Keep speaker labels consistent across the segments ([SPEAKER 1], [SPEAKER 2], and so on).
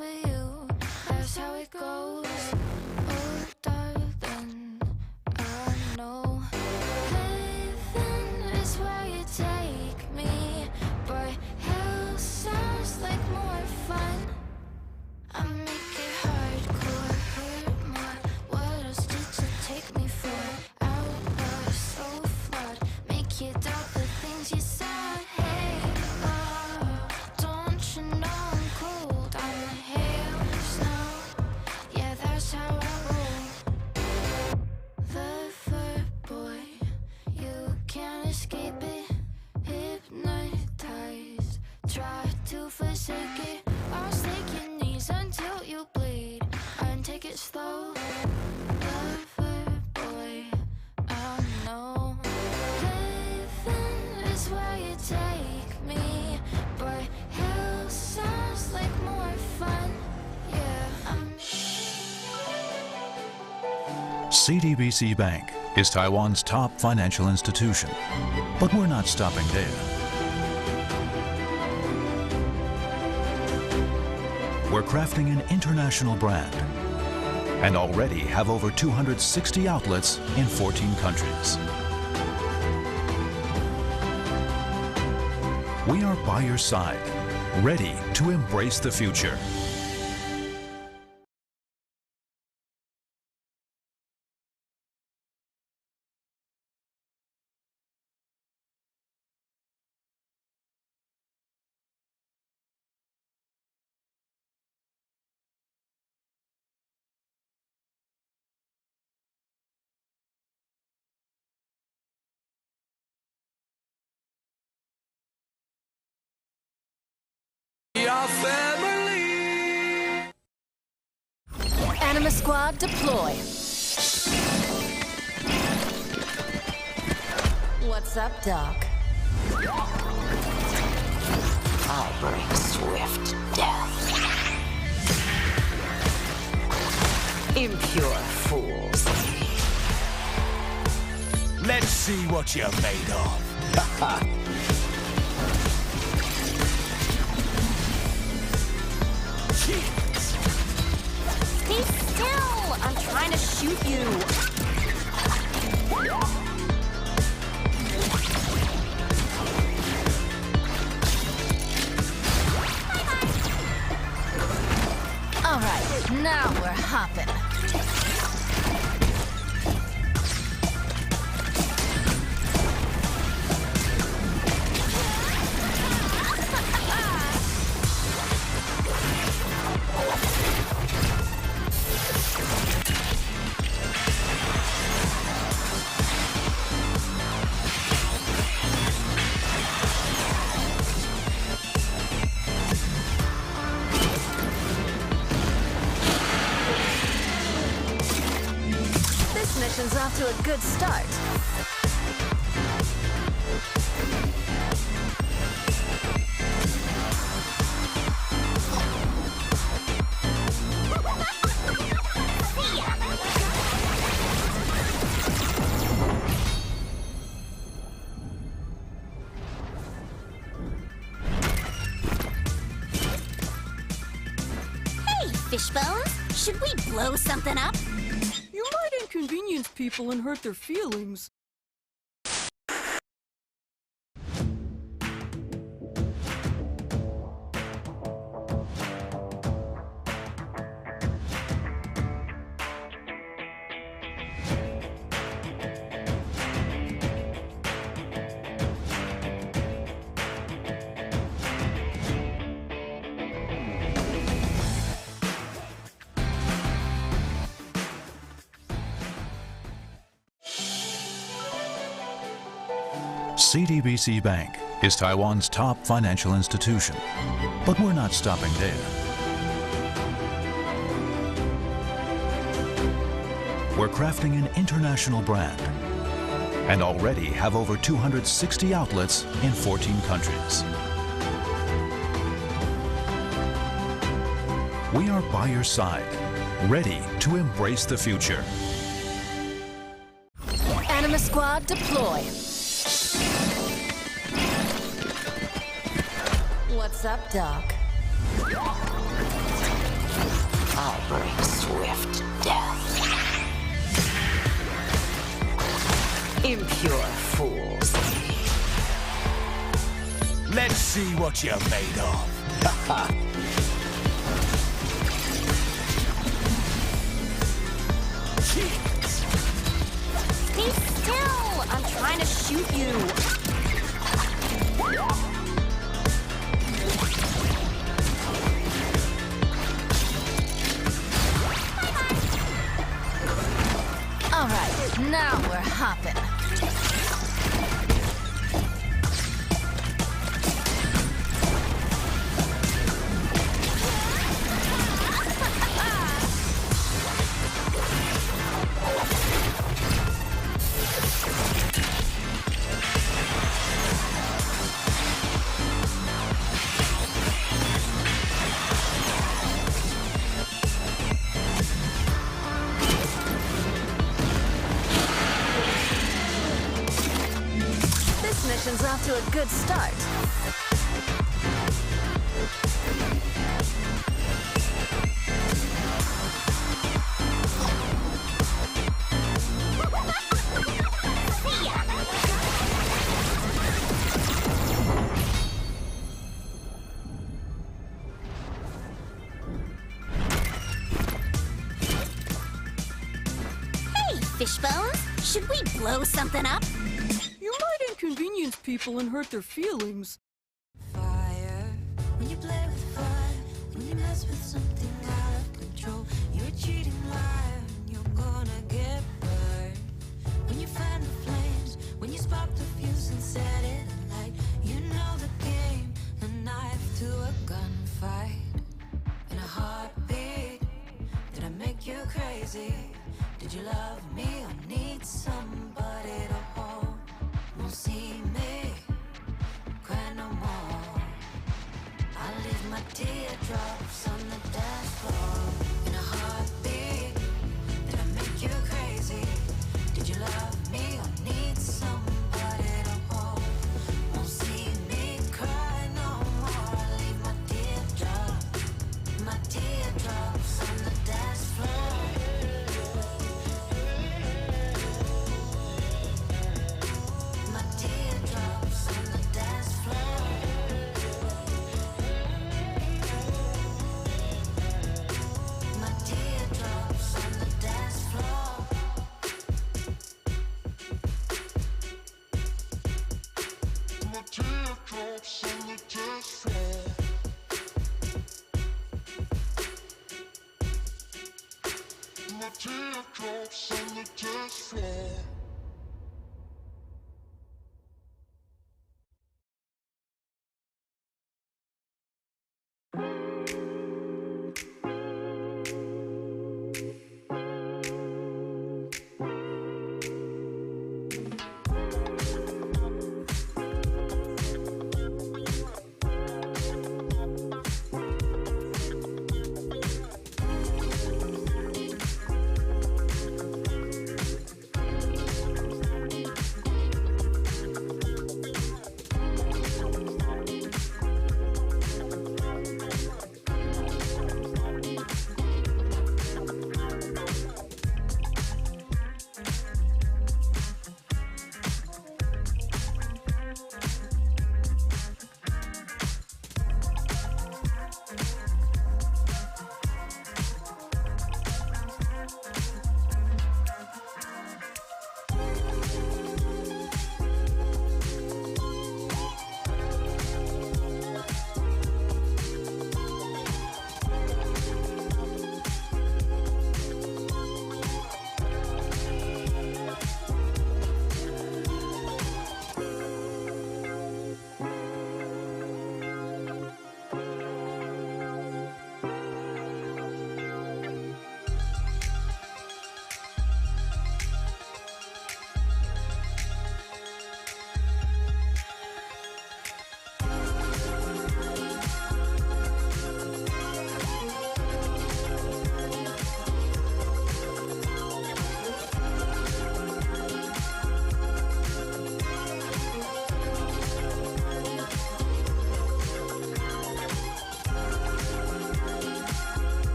[SPEAKER 1] for you. That's how it goes. Oh, darling, I know heaven is where you take me, but hell sounds like more fun. I make it hardcore, hurt more. What else did you take me for? Outlaw, so flawed, make you doubt the things you saw. Hey, oh, don't you know I'm cold? I'm hail, snow, yeah, that's how I roll. The fur boy, you can't escape it. Hypnotized, try to forsake it. I'll stake your knees until you bleed and take it slow. Lover boy, I know heaven is where you take me, but hell sounds like more fun. Yeah,
[SPEAKER 2] CTBC Bank is Taiwan's top financial institution, but we're not stopping there. We're crafting an international brand and already have over 260 outlets in 14 countries. We are by your side, ready to embrace the future.
[SPEAKER 3] Anima Squad deploy. What's up, Doc?
[SPEAKER 4] I'll bring swift death. Impure fools.
[SPEAKER 5] Let's see what you're made of.
[SPEAKER 3] Stay still! I'm trying to shoot you. All right, now we're hopping. Mission's off to a good start.
[SPEAKER 6] Hey, Fishbones! Should we blow something up?
[SPEAKER 7] You might inconvenience people and hurt their feelings.
[SPEAKER 2] CTBC Bank is Taiwan's top financial institution, but we're not stopping there. We're crafting an international brand and already have over 260 outlets in 14 countries. We are by your side, ready to embrace the future.
[SPEAKER 3] Anima Squad deploy. What's up, Doc?
[SPEAKER 4] Impure fools.
[SPEAKER 5] Let's see what you're made of.
[SPEAKER 3] Stay still! I'm trying to shoot you.
[SPEAKER 8] All right, now we're hopping. This mission's off to a good start.
[SPEAKER 6] Hey, Fishbones, should we blow something up?
[SPEAKER 7] You might inconvenience people and hurt their feelings.
[SPEAKER 1] Fire. When you play with fire, when you mess with something out of control, you're a cheating liar, and you're gonna get burned. When you fan the flames, when you spark the fuse and set it alight, you know the game, a knife to a gunfight. In a heartbeat, did I make you crazy? Did you love me or need somebody to hold? Won't see me cry no more. I leave my teardrops on the dance floor. In a heartbeat, did I make you crazy? Did you love me or need somebody to hold? Won't see me cry no more. I leave my teardrops on the dance floor. My teardrops on the dance floor. My teardrops on the dance floor.
[SPEAKER 9] My teardrops on the dance floor. My teardrops on the dance floor.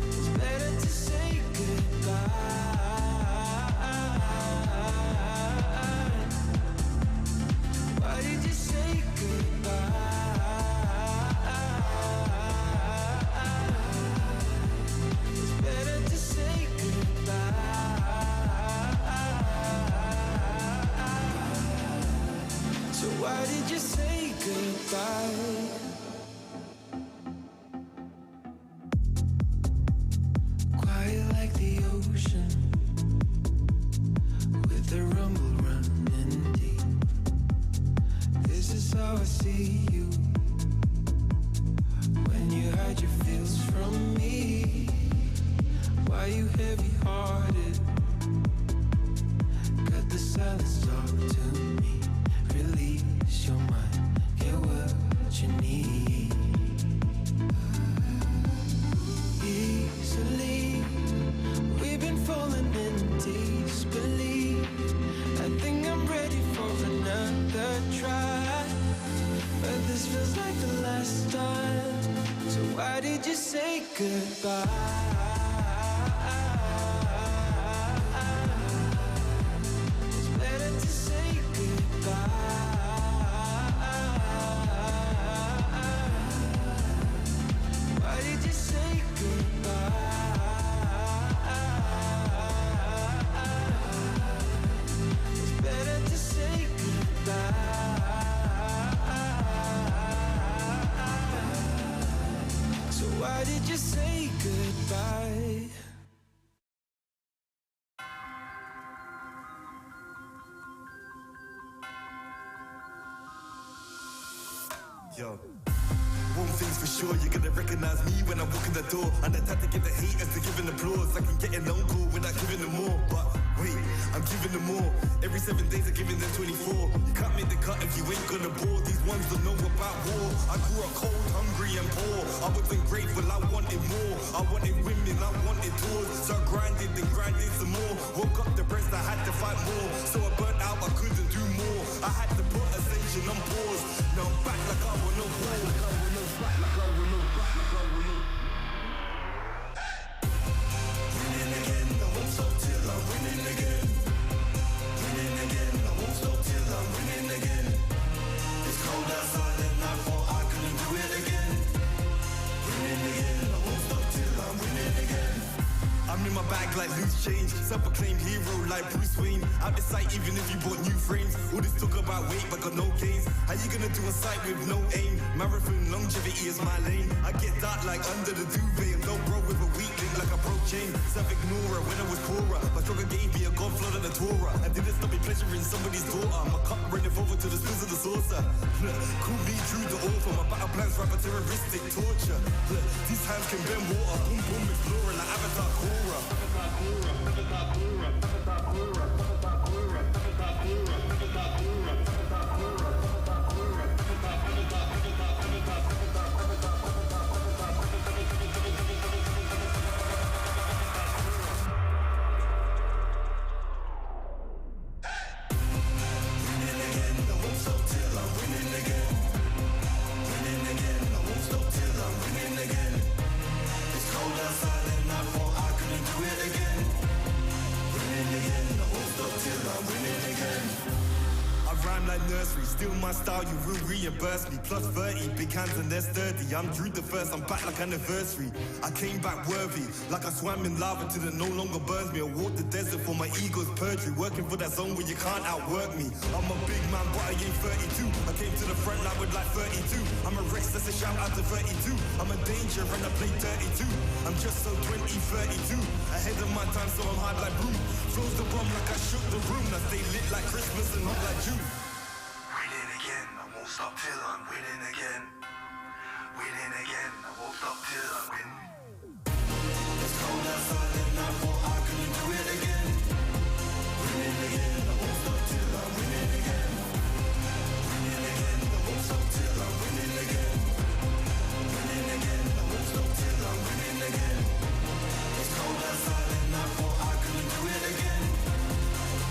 [SPEAKER 10] It's better to say goodbye. Why did you say goodbye? It's better to say goodbye. So why did you say goodbye? Quiet like the ocean, with the rumble running deep. This is how I see you, when you hide your feels from me. Why you heavy-hearted? Cut the silence, talk to me. Release your mind, get what you need. Easily, we've been falling in disbelief. I think I'm ready for another try, but this feels like the last time. So why did you say goodbye? It's better to say goodbye. Why did you say goodbye? It's better to say goodbye. So why did you say goodbye?
[SPEAKER 11] Yo, one thing's for sure, you're gonna recognize me when I walk in the door. And I had to give the haters to giving applause. I can get an uncle without giving them more. But wait, I'm giving them more. Every 7 days I'm giving them 24. You can't make the cut if you ain't gonna bore. These ones don't know about war. I grew up cold, hungry and poor. I wasn't grateful, I wanted more. I wanted women, I wanted tours. So I grinded and grinded some more. Woke up depressed, I had to fight more. So I burnt out, I couldn't do more. I had to put ascension on pause. Now I'm back like I want no war. Winning again, I won't stop till I'm winning again. Winning again, I won't stop till I'm winning again. It's cold outside and I thought I couldn't do it again. Winning again, I won't stop till I'm winning again. I'm in my bag like loose change, self-proclaimed hero like Bruce Wayne. Out the sight even if you bought new frames. All this talk about weight but got no gains. How you gonna do a sight with no aim? Marathon longevity is my lane. I get dark like under the duvet. And don't grow with a weak link like a broke chain. Self-ignorer when I was poorer. My struggle gave me a god flood of the Torah. I didn't stop me pleasuring somebody's daughter. My cup running over to the spills of the saucer. Call me true the author. My battle plans rapper terroristic torture. These hands can bend water. Boom boom exploring like Avatar Korra. Still my style, you will reimburse me. Plus 30, big hands and they're sturdy. I'm Drew the first, I'm back like anniversary. I came back worthy, like I swam in lava till it no longer burns me. I walked the desert for my ego's perjury. Working for that zone where you can't outwork me. I'm a big man, but I ain't 32. I came to the front line with like 32. I'm a Rex, that's a shout out to 32. I'm a danger and I play 32. I'm just so 20, 32. Ahead of my time, so I'm hard like broom. Flows the bomb like I shook the room. I stay lit like Christmas and hot like June. Stop till I'm winning again. Winning again, I won't stop till I'm winning. It's cold outside and I thought I couldn't do it again. Winning again, I won't stop till I'm winning again. Winning again, I won't stop till I'm winning again. Winning again, I won't stop till I'm winning again. It's cold outside and I thought I couldn't do it again.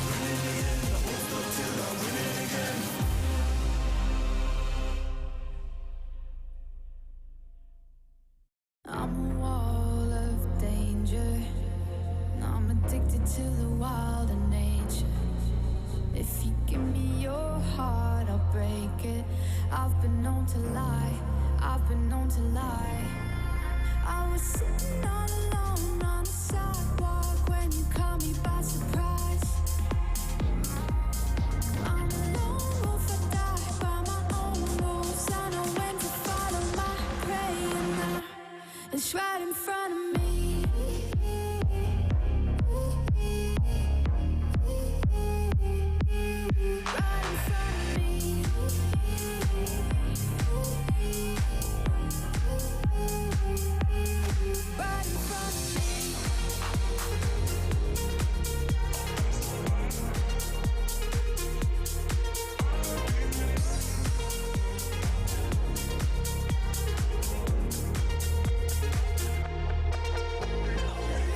[SPEAKER 11] Winning again, I won't stop till I'm winning again.
[SPEAKER 1] I've been known to lie, I've been known to lie. I was sitting all alone on the sidewalk when you caught me by surprise. I'm a lone wolf, I die by my own rules. I know when to follow my prey, and now it's right in front of me. Right in front of me. Right in front of me.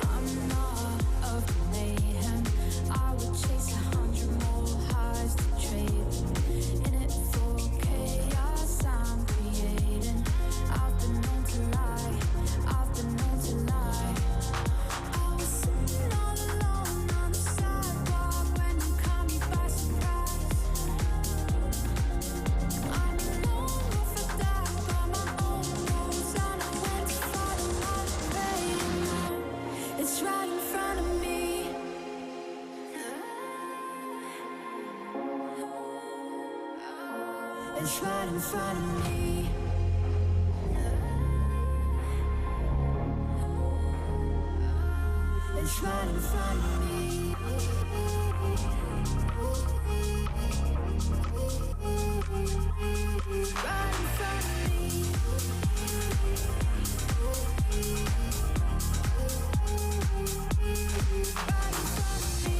[SPEAKER 1] I'm not of the mayhem. I would chase 100 more highs to trade. In it for chaos I'm creating. I've been known to lie, I've been known to lie. I was sitting all alone on the sidewalk when you caught me by surprise. I'm a lone wolf, I die by my own rules. I know when to follow my prey, and now it's right in front of me. It's right in front of me. It's right in front of me. Right in front of me.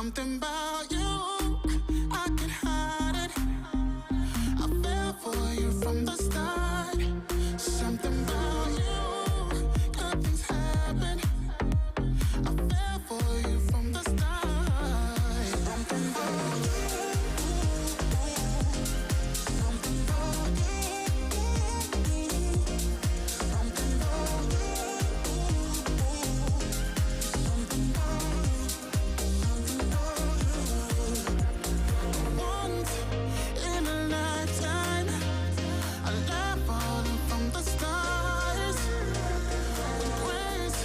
[SPEAKER 10] Something about you, I can't hide it. I fell for you from the start. Something about you, good things happen. I fell for you from the start. Something about you, something about you, something about you, something about you. Once in a lifetime, I love falling from the stars. Ways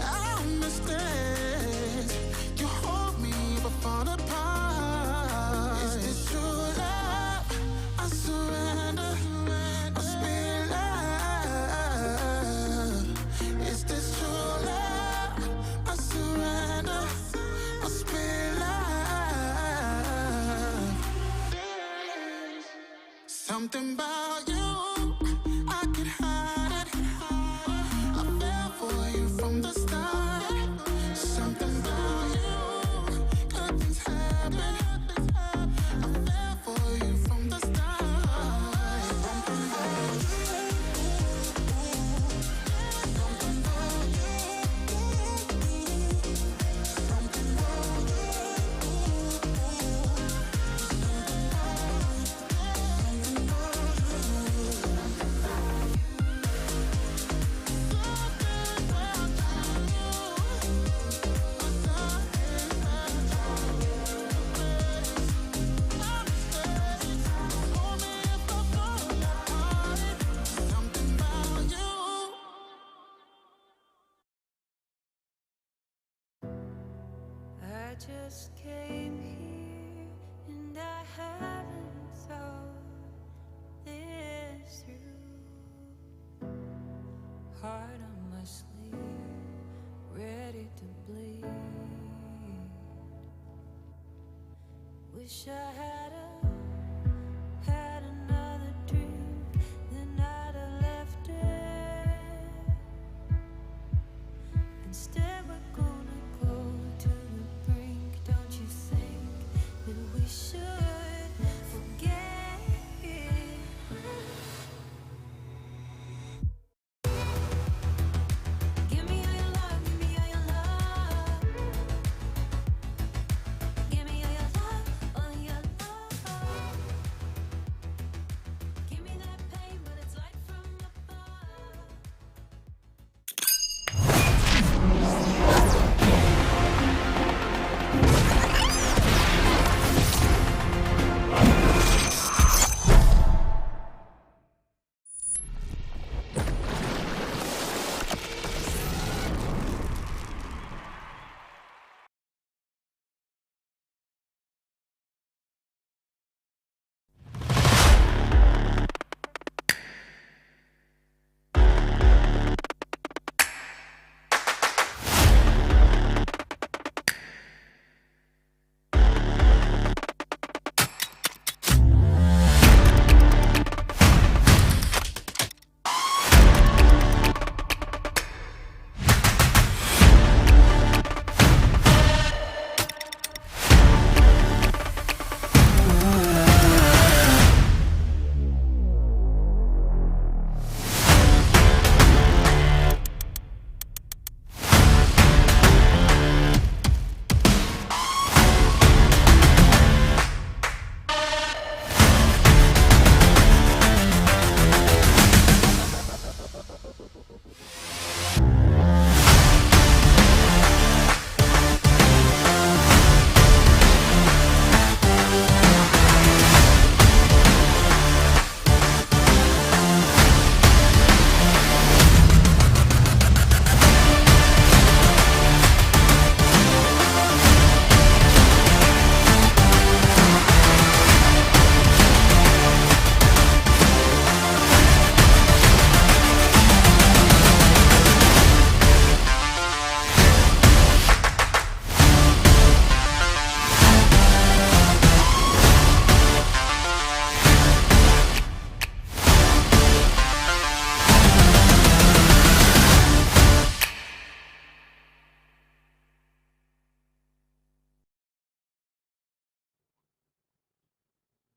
[SPEAKER 10] our mistakes, you hold me but fall apart. Is this true love? I surrender. I spill love. Is this true love? I surrender. I spill love. Something about you, I can't hide it. I fell for you from the start. Something about you, good things happen. I fell for you from the start. Something about you, something about you, something about you,
[SPEAKER 1] I just came here and I haven't thought this through. Heart on my sleeve, ready to bleed. Wish I had another dream, then I'd have left it. Instead we're gonna go to the brink. Don't you think that we should forget it? Give me all your love, give me all your love. Give me all your love, all your love.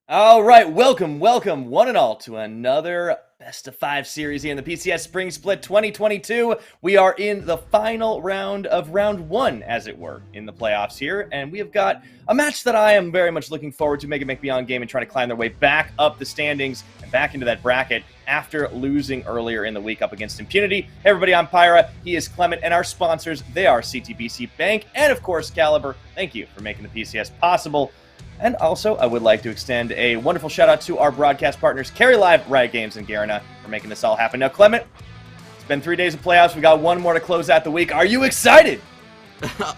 [SPEAKER 12] All right, welcome, one and all, to another Best of 5 series here in the PCS Spring Split 2022. We are in the final round of round 1, as it were, in the playoffs here, and we have got a match that I am very much looking forward to. Mega Make Beyond Game and trying to climb their way back up the standings and back into that bracket after losing earlier in the week up against Impunity. Hey everybody, I'm Pyra, he is Clement, and our sponsors, they are CTBC Bank and, of course, Caliber. Thank you for making the PCS possible. And also, I would like to extend a wonderful shout-out to our broadcast partners, Carry Live, Riot Games, and Garena, for making this all happen. Now, Clement, it's been 3 days of playoffs. We got one more to close out the week. Are you excited?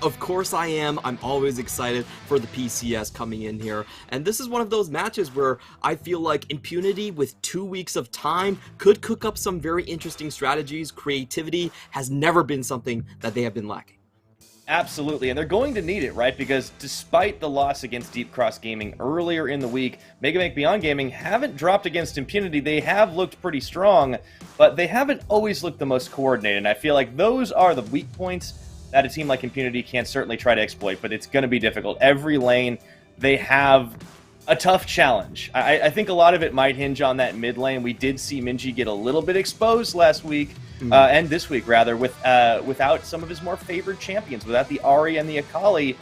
[SPEAKER 13] Of course I am. I'm always excited for the PCS coming in here. And this is one of those matches where I feel like Impunity, with 2 weeks of time, could cook up some very interesting strategies. Creativity has never been something that they have been lacking.
[SPEAKER 12] Absolutely, and they're going to need it, right? Because despite the loss against Deep Cross Gaming earlier in the week, Mega Make Beyond Gaming haven't dropped against Impunity. They have looked pretty strong, but they haven't always looked the most coordinated. And I feel like those are the weak points that a team like Impunity can certainly try to exploit, but it's going to be difficult. Every lane, they have a tough challenge. I think a lot of it might hinge on that mid lane. We did see Minji get a little bit exposed last week, and this week, rather, without some of his more favored champions, without the Ahri and the Akali.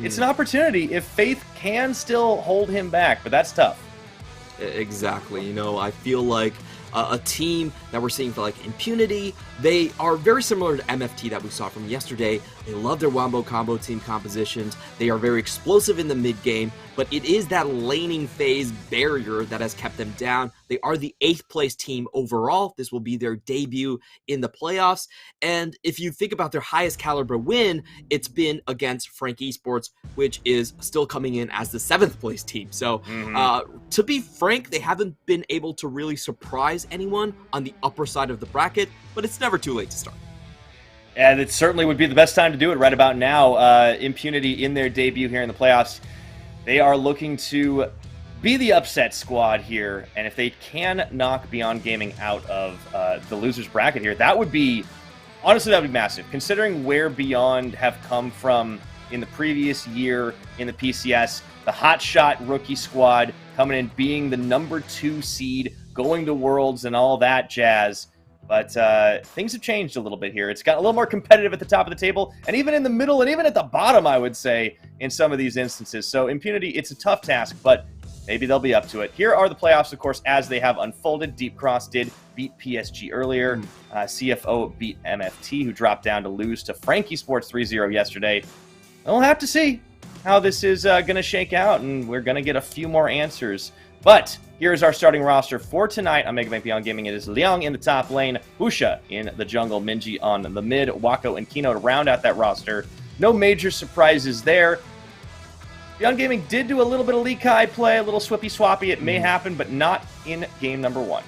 [SPEAKER 12] It's an opportunity if Faith can still hold him back, but that's tough.
[SPEAKER 13] Exactly. You know, I feel like a team that we're seeing for like Impunity, they are very similar to MFT that we saw from yesterday. They love their wombo combo team compositions. They are very explosive in the mid game, but it is that laning phase barrier that has kept them down. They are the 8th place team overall. This will be their debut in the playoffs. And if you think about their highest caliber win, it's been against Frank Esports, which is still coming in as the 7th place team. So to be frank, they haven't been able to really surprise anyone on the upper side of the bracket, but it's never too late to start.
[SPEAKER 12] And it certainly would be the best time to do it right about now. Impunity in their debut here in the playoffs. They are looking to be the upset squad here, and if they can knock Beyond Gaming out of the losers bracket here, that would be, honestly, that would be massive. Considering where Beyond have come from in the previous year in the PCS, the hotshot rookie squad coming in, being the number 2 seed, going to Worlds and all that jazz. But things have changed a little bit here. It's got a little more competitive at the top of the table, and even in the middle, and even at the bottom, I would say, in some of these instances. So Impunity, it's a tough task, but maybe they'll be up to it. Here are the playoffs, of course, as they have unfolded. Deep Cross did beat PSG earlier. CFO beat MFT, who dropped down to lose to Frank Esports 3-0 yesterday. We'll have to see how this is going to shake out, and we're going to get a few more answers. But here's our starting roster for tonight on Mega Man Beyond Gaming. It is Liang in the top lane, Husha in the jungle, Minji on the mid, Wako and Kino to round out that roster. No major surprises there. Beyond Gaming did do a little bit of Lee Kai play, a little swippy-swappy. It may happen, but not in game number 1.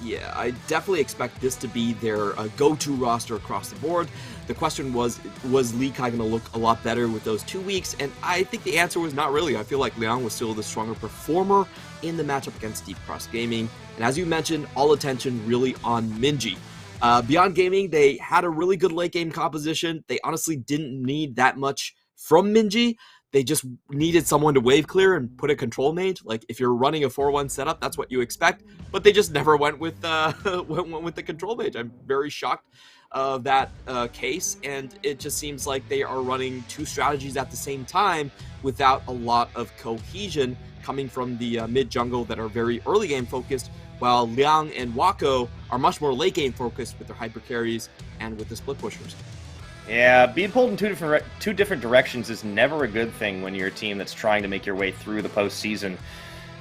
[SPEAKER 13] Yeah, I definitely expect this to be their go-to roster across the board. The question was Lee Kai going to look a lot better with those 2 weeks? And I think the answer was not really. I feel like Liang was still the stronger performer in the matchup against Deep Cross Gaming. And as you mentioned, all attention really on Minji. Beyond Gaming, they had a really good late game composition. They honestly didn't need that much from Minji. They just needed someone to wave clear and put a control mage. Like, if you're running a 4-1 setup, that's what you expect. But they just never went with went with the control mage. I'm very shocked of that case, and it just seems like they are running 2 strategies at the same time without a lot of cohesion coming from the mid jungle that are very early game focused, while Liang and Wako are much more late game focused with their hyper carries and with the split pushers.
[SPEAKER 12] Yeah, being pulled in two different directions is never a good thing when you're a team that's trying to make your way through the postseason.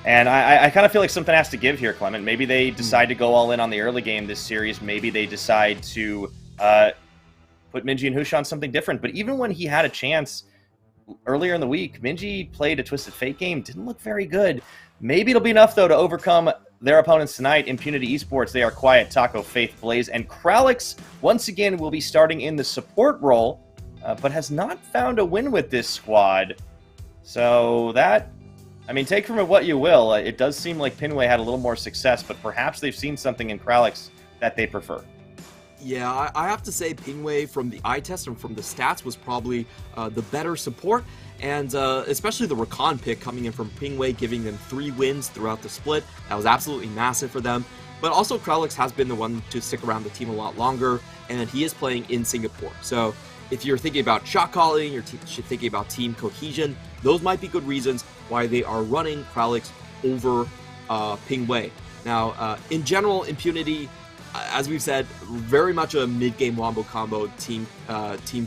[SPEAKER 12] And I kind of feel like something has to give here, Clement. Maybe they decide to go all in on the early game this series. Maybe they decide to put Minji and Husha on something different. But even when he had a chance earlier in the week, Minji played a Twisted Fate game, didn't look very good. Maybe it'll be enough, though, to overcome their opponents tonight. Impunity Esports, they are quiet. Taco, Faith, Blaze, and Kralix once again will be starting in the support role, but has not found a win with this squad. So that, I mean, take from it what you will. It does seem like Pinway had a little more success, but perhaps they've seen something in Kralix that they prefer.
[SPEAKER 13] Yeah, I have to say Pingwei from the eye test and from the stats was probably the better support, and especially the Rakan pick coming in from Pingwei, giving them 3 wins throughout the split. That was absolutely massive for them. But also Kralix has been the one to stick around the team a lot longer, and he is playing in Singapore. So if you're thinking about shot calling, you're thinking about team cohesion, those might be good reasons why they are running Kralix over Pingwei. Now, in general, Impunity, as we've said, very much a mid-game wombo combo team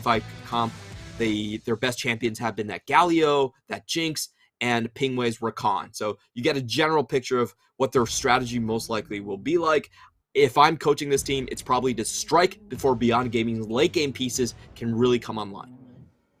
[SPEAKER 13] fight comp. Their best champions have been that Galio, that Jinx, and Pingwei's Rakan. So you get a general picture of what their strategy most likely will be like. If I'm coaching this team, it's probably to strike before Beyond Gaming's late game pieces can really come online.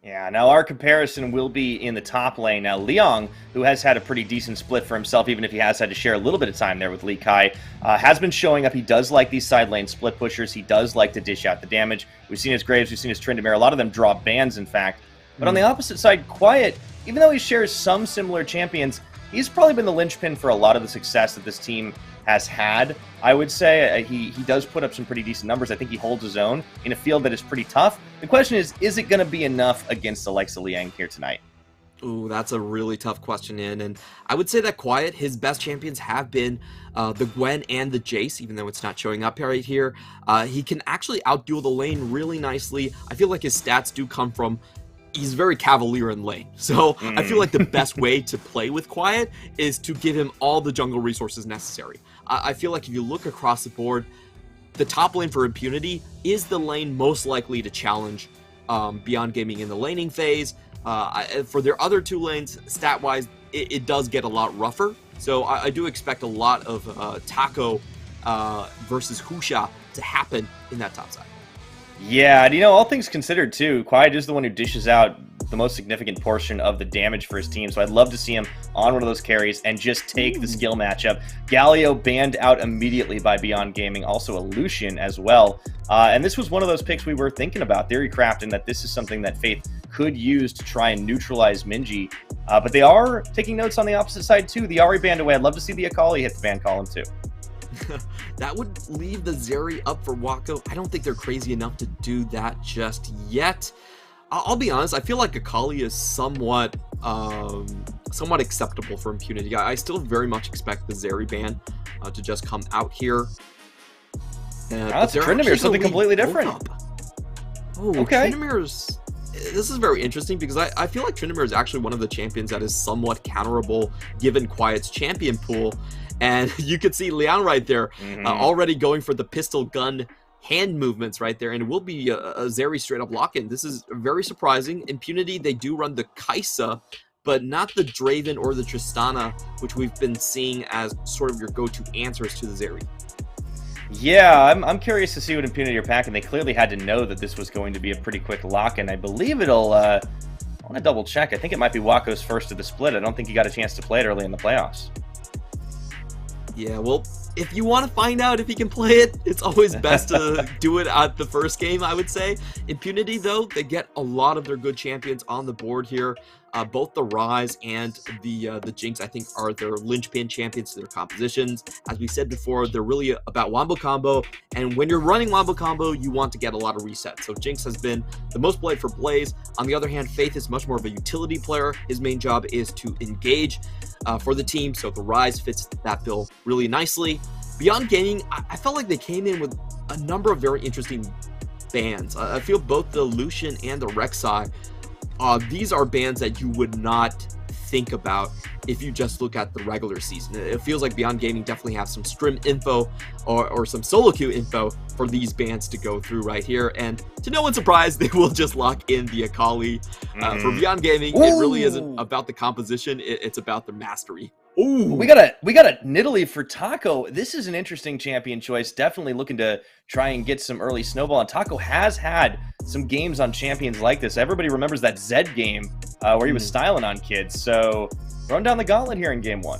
[SPEAKER 12] Yeah, now our comparison will be in the top lane. Now, Liang, who has had a pretty decent split for himself, even if he has had to share a little bit of time there with Li Kai, has been showing up. He does like these side lane split pushers. He does like to dish out the damage. We've seen his Graves, we've seen his Tryndamere. A lot of them draw bans, in fact. But on the opposite side, Quiet, even though he shares some similar champions, he's probably been the linchpin for a lot of the success that this team has had. I would say he does put up some pretty decent numbers. I think he holds his own in a field that is pretty tough. The question is it going to be enough against the likes of Liang here tonight?
[SPEAKER 13] Ooh, that's a really tough question, and I would say that Quiet, his best champions have been the Gwen and the Jace, even though it's not showing up right here. He can actually outduel the lane really nicely. I feel like his stats do come from he's very cavalier in lane. So I feel like the best way to play with Quiet is to give him all the jungle resources necessary. I feel like if you look across the board, the top lane for Impunity is the lane most likely to challenge Beyond Gaming in the laning phase. For their other 2 lanes, stat-wise, it does get a lot rougher. So I do expect a lot of Taco versus Husha to happen in that top side.
[SPEAKER 12] Yeah, and all things considered too, Quiet is the one who dishes out the most significant portion of the damage for his team, so I'd love to see him on one of those carries and just take the skill matchup. Galio banned out immediately by Beyond Gaming, also a Lucian as well, and this was one of those picks we were thinking about, Theorycraft, and that this is something that Faith could use to try and neutralize Minji, but they are taking notes on the opposite side too. The Ahri banned away. I'd love to see the Akali hit the ban column too.
[SPEAKER 13] That would leave the Zeri up for Wako. I don't think they're crazy enough to do that just yet. I'll be honest, I feel like Akali is somewhat acceptable for Impunity. I still very much expect the Zeri ban to just come out here.
[SPEAKER 12] That's Tryndamere, something completely different.
[SPEAKER 13] Oh, okay. Tryndamere's... This is very interesting because I feel like Tryndamere is actually one of the champions that is somewhat counterable given Quiet's champion pool. And you could see Liang right there already going for the pistol gun hand movements right there. And it will be a Zeri straight up lock-in. This is very surprising. Impunity, they do run the Kaisa, but not the Draven or the Tristana, which we've been seeing as sort of your go-to answers to the Zeri.
[SPEAKER 12] Yeah, I'm curious to see what Impunity are packing. They clearly had to know that this was going to be a pretty quick lock-in. I believe it'll... I want to double check. I think it might be Wako's first of the split. I don't think he got a chance to play it early in the playoffs.
[SPEAKER 13] Yeah, well, if you want to find out if he can play it, it's always best to do it at the first game, I would say. Impunity, though, they get a lot of their good champions on the board here. Both the Rise and the Jinx, I think, are their linchpin champions to their compositions. As we said before, they're really about Wombo Combo, and when you're running Wombo Combo, you want to get a lot of resets. So Jinx has been the most played for Blaze. On the other hand, Faith is much more of a utility player. His main job is to engage for the team, so the Rise fits that bill really nicely. Beyond Gaming, I felt like they came in with a number of very interesting bans. I feel both the Lucian and the Rek'Sai, these are bans that you would not think about if you just look at the regular season. It feels like Beyond Gaming definitely have some Strim info or some solo queue info for these bans to go through right here. And to no one's surprise, they will just lock in the Akali. For Beyond Gaming, it really isn't about the composition, it's about the mastery.
[SPEAKER 12] Ooh, we got a Nidalee for Taco. This is an interesting champion choice. Definitely looking to try and get some early snowball. And Taco has had some games on champions like this. Everybody remembers that Zed game where he was styling on kids. So throwing down the gauntlet here in game 1.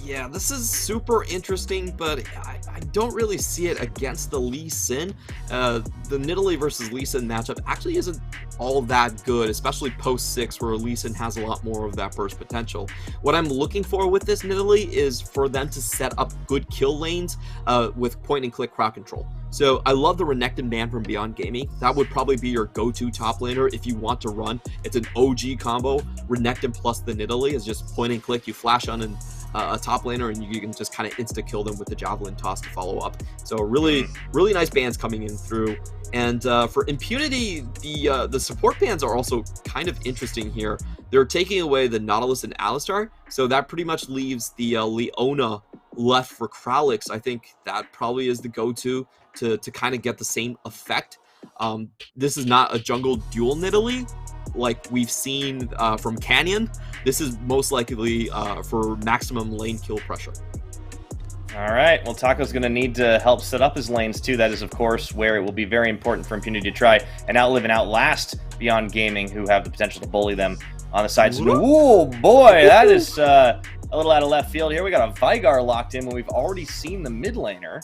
[SPEAKER 13] Yeah, this is super interesting, but I don't really see it against the Lee Sin. The Nidalee versus Lee Sin matchup actually isn't all that good, especially post 6 where Lee Sin has a lot more of that burst potential. What I'm looking for with this Nidalee is for them to set up good kill lanes with point and click crowd control. So I love the Renekton ban from Beyond Gaming. That would probably be your go-to top laner if you want to run. It's an OG combo. Renekton plus the Nidalee is just point and click. You flash on a top laner and you can just kind of insta-kill them with the Javelin toss to follow up. So really nice bans coming in through. And for Impunity, the support bans are also kind of interesting here. They're taking away the Nautilus and Alistar, so that pretty much leaves the Leona left for Kralix. I think that probably is the go-to to kind of get the same effect. This is not a jungle dual Nidalee like we've seen from Canyon. This is most likely for maximum lane kill pressure.
[SPEAKER 12] All right, well, Taco's going to need to help set up his lanes, too. That is, of course, where it will be very important for Impunity to try and outlive and outlast Beyond Gaming, who have the potential to bully them on the side. So, ooh, boy, that is a little out of left field here. We got a Vygar locked in when we've already seen the mid laner.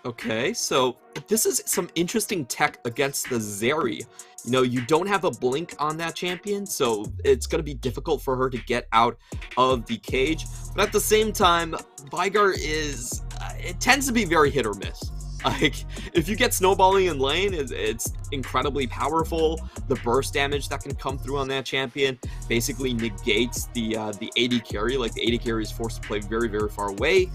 [SPEAKER 13] Okay, so this is some interesting tech against the Zeri. You know, you don't have a blink on that champion, so it's going to be difficult for her to get out of the cage. But at the same time, Vygar is, it tends to be very hit or miss. Like, if you get snowballing in lane, it's incredibly powerful. The burst damage that can come through on that champion basically negates the AD carry. Like, the AD carry is forced to play very, very far away.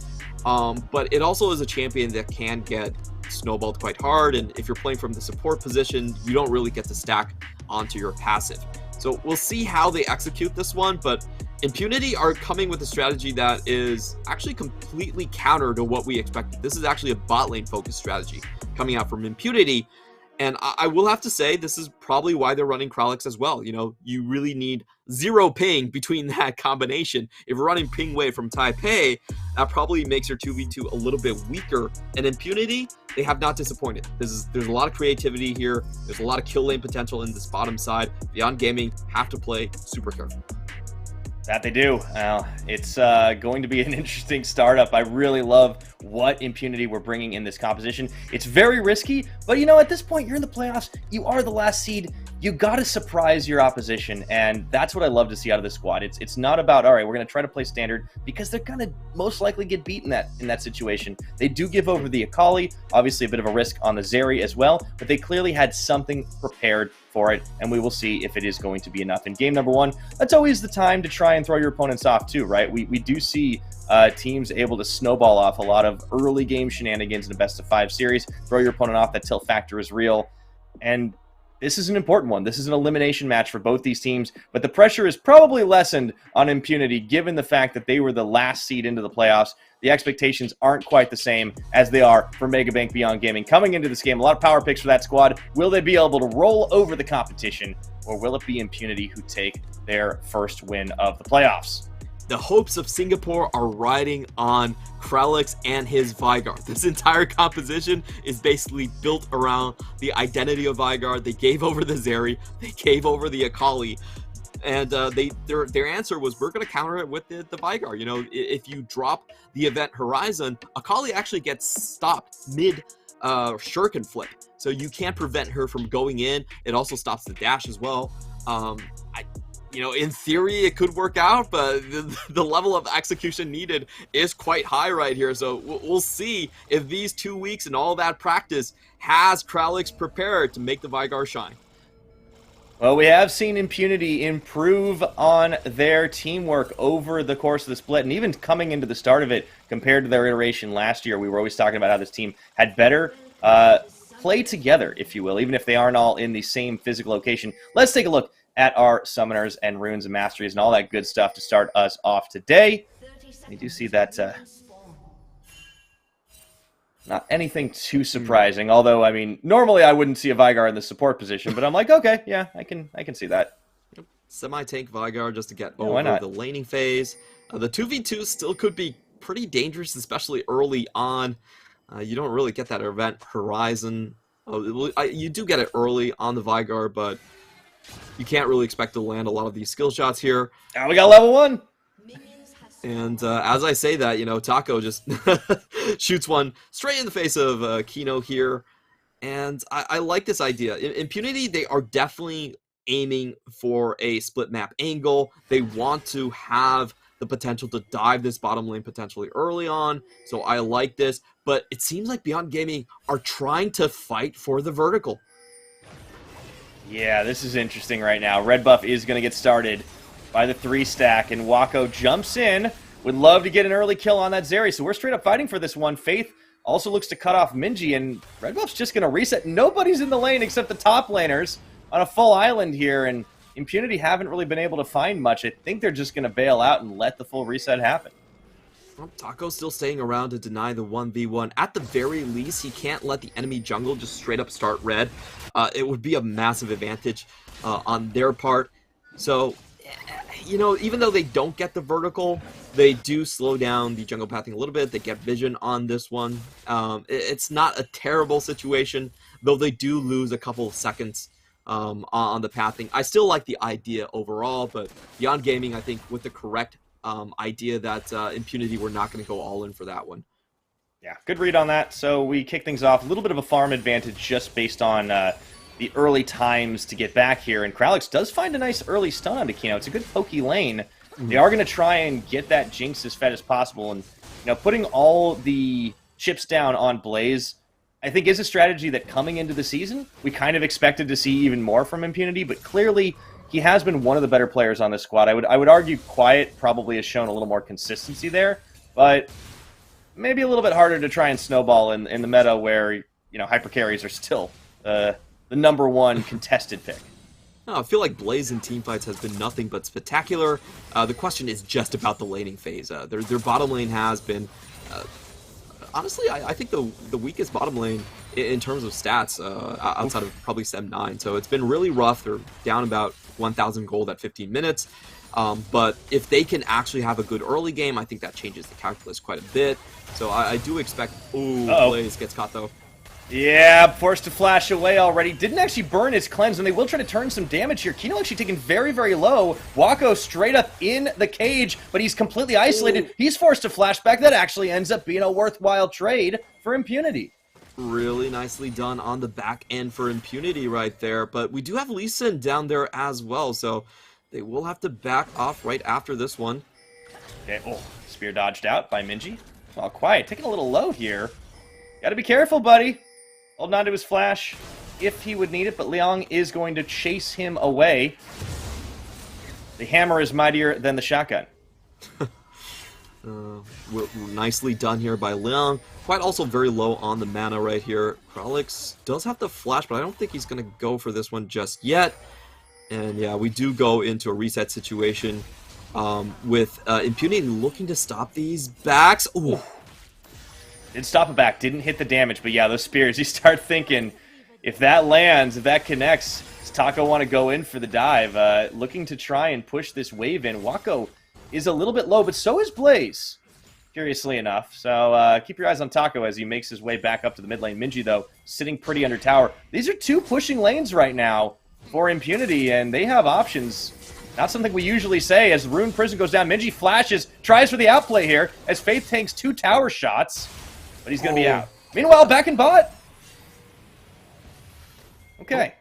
[SPEAKER 13] But it also is a champion that can get snowballed quite hard, and if you're playing from the support position, you don't really get to stack onto your passive. So we'll see how they execute this one, but Impunity are coming with a strategy that is actually completely counter to what we expected. This is actually a bot lane focused strategy coming out from Impunity, and I will have to say this is probably why they're running Kralix as well. You know, you really need 0 ping between that combination. If you're running ping wave from Taipei, that probably makes your 2v2 a little bit weaker. And Impunity, they have not disappointed. There's a lot of creativity here. There's a lot of kill lane potential in this bottom side. Beyond Gaming have to play super careful.
[SPEAKER 12] That they do. It's going to be an interesting startup. I really love what Impunity we're bringing in this composition. It's very risky, but you know, at this point, you're in the playoffs. You are the last seed. You got to surprise your opposition, and that's what I love to see out of this squad. It's not about, all right, we're going to try to play standard, because they're going to most likely get beaten in that situation. They do give over the Akali, obviously a bit of a risk on the Zeri as well, but they clearly had something prepared for it, and we will see if it is going to be enough. In game number 1, that's always the time to try and throw your opponents off too, right? We do see teams able to snowball off a lot of early game shenanigans in a best-of-5 series, throw your opponent off. That tilt factor is real, and this is an important one. This is an elimination match for both these teams, but the pressure is probably lessened on Impunity given the fact that they were the last seed into the playoffs. The expectations aren't quite the same as they are for Megabank Beyond Gaming. Coming into this game, a lot of power picks for that squad. Will they be able to roll over the competition, or will it be Impunity who take their first win of the playoffs?
[SPEAKER 13] The hopes of Singapore are riding on Kralix and his Vygar. This entire composition is basically built around the identity of Vygar. They gave over the Zeri, they gave over the Akali, and their answer was, we're going to counter it with the Vygar. You know, if you drop the event Horizon, Akali actually gets stopped mid shuriken flip, so you can't prevent her from going in. It also stops the dash as well. You know, in theory, it could work out, but the level of execution needed is quite high right here. So we'll see if these 2 weeks and all that practice has Kralix prepared to make the Vygar shine.
[SPEAKER 12] Well, we have seen Impunity improve on their teamwork over the course of the split, and even coming into the start of it compared to their iteration last year, we were always talking about how this team had better play together, if you will, even if they aren't all in the same physical location. Let's take a look at our Summoners and Runes and Masteries and all that good stuff to start us off today. You do see that not anything too surprising, although, I mean, normally I wouldn't see a Vygar in the support position, but I'm like, okay, yeah, I can see that.
[SPEAKER 13] Semi-tank Vygar just to get over the laning phase. The 2v2 still could be pretty dangerous, especially early on. You don't really get that event Horizon. You do get it early on the Vygar, but you can't really expect to land a lot of these skill shots here.
[SPEAKER 12] We got level 1.
[SPEAKER 13] And as I say that, you know, Taco just shoots one straight in the face of Kino here. And I like this idea. In Impunity, they are definitely aiming for a split map angle. They want to have the potential to dive this bottom lane potentially early on, so I like this. But it seems like Beyond Gaming are trying to fight for the vertical.
[SPEAKER 12] Yeah, this is interesting right now. Red buff is going to get started by the 3-stack, and Wako jumps in. Would love to get an early kill on that Zeri, so we're straight up fighting for this one. Faith also looks to cut off Minji, and Red buff's just going to reset. Nobody's in the lane except the top laners on a full island here, and Impunity haven't really been able to find much. I think they're just going to bail out and let the full reset happen.
[SPEAKER 13] Well, Taco's still staying around to deny the 1v1. At the very least, he can't let the enemy jungle just straight up start red. It would be a massive advantage on their part. So, you know, even though they don't get the vertical, they do slow down the jungle pathing a little bit. They get vision on this one. It's not a terrible situation, though they do lose a couple of seconds on the pathing. I still like the idea overall, but Beyond Gaming, I think, with the correct idea that Impunity were not going to go all in for that one.
[SPEAKER 12] Yeah, good read on that. So we kick things off. A little bit of a farm advantage just based on the early times to get back here. And Kralix does find a nice early stun onto Kino. It's a good pokey lane. They are going to try and get that Jinx as fed as possible. And, you know, putting all the chips down on Blaze, I think, is a strategy that coming into the season, we kind of expected to see even more from Impunity. But clearly, he has been one of the better players on this squad. I would argue Quiet probably has shown a little more consistency there. But maybe a little bit harder to try and snowball in the meta where, you know, hyper carries are still the #1 contested pick.
[SPEAKER 13] No, I feel like Blaze in teamfights has been nothing but spectacular. The question is just about the laning phase. Their bottom lane has been, honestly, I think the weakest bottom lane in terms of stats outside of probably Sem9. So it's been really rough. They're down about 1,000 gold at 15 minutes. But if they can actually have a good early game, I think that changes the calculus quite a bit. So I do expect... Ooh, Blaze gets caught though.
[SPEAKER 12] Yeah, forced to flash away already. Didn't actually burn his cleanse, and they will try to turn some damage here. Kino actually taken very, very low. Wako straight up in the cage, but he's completely isolated. Ooh. He's forced to flash back. That actually ends up being a worthwhile trade for Impunity.
[SPEAKER 13] Really nicely done on the back end for Impunity right there. But we do have Lee Sin down there as well, so they will have to back off right after this one.
[SPEAKER 12] Okay, spear dodged out by Minji. Well, Quiet, taking a little low here. Gotta be careful, buddy. Holding on to his flash if he would need it, but Liang is going to chase him away. The hammer is mightier than the shotgun.
[SPEAKER 13] Nicely done here by Liang. Quite also very low on the mana right here. Kralix does have the flash, but I don't think he's going to go for this one just yet. And yeah, we do go into a reset situation with Impunity looking to stop these backs. Ooh.
[SPEAKER 12] Did stop it back, didn't hit the damage, but yeah, those spears, you start thinking, if that lands, if that connects, does Taco want to go in for the dive? Looking to try and push this wave in. Wako is a little bit low, but so is Blaze, curiously enough. So keep your eyes on Taco as he makes his way back up to the mid lane. Minji, though, sitting pretty under tower. These are two pushing lanes right now for Impunity, and they have options. Not something we usually say. As Rune Prison goes down, Minji flashes, tries for the outplay here, as Faith tanks 2 tower shots. But he's going to be out. Meanwhile, back in bot. Okay.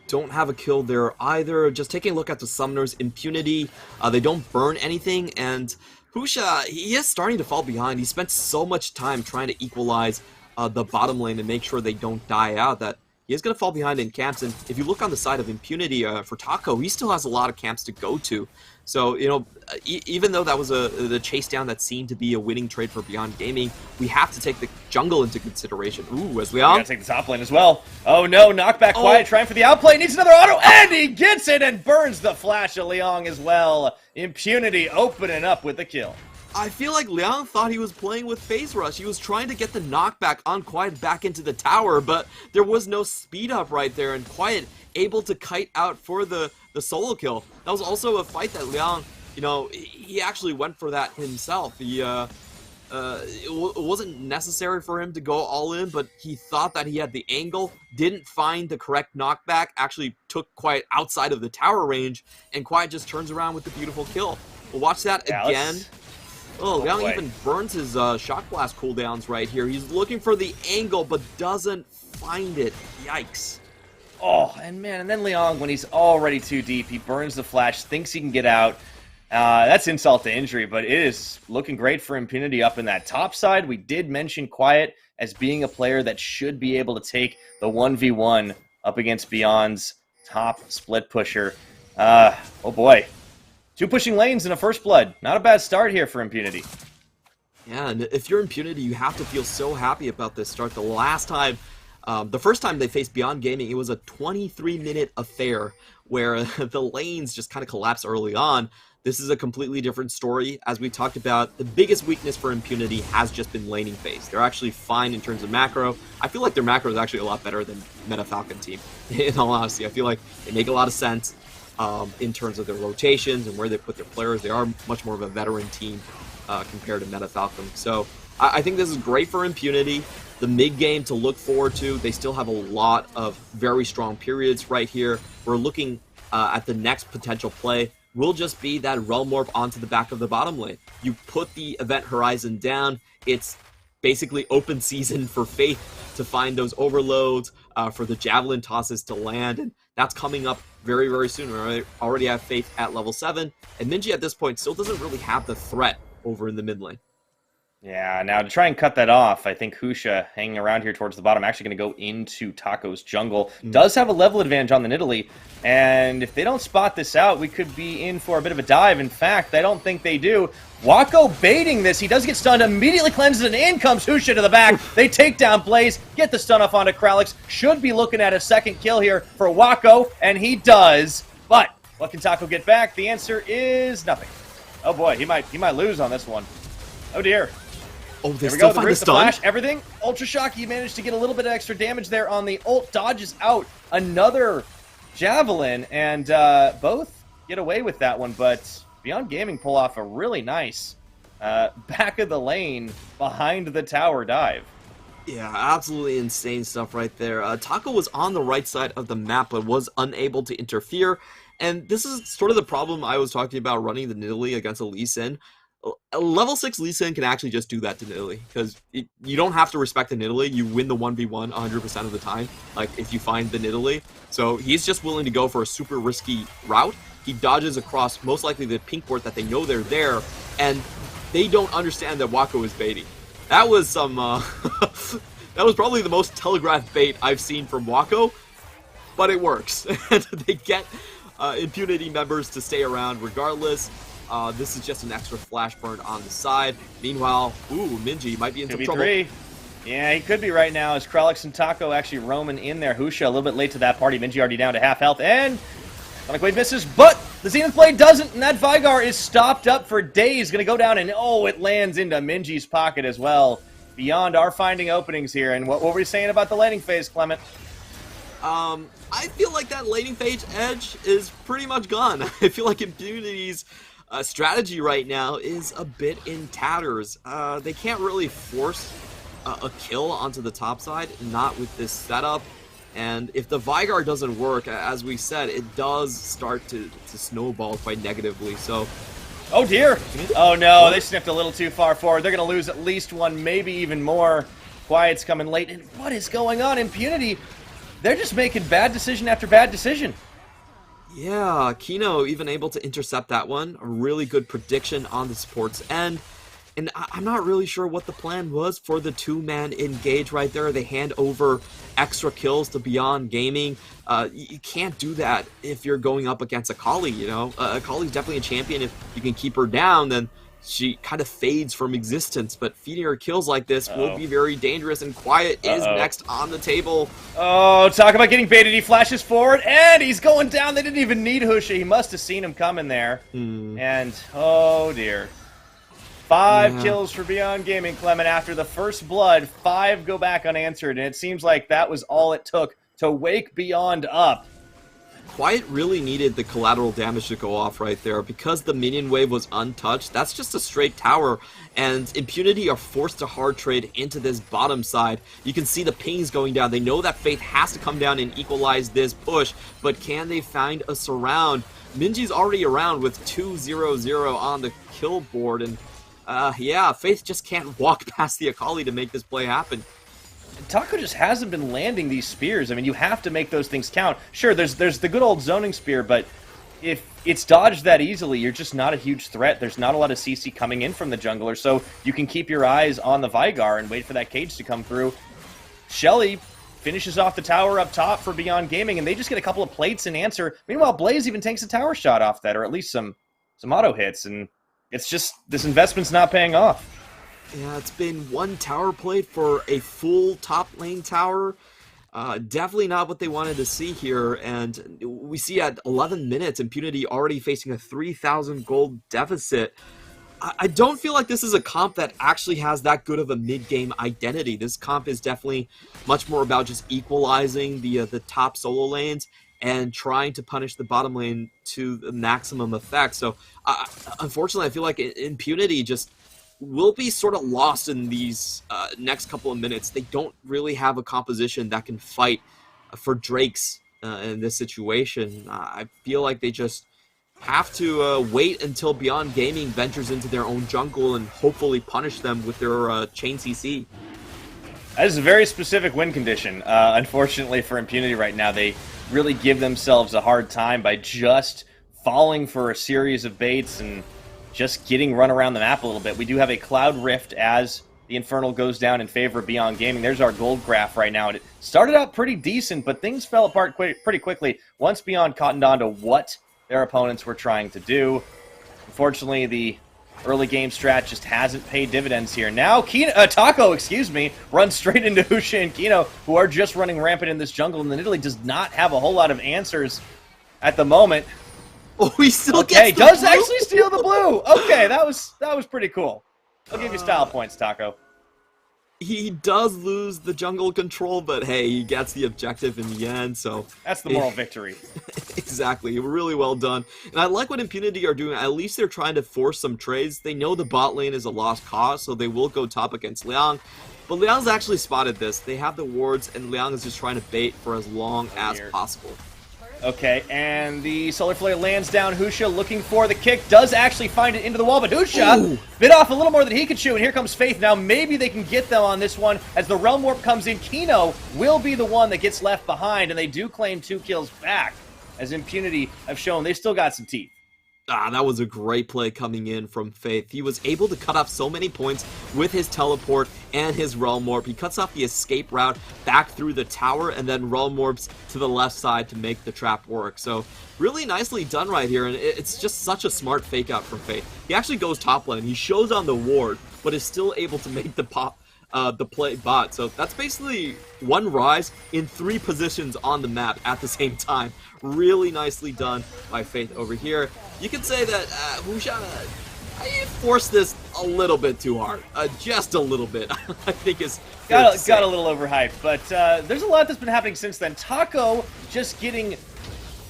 [SPEAKER 13] Don't have a kill there either. Just taking a look at the summoners, Impunity. They don't burn anything, and Husha, he is starting to fall behind. He spent so much time trying to equalize the bottom lane and make sure they don't die out that he is going to fall behind in camps. And if you look on the side of Impunity for Taco, he still has a lot of camps to go to. So, you know, even though that was the chase down that seemed to be a winning trade for Beyond Gaming, we have to take the jungle into consideration. Ooh, as Leon.
[SPEAKER 12] Gotta take the top lane as well. Oh no, knockback Quiet, trying for the outplay, needs another auto, and he gets it and burns the flash of Liang as well. Impunity opening up with the kill.
[SPEAKER 13] I feel like Liang thought he was playing with Phase Rush. He was trying to get the knockback on Quiet back into the tower, but there was no speed up right there, and Quiet able to kite out for the solo kill. That was also a fight that Liang, you know, he actually went for that himself. He, it wasn't necessary for him to go all in, but he thought that he had the angle, didn't find the correct knockback, actually took Quiet outside of the tower range, and Quiet just turns around with the beautiful kill. We'll watch that again. Liang even burns his shock blast cooldowns right here. He's looking for the angle, but doesn't find it. Yikes.
[SPEAKER 12] Oh, and man, and then Liang, when he's already too deep, he burns the flash, thinks he can get out. That's insult to injury, but it is looking great for Impunity up in that top side. We did mention Quiet as being a player that should be able to take the 1v1 up against Beyond's top split pusher. Oh boy. 2 pushing lanes in a first blood. Not a bad start here for Impunity.
[SPEAKER 13] Yeah, and if you're Impunity, you have to feel so happy about this start. The first time they faced Beyond Gaming, it was a 23-minute affair where the lanes just kind of collapsed early on. This is a completely different story. As we talked about, the biggest weakness for Impunity has just been laning phase. They're actually fine in terms of macro. I feel like their macro is actually a lot better than Meta Falcon team, in all honesty. I feel like they make a lot of sense in terms of their rotations and where they put their players. They are much more of a veteran team compared to Meta Falcon. So I think this is great for Impunity. The mid game to look forward to. They still have a lot of very strong periods right here. We're looking at the next potential play will just be that Realm Warp onto the back of the bottom lane. You put the event horizon down, it's basically open season for Faith to find those overloads, for the Javelin tosses to land, and that's coming up very, very soon. We already have Faith at level 7, and Minji at this point still doesn't really have the threat over in the mid lane.
[SPEAKER 12] Yeah, now to try and cut that off, I think Husha hanging around here towards the bottom, actually going to go into Taco's jungle. Does have a level advantage on the Nidalee, and if they don't spot this out, we could be in for a bit of a dive. In fact, I don't think they do. Wako baiting this. He does get stunned, immediately cleanses, and in comes Husha to the back. They take down Blaze, get the stun off onto Kralix. Should be looking at a second kill here for Wako, and he does. But what can Taco get back? The answer is nothing. Oh boy, he might lose on this one. Oh dear.
[SPEAKER 13] Oh, they
[SPEAKER 12] there we
[SPEAKER 13] still
[SPEAKER 12] go,
[SPEAKER 13] find
[SPEAKER 12] the
[SPEAKER 13] stun?
[SPEAKER 12] flash, everything. Ultra Shock, he managed to get a little bit of extra damage there on the ult, dodges out another Javelin, and both get away with that one, but Beyond Gaming pull off a really nice back of the lane behind the tower dive.
[SPEAKER 13] Yeah, absolutely insane stuff right there. Taco was on the right side of the map, but was unable to interfere, and this is sort of the problem I was talking about running the Nidalee against a Lee Sin. A level 6 Lee Sin can actually just do that to Nidalee, because you don't have to respect the Nidalee. You win the 1v1 100% of the time, like if you find the Nidalee. So he's just willing to go for a super risky route. He dodges across most likely the pink board that they know they're there, and they don't understand that Wako is baiting. That was some, that was probably the most telegraphed bait I've seen from Wako, but it works. And they get Impunity members to stay around regardless. This is just an extra flash burn on the side. Meanwhile, Minji might be in some trouble.
[SPEAKER 12] Yeah, he could be right now as Kralix and Taco actually roaming in there. Husha a little bit late to that party. Minji already down to half health, and Sonic Wave misses, but the Zenith Blade doesn't, and that Vigar is stopped up for days. Going to go down, and it lands into Minji's pocket as well. Beyond are finding openings here, and what were we saying about the laning phase, Clement?
[SPEAKER 13] I feel like that laning phase edge is pretty much gone. I feel like Impunity's strategy right now is a bit in tatters. They can't really force a kill onto the top side, not with this setup. And if the Vigar doesn't work, as we said, it does start to snowball quite negatively. So,
[SPEAKER 12] oh dear! Oh no, they sniffed a little too far forward. They're going to lose at least one, maybe even more. Quiet's coming late, and what is going on? Impunity, they're just making bad decision after bad decision.
[SPEAKER 13] Yeah, Kino even able to intercept that one. A really good prediction on the support's end. And I'm not really sure what the plan was for the two-man engage right there. They hand over extra kills to Beyond Gaming. You can't do that if you're going up against Akali, you know? Akali's definitely a champion. If you can keep her down, then she kind of fades from existence. But feeding her kills like this will be very dangerous, and Quiet is next on the table.
[SPEAKER 12] Oh, talk about getting baited. He flashes forward, and he's going down. They didn't even need Husha. He must have seen him coming there. And, oh dear. 5 kills for Beyond Gaming, Clement. After the first blood, 5 go back unanswered, and it seems like that was all it took to wake Beyond up.
[SPEAKER 13] Quiet really needed the collateral damage to go off right there. Because the minion wave was untouched, that's just a straight tower, and Impunity are forced to hard trade into this bottom side. You can see the pings going down. They know that Faith has to come down and equalize this push, but can they find a surround? Minji's already around with 2-0-0 on the kill board, and yeah, Faith just can't walk past the Akali to make this play happen.
[SPEAKER 12] Taco just hasn't been landing these spears. I mean, you have to make those things count. Sure, there's the good old zoning spear, but if it's dodged that easily, you're just not a huge threat. There's not a lot of CC coming in from the jungler, so you can keep your eyes on the Vigar and wait for that cage to come through. Shelly finishes off the tower up top for Beyond Gaming, and they just get a couple of plates in answer. Meanwhile, Blaze even takes a tower shot off that, or at least some auto hits, and it's just, this investment's not paying off.
[SPEAKER 13] Yeah, it's been one tower plate for a full top lane tower. Definitely not what they wanted to see here, and we see at 11 minutes, Impunity already facing a 3,000 gold deficit. I don't feel like this is a comp that actually has that good of a mid-game identity. This comp is definitely much more about just equalizing the top solo lanes and trying to punish the bottom lane to the maximum effect. So, unfortunately, I feel like Impunity just will be sort of lost in these next couple of minutes. They don't really have a composition that can fight for Drakes in this situation. I feel like they just have to wait until Beyond Gaming ventures into their own jungle and hopefully punish them with their chain CC.
[SPEAKER 12] That is a very specific win condition. Unfortunately for Impunity right now, they really give themselves a hard time by just falling for a series of baits and just getting run around the map a little bit. We do have a Cloud Rift as the Infernal goes down in favor of Beyond Gaming. There's our gold graph right now. It started out pretty decent, but things fell apart pretty quickly once Beyond cottoned on to what their opponents were trying to do. Unfortunately, the early game strat just hasn't paid dividends here. Now, Taco, runs straight into Husha and Kino, who are just running rampant in this jungle, and Italy does not have a whole lot of answers at the moment.
[SPEAKER 13] Oh, he still
[SPEAKER 12] gets the blue? Actually steal the blue. Okay, that was pretty cool. I'll give you style points, Taco.
[SPEAKER 13] He does lose the jungle control, but hey, he gets the objective in the end, so...
[SPEAKER 12] That's the moral victory.
[SPEAKER 13] Exactly, really well done. And I like what Impunity are doing. At least they're trying to force some trades. They know the bot lane is a lost cause, so they will go top against Liang. But Liang's actually spotted this. They have the wards, and Liang is just trying to bait for as long as possible.
[SPEAKER 12] Okay, and the Solar Flare lands down. Husha looking for the kick, does actually find it into the wall, but Husha bit off a little more than he could chew, and here comes Faith. Now maybe they can get them on this one as the Realm Warp comes in. Kino will be the one that gets left behind, and they do claim 2 kills back, as Impunity have shown they still got some teeth.
[SPEAKER 13] That was a great play coming in from Faith. He was able to cut off so many points with his teleport and his Realm Warp. He cuts off the escape route back through the tower and then Realm Warps to the left side to make the trap work. So really nicely done right here, and it's just such a smart fake out from Faith. He actually goes top lane. He shows on the ward, but is still able to make the play bot. So that's basically one Rise in 3 positions on the map at the same time. Really nicely done by Faith over here. You could say that Husha forced this a little bit too hard. Just a little bit, I think is
[SPEAKER 12] got a little overhyped, but there's a lot that's been happening since then. Taco just getting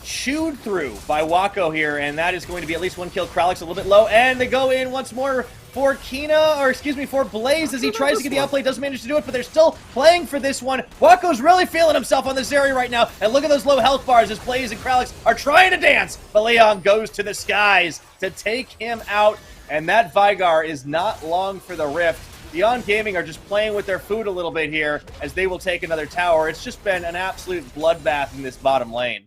[SPEAKER 12] chewed through by Wako here, and that is going to be at least 1 kill. Kralix a little bit low, and they go in once more for for Blaze as he tries to get the outplay. Doesn't manage to do it, but they're still playing for this one. Wako's really feeling himself on this area right now, and look at those low health bars as Blaze and Kralix are trying to dance, but Leon goes to the skies to take him out, and that Vigar is not long for the Rift. Beyond Gaming are just playing with their food a little bit here as they will take another tower. It's just been an absolute bloodbath in this bottom lane.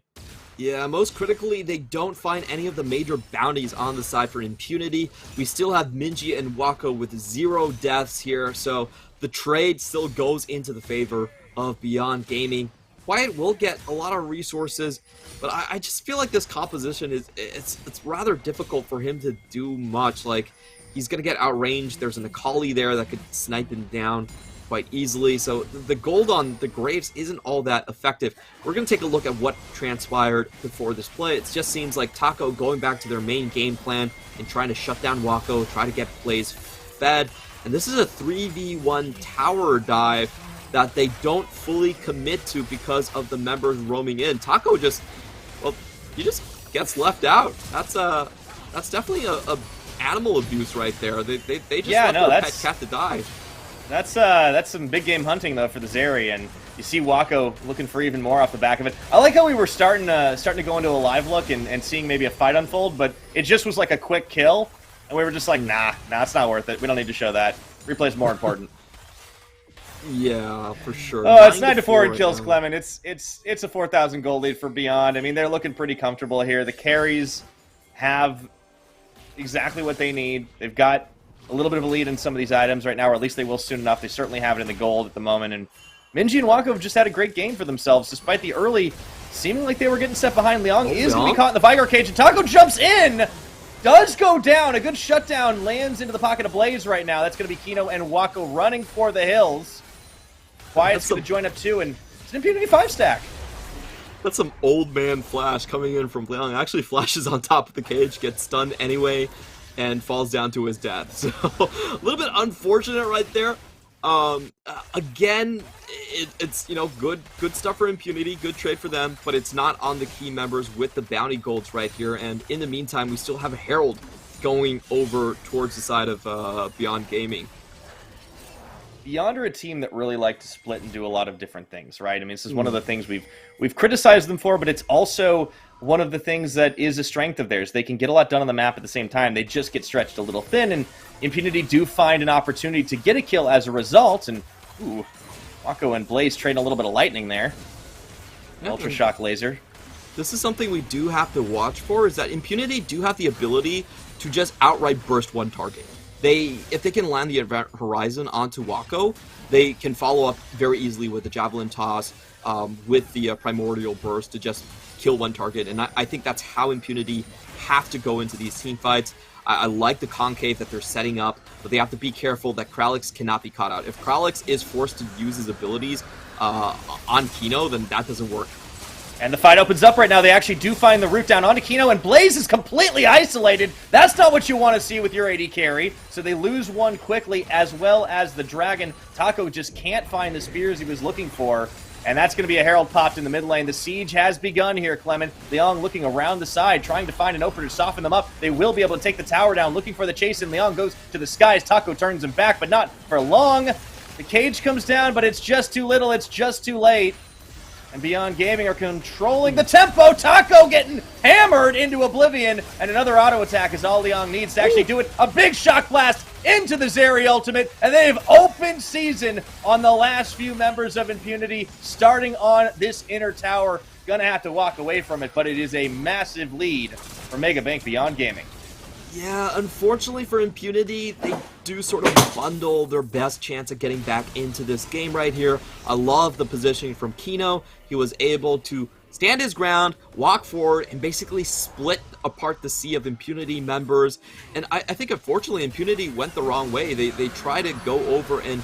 [SPEAKER 13] Yeah, most critically, they don't find any of the major bounties on the side for Impunity. We still have Minji and Wako with 0 deaths here, so the trade still goes into the favor of Beyond Gaming. Wyatt will get a lot of resources, but I just feel like this composition it's rather difficult for him to do much. Like, he's going to get outranged. There's an Akali there that could snipe him down quite easily, so the gold on the Graves isn't all that effective. We're going to take a look at what transpired before this play. It just seems like Taco going back to their main game plan and trying to shut down Wako, try to get plays fed, and this is a 3v1 tower dive that they don't fully commit to because of the members roaming in. Taco just, well, he just gets left out. That's definitely a animal abuse right there. They just let their pet cat to die.
[SPEAKER 12] That's some big game hunting though for the Zeri, and you see Wako looking for even more off the back of it. I like how we were starting to go into a live look and seeing maybe a fight unfold, but it just was like a quick kill, and we were just like, nah, it's not worth it. We don't need to show that. Replay's more important.
[SPEAKER 13] Yeah, for sure.
[SPEAKER 12] Oh, it's 9-4 in
[SPEAKER 13] right
[SPEAKER 12] kills,
[SPEAKER 13] now.
[SPEAKER 12] Clement. It's a 4,000 gold lead for Beyond. I mean, they're looking pretty comfortable here. The carries have exactly what they need. They've got a little bit of a lead in some of these items right now, or at least they will soon enough. They certainly have it in the gold at the moment. And Minji and Wako have just had a great game for themselves, despite the early seeming like they were getting set behind. Liang is going to be caught in the Vigar cage, and Taco jumps in! Does go down. A good shutdown lands into the pocket of Blaze right now. That's going to be Kino and Wako running for the hills. Quiet's going to join up too, and it's an Impunity 5-stack.
[SPEAKER 13] That's some old man Flash coming in from Leon. Actually flashes on top of the cage, gets stunned anyway, and falls down to his death. So, a little bit unfortunate right there. Again, it's, you know, good stuff for Impunity, good trade for them, but it's not on the key members with the bounty golds right here. And in the meantime, we still have a Herald going over towards the side of Beyond Gaming.
[SPEAKER 12] Beyond are a team that really like to split and do a lot of different things, right? I mean, this is one of the things we've criticized them for, but it's also one of the things that is a strength of theirs. They can get a lot done on the map at the same time. They just get stretched a little thin, and Impunity do find an opportunity to get a kill as a result. And ooh, Wako and Blaze trading a little bit of lightning there. Ultra Shock Laser.
[SPEAKER 13] This is something we do have to watch for, is that Impunity do have the ability to just outright burst one target. If they can land the Event Horizon onto Wako, they can follow up very easily with the Javelin Toss, with the Primordial Burst to just kill one target. And I think that's how Impunity have to go into these team fights. I like the concave that they're setting up, but they have to be careful that Kralix cannot be caught out. If Kralix is forced to use his abilities on Kino, then that doesn't work.
[SPEAKER 12] And the fight opens up right now. They actually do find the route down onto Kino, and Blaze is completely isolated. That's not what you want to see with your AD carry. So they lose one quickly, as well as the Dragon. Taco just can't find the spears he was looking for, and that's going to be a Herald popped in the mid lane. The siege has begun here, Clement. Liang looking around the side, trying to find an opener to soften them up. They will be able to take the tower down, looking for the chase, and Liang goes to the skies. Taco turns him back, but not for long. The cage comes down, but it's just too little. It's just too late. And Beyond Gaming are controlling the tempo. Taco getting hammered into oblivion. And another auto attack is all Liang needs to actually do it. A big shock blast into the Zeri ultimate. And they've opened season on the last few members of Impunity, starting on this inner tower. Gonna have to walk away from it, but it is a massive lead for Mega Bank Beyond Gaming.
[SPEAKER 13] Yeah, unfortunately for Impunity, they do sort of bundle their best chance at getting back into this game right here. I love the positioning from Kino. He was able to stand his ground, walk forward, and basically split apart the sea of Impunity members. And I think, unfortunately, Impunity went the wrong way. They tried to go over and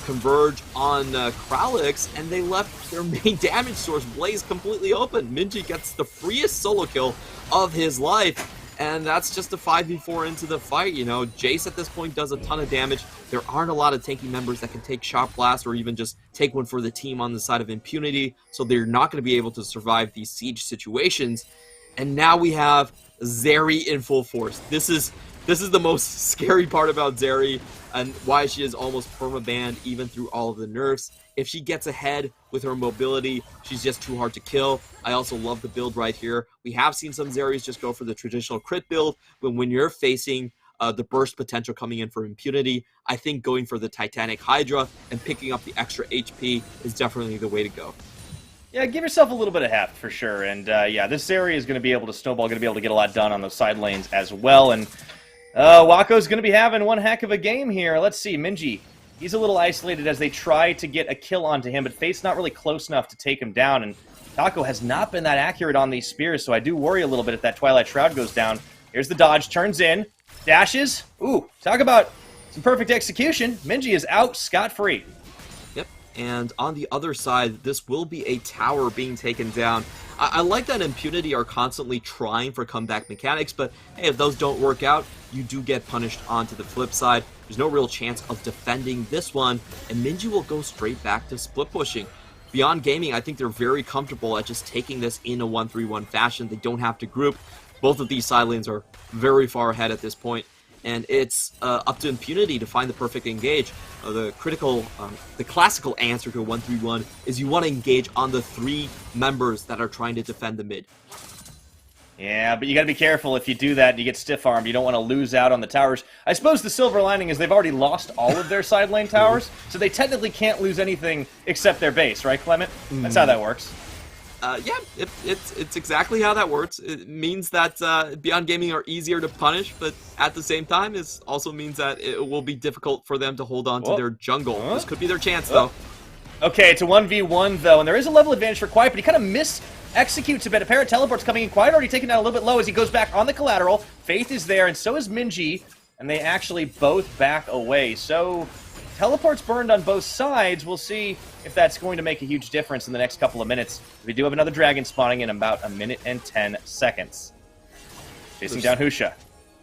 [SPEAKER 13] converge on Kralix, and they left their main damage source, Blaze, completely open. Minji gets the freest solo kill of his life. And that's just a 5v4 into the fight, you know. Jace at this point does a ton of damage. There aren't a lot of tanky members that can take Shock Blast or even just take one for the team on the side of Impunity, so they're not going to be able to survive these siege situations. And now we have Zeri in full force. This is the most scary part about Zeri, and why she is almost perma-banned even through all of the nerfs. If she gets ahead with her mobility, she's just too hard to kill. I also love the build right here. We have seen some Zeris just go for the traditional crit build, but when you're facing the burst potential coming in for Impunity, I think going for the Titanic Hydra and picking up the extra HP is definitely the way to go.
[SPEAKER 12] Yeah, give yourself a little bit of heft for sure. And yeah, this area is going to be able to snowball, going to be able to get a lot done on those side lanes as well. And Wako's going to be having one heck of a game here. Let's see, Minji. He's a little isolated as they try to get a kill onto him, but Fate's not really close enough to take him down, and Taco has not been that accurate on these spears, so I do worry a little bit if that Twilight Shroud goes down. Here's the dodge, turns in, dashes. Ooh, talk about some perfect execution. Minji is out scot-free.
[SPEAKER 13] Yep, and on the other side, this will be a tower being taken down. I like that Impunity are constantly trying for comeback mechanics, but hey, if those don't work out, you do get punished onto the flip side. There's no real chance of defending this one, and Minji will go straight back to split pushing. Beyond Gaming, I think they're very comfortable at just taking this in a 1-3-1 fashion. They don't have to group. Both of these side lanes are very far ahead at this point, and it's up to Impunity to find the perfect engage. The classical answer to a 1-3-1 is you want to engage on the 3 members that are trying to defend the mid.
[SPEAKER 12] Yeah, but you got to be careful if you do that and you get stiff-armed. You don't want to lose out on the towers. I suppose the silver lining is they've already lost all of their side lane towers, so they technically can't lose anything except their base, right, Clement? That's how that works.
[SPEAKER 13] Yeah, it's exactly how that works. It means that Beyond Gaming are easier to punish, but at the same time, it also means that it will be difficult for them to hold on to their jungle. This could be their chance, though.
[SPEAKER 12] Okay, it's a 1v1, though, and there is a level advantage for Quiet, but he kind of executes a bit. A pair of teleports coming in. Quiet already taken down a little bit low as he goes back on the collateral. Faith is there, and so is Minji, and they actually both back away. So, teleports burned on both sides. We'll see if that's going to make a huge difference in the next couple of minutes. We do have another dragon spawning in about 1 minute and 10 seconds. Chasing down Husha.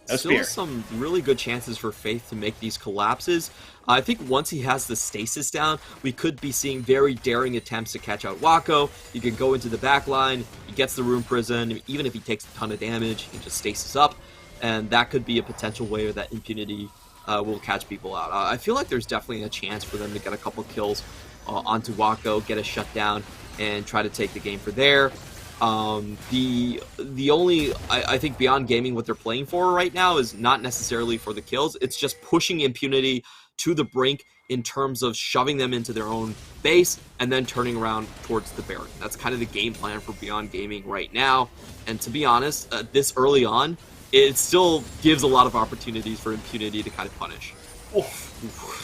[SPEAKER 12] No spear.
[SPEAKER 13] Still some really good chances for Faith to make these collapses. I think once he has the stasis down, we could be seeing very daring attempts to catch out Wako. He can go into the back line, he gets the Rune Prison, even if he takes a ton of damage, he can just stasis up, and that could be a potential way that Impunity will catch people out. I feel like there's definitely a chance for them to get a couple kills onto Wako, get a shutdown, and try to take the game for there. The only, I think Beyond Gaming, what they're playing for right now is not necessarily for the kills, it's just pushing Impunity to the brink in terms of shoving them into their own base and then turning around towards the Baron. That's kind of the game plan for Beyond Gaming right now, and to be honest, this early on, it still gives a lot of opportunities for Impunity to kind of punish.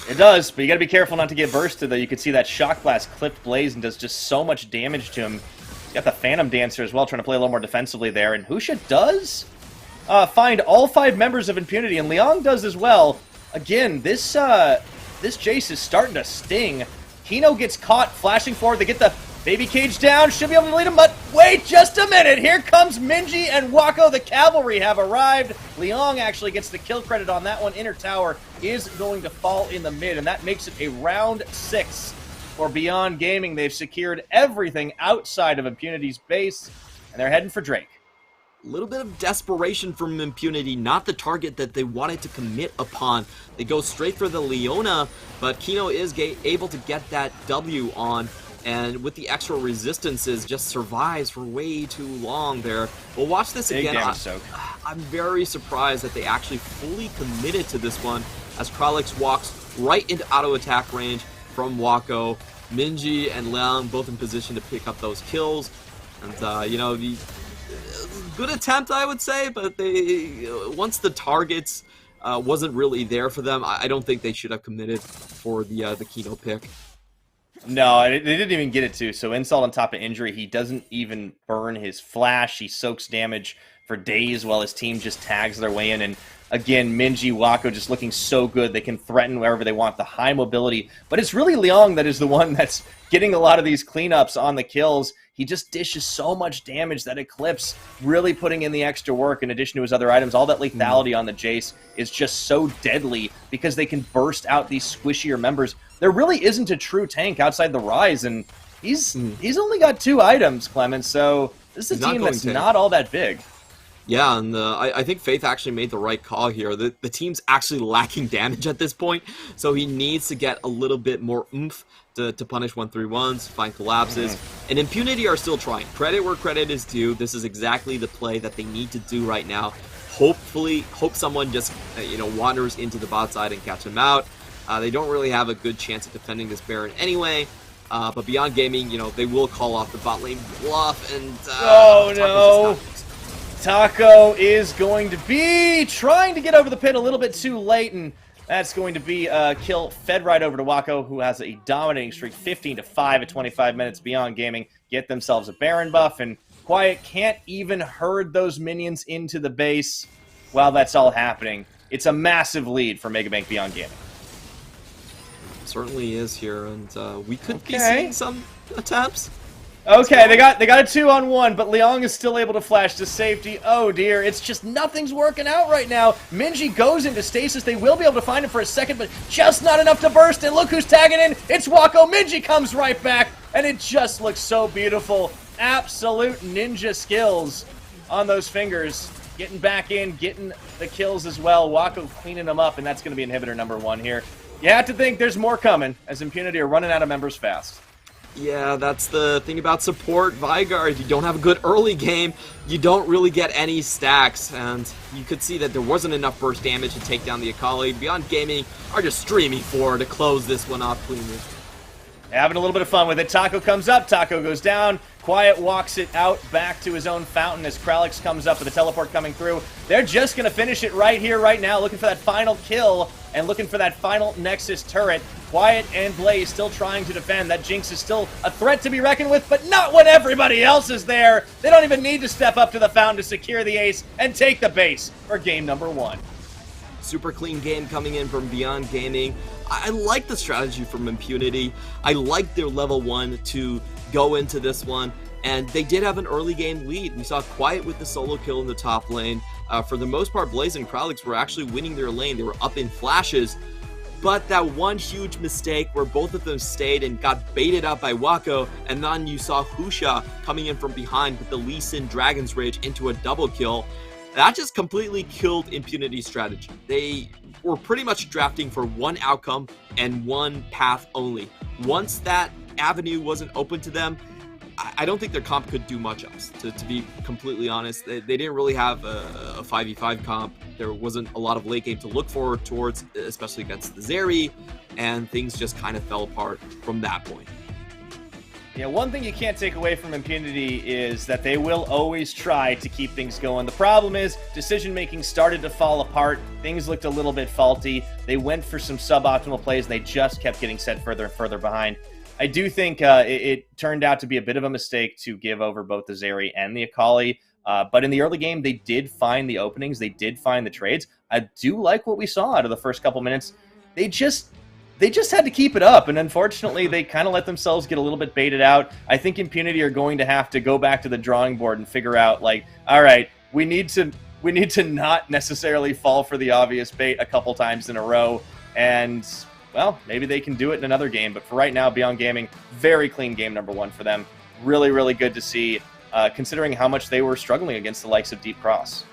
[SPEAKER 12] It does, but you got to be careful not to get bursted, though. You can see that Shock Blast clipped Blaze and does just so much damage to him. You got the Phantom Dancer as well, trying to play a little more defensively there, and Husha does find all 5 members of Impunity, and Liang does as well. Again, this Jace is starting to sting. Kino gets caught, flashing forward. They get the baby cage down. Should be able to lead him, but wait just a minute. Here comes Minji and Wako. The cavalry have arrived. Liang actually gets the kill credit on that one. Inner tower is going to fall in the mid, and that makes it a round 6 for Beyond Gaming. They've secured everything outside of Impunity's base, and they're heading for Drake.
[SPEAKER 13] A little bit of desperation from Impunity, not the target that they wanted to commit upon. They go straight for the Leona, but Kino is able to get that W on, and with the extra resistances, just survives for way too long there. We'll watch this again. I'm very surprised that they actually fully committed to this one, as Kralix walks right into auto attack range from Wako. Minji and Liang both in position to pick up those kills, and you know, the good attempt, I would say, but they once the targets wasn't really there for them, I don't think they should have committed for the Kino pick.
[SPEAKER 12] No, they didn't even get it to. So insult on top of injury, he doesn't even burn his flash. He soaks damage for days while his team just tags their way in. And again, Minji, Wako just looking so good. They can threaten wherever they want, the high mobility. But it's really Liang that is the one that's getting a lot of these cleanups on the kills. He just dishes so much damage that Eclipse really putting in the extra work in addition to his other items. All that lethality on the Jace is just so deadly because they can burst out these squishier members. There really isn't a true tank outside the Rise, and he's only got 2 items, Clemens, so this is a team that's not all that big.
[SPEAKER 13] Yeah, and I think Faith actually made the right call here. The team's actually lacking damage at this point, so he needs to get a little bit more oomph to punish 1-3-1s, find collapses, and Impunity are still trying. Credit where credit is due. This is exactly the play that they need to do right now. Hope someone just wanders into the bot side and catch him out. They don't really have a good chance of defending this Baron anyway. But Beyond Gaming, they will call off the bot lane bluff, and
[SPEAKER 12] oh no! Taco is going to be trying to get over the pit a little bit too late, and that's going to be a kill fed right over to Wako, who has a dominating streak, 15-5 at 25 minutes. Beyond Gaming get themselves a Baron buff, and Quiet can't even herd those minions into the base while that's all happening. It's a massive lead for Megabank Beyond Gaming.
[SPEAKER 13] Certainly is here, and we could be seeing some attempts.
[SPEAKER 12] Okay, they got a 2-on-1, but Liang is still able to flash to safety. Oh dear, it's just nothing's working out right now. Minji goes into stasis. They will be able to find him for a second, but just not enough to burst. And look who's tagging in. It's Wako. Minji comes right back, and it just looks so beautiful. Absolute ninja skills on those fingers. Getting back in, getting the kills as well. Wako cleaning them up, and that's going to be inhibitor number 1 here. You have to think there's more coming, as Impunity are running out of members fast.
[SPEAKER 13] Yeah, that's the thing about support Vygar. If you don't have a good early game, you don't really get any stacks, and you could see that there wasn't enough burst damage to take down the Akali. Beyond Gaming are just streaming forward to close this one off cleanly.
[SPEAKER 12] Having a little bit of fun with it. Taco comes up, Taco goes down. Quiet walks it out back to his own fountain as Kralix comes up with a teleport coming through. They're just going to finish it right here, right now, looking for that final kill and looking for that final Nexus turret. Quiet and Blaze still trying to defend. That Jinx is still a threat to be reckoned with, but not when everybody else is there. They don't even need to step up to the fountain to secure the ace and take the base for game number 1.
[SPEAKER 13] Super clean game coming in from Beyond Gaming. I like the strategy from Impunity. I like their level 1 to go into this one, and they did have an early game lead. We saw Quiet with the solo kill in the top lane. For the most part, Blaze and Kralix were actually winning their lane. They were up in flashes, but that one huge mistake where both of them stayed and got baited out by Wako, and then you saw Husha coming in from behind with the Lee Sin Dragon's Rage into a double kill. That just completely killed Impunity's strategy. They were pretty much drafting for one outcome and one path only. Once that avenue wasn't open to them, I don't think their comp could do much else, to be completely honest. They didn't really have a 5v5 comp. There wasn't a lot of late game to look forward towards, especially against the Zeri, and things just kind of fell apart from that point.
[SPEAKER 12] Yeah, one thing you can't take away from Impunity is that they will always try to keep things going. The problem is decision-making started to fall apart. Things looked a little bit faulty. They went for some suboptimal plays, and they just kept getting set further and further behind. I do think it turned out to be a bit of a mistake to give over both the Zeri and the Akali. But in the early game, they did find the openings. They did find the trades. I do like what we saw out of the first couple minutes. They just had to keep it up, and unfortunately, they kind of let themselves get a little bit baited out. I think Impunity are going to have to go back to the drawing board and figure out, like, all right, we need to not necessarily fall for the obvious bait a couple times in a row, and, well, maybe they can do it in another game. But for right now, Beyond Gaming, very clean game number 1 for them. Really, really good to see, considering how much they were struggling against the likes of Deep Cross.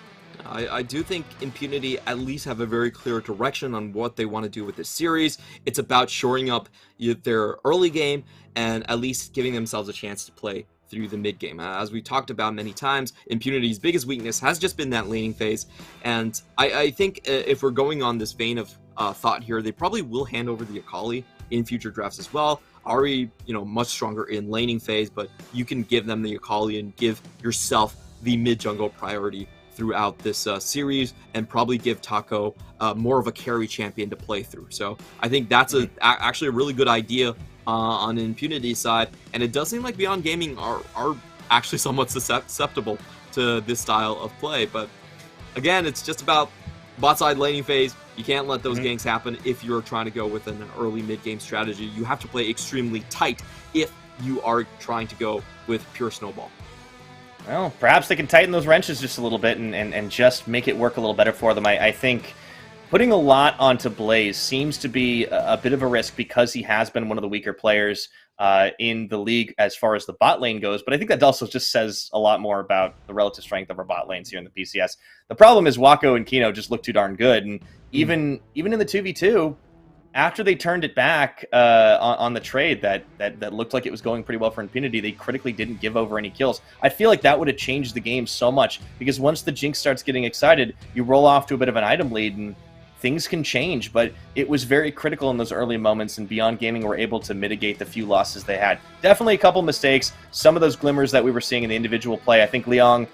[SPEAKER 13] I do think Impunity at least have a very clear direction on what they want to do with this series. It's about shoring up their early game and at least giving themselves a chance to play through the mid game. As we talked about many times, Impunity's biggest weakness has just been that laning phase, and I think if we're going on this vein of thought here, they probably will hand over the Akali in future drafts as well. Ahri, much stronger in laning phase, but you can give them the Akali and give yourself the mid jungle priority throughout this series, and probably give Taco more of a carry champion to play through. So I think that's actually a really good idea on Impunity's side, and it does seem like Beyond Gaming are actually somewhat susceptible to this style of play. But again, it's just about bot side laning phase. You can't let those ganks happen if you're trying to go with an early mid-game strategy. You have to play extremely tight if you are trying to go with pure snowball.
[SPEAKER 12] Well, perhaps they can tighten those wrenches just a little bit and just make it work a little better for them. I think putting a lot onto Blaze seems to be a bit of a risk because he has been one of the weaker players in the league as far as the bot lane goes. But I think that also just says a lot more about the relative strength of our bot lanes here in the PCS. The problem is Wako and Kino just look too darn good. And even in the 2v2, after they turned it back on the trade that looked like it was going pretty well for Impunity, they critically didn't give over any kills. I feel like that would have changed the game so much, because once the Jinx starts getting excited, you roll off to a bit of an item lead and things can change. But it was very critical in those early moments, and Beyond Gaming were able to mitigate the few losses they had. Definitely a couple mistakes, some of those glimmers that we were seeing in the individual play. I think Liang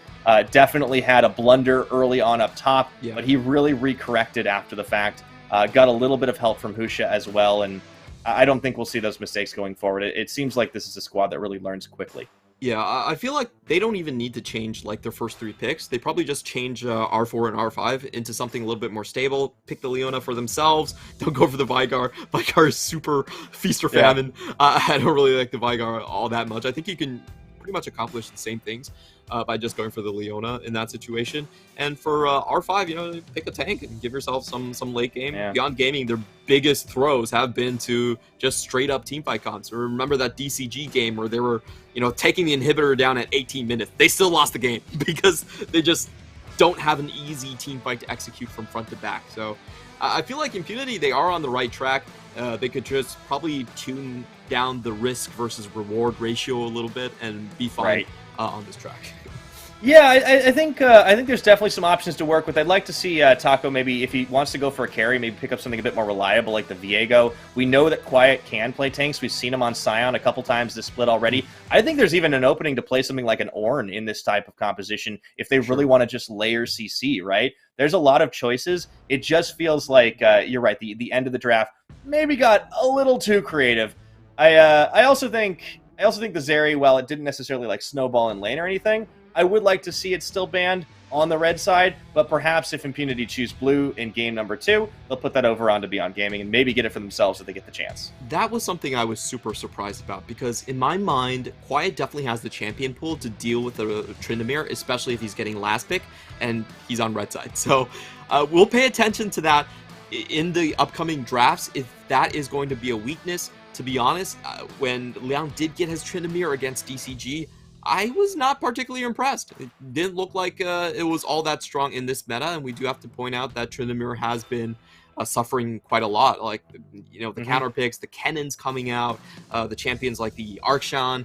[SPEAKER 12] definitely had a blunder early on up top, but he really recorrected after the fact. Got a little bit of help from Husha as well, and I don't think we'll see those mistakes going forward. It seems like this is a squad that really learns quickly.
[SPEAKER 13] Yeah, I feel like they don't even need to change like their first 3 picks. They probably just change R4 and R5 into something a little bit more stable. Pick the Leona for themselves. Don't go for the Vygar. Vygar is super feast or famine. I don't really like the Vygar all that much. I think you can pretty much accomplish the same things by just going for the Leona in that situation. And for R5, pick a tank and give yourself some late game. Beyond Gaming, their biggest throws have been to just straight up teamfight comps. Remember that DCG game where they were, taking the inhibitor down at 18 minutes. They still lost the game because they just don't have an easy teamfight to execute from front to back. So I feel like Impunity, they are on the right track. They could just probably tune down the risk versus reward ratio a little bit and be fine on this track.
[SPEAKER 12] Yeah, I think there's definitely some options to work with. I'd like to see Taco maybe, if he wants to go for a carry, maybe pick up something a bit more reliable like the Viego. We know that Quiet can play tanks. We've seen him on Scion a couple times this split already. I think there's even an opening to play something like an Ornn in this type of composition if they really want to just layer CC, right? There's a lot of choices. It just feels like, you're right, the end of the draft maybe got a little too creative. I also think the Zeri, while it didn't necessarily like snowball in lane or anything, I would like to see it still banned on the red side, but perhaps if Impunity choose blue in game number 2, they'll put that over onto Beyond Gaming and maybe get it for themselves if they get the chance.
[SPEAKER 13] That was something I was super surprised about, because in my mind, Quiet definitely has the champion pool to deal with a Tryndamere, especially if he's getting last pick and he's on red side. So we'll pay attention to that in the upcoming drafts if that is going to be a weakness. To be honest, when Liang did get his Tryndamere against DCG, I was not particularly impressed. It didn't look like it was all that strong in this meta, and we do have to point out that Tryndamere has been suffering quite a lot. Like, you know, the counter picks, the Kennons coming out, the champions like the Arkshan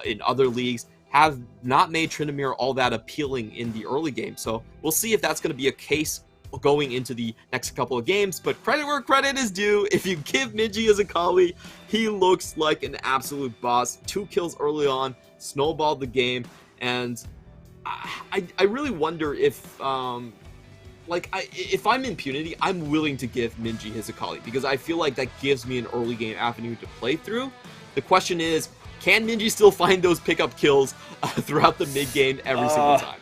[SPEAKER 13] in other leagues have not made Tryndamere all that appealing in the early game. So we'll see if that's going to be a case going into the next couple of games, but credit where credit is due. If you give Minji as a Kali, he looks like an absolute boss. 2 kills early on, snowballed the game, and I really wonder if if I'm Impunity, I'm willing to give Minji his Akali, because I feel like that gives me an early game avenue to play through. The question is, can Minji still find those pickup kills throughout the mid game every single time?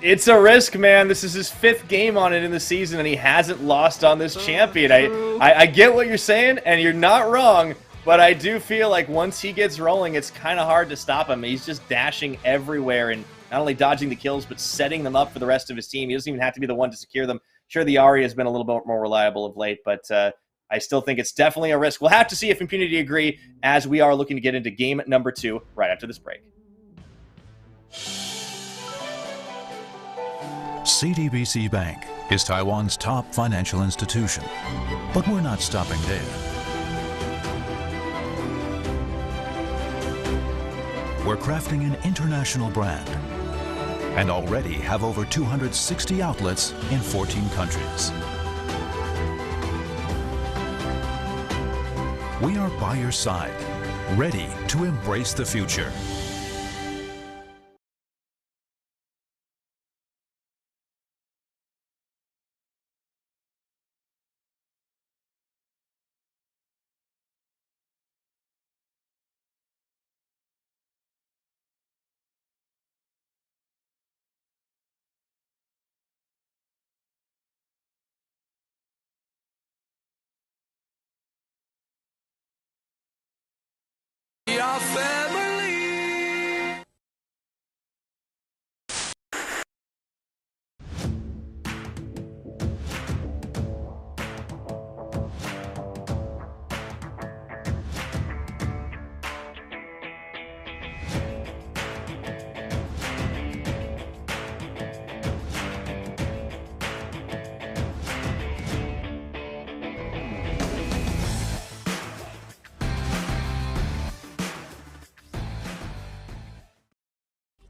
[SPEAKER 12] It's a risk, man. This is his 5th game on it in the season, and he hasn't lost on this champion. I get what you're saying, and you're not wrong, but I do feel like once he gets rolling, it's kind of hard to stop him. He's just dashing everywhere and not only dodging the kills, but setting them up for the rest of his team. He doesn't even have to be the one to secure them. Sure, the Ahri has been a little bit more reliable of late, but I still think it's definitely a risk. We'll have to see if Impunity agree, as we are looking to get into game number 2 right after this break.
[SPEAKER 2] CTBC Bank is Taiwan's top financial institution, but we're not stopping there. We're crafting an international brand and already have over 260 outlets in 14 countries. We are by your side, ready to embrace the future.
[SPEAKER 10] Your family.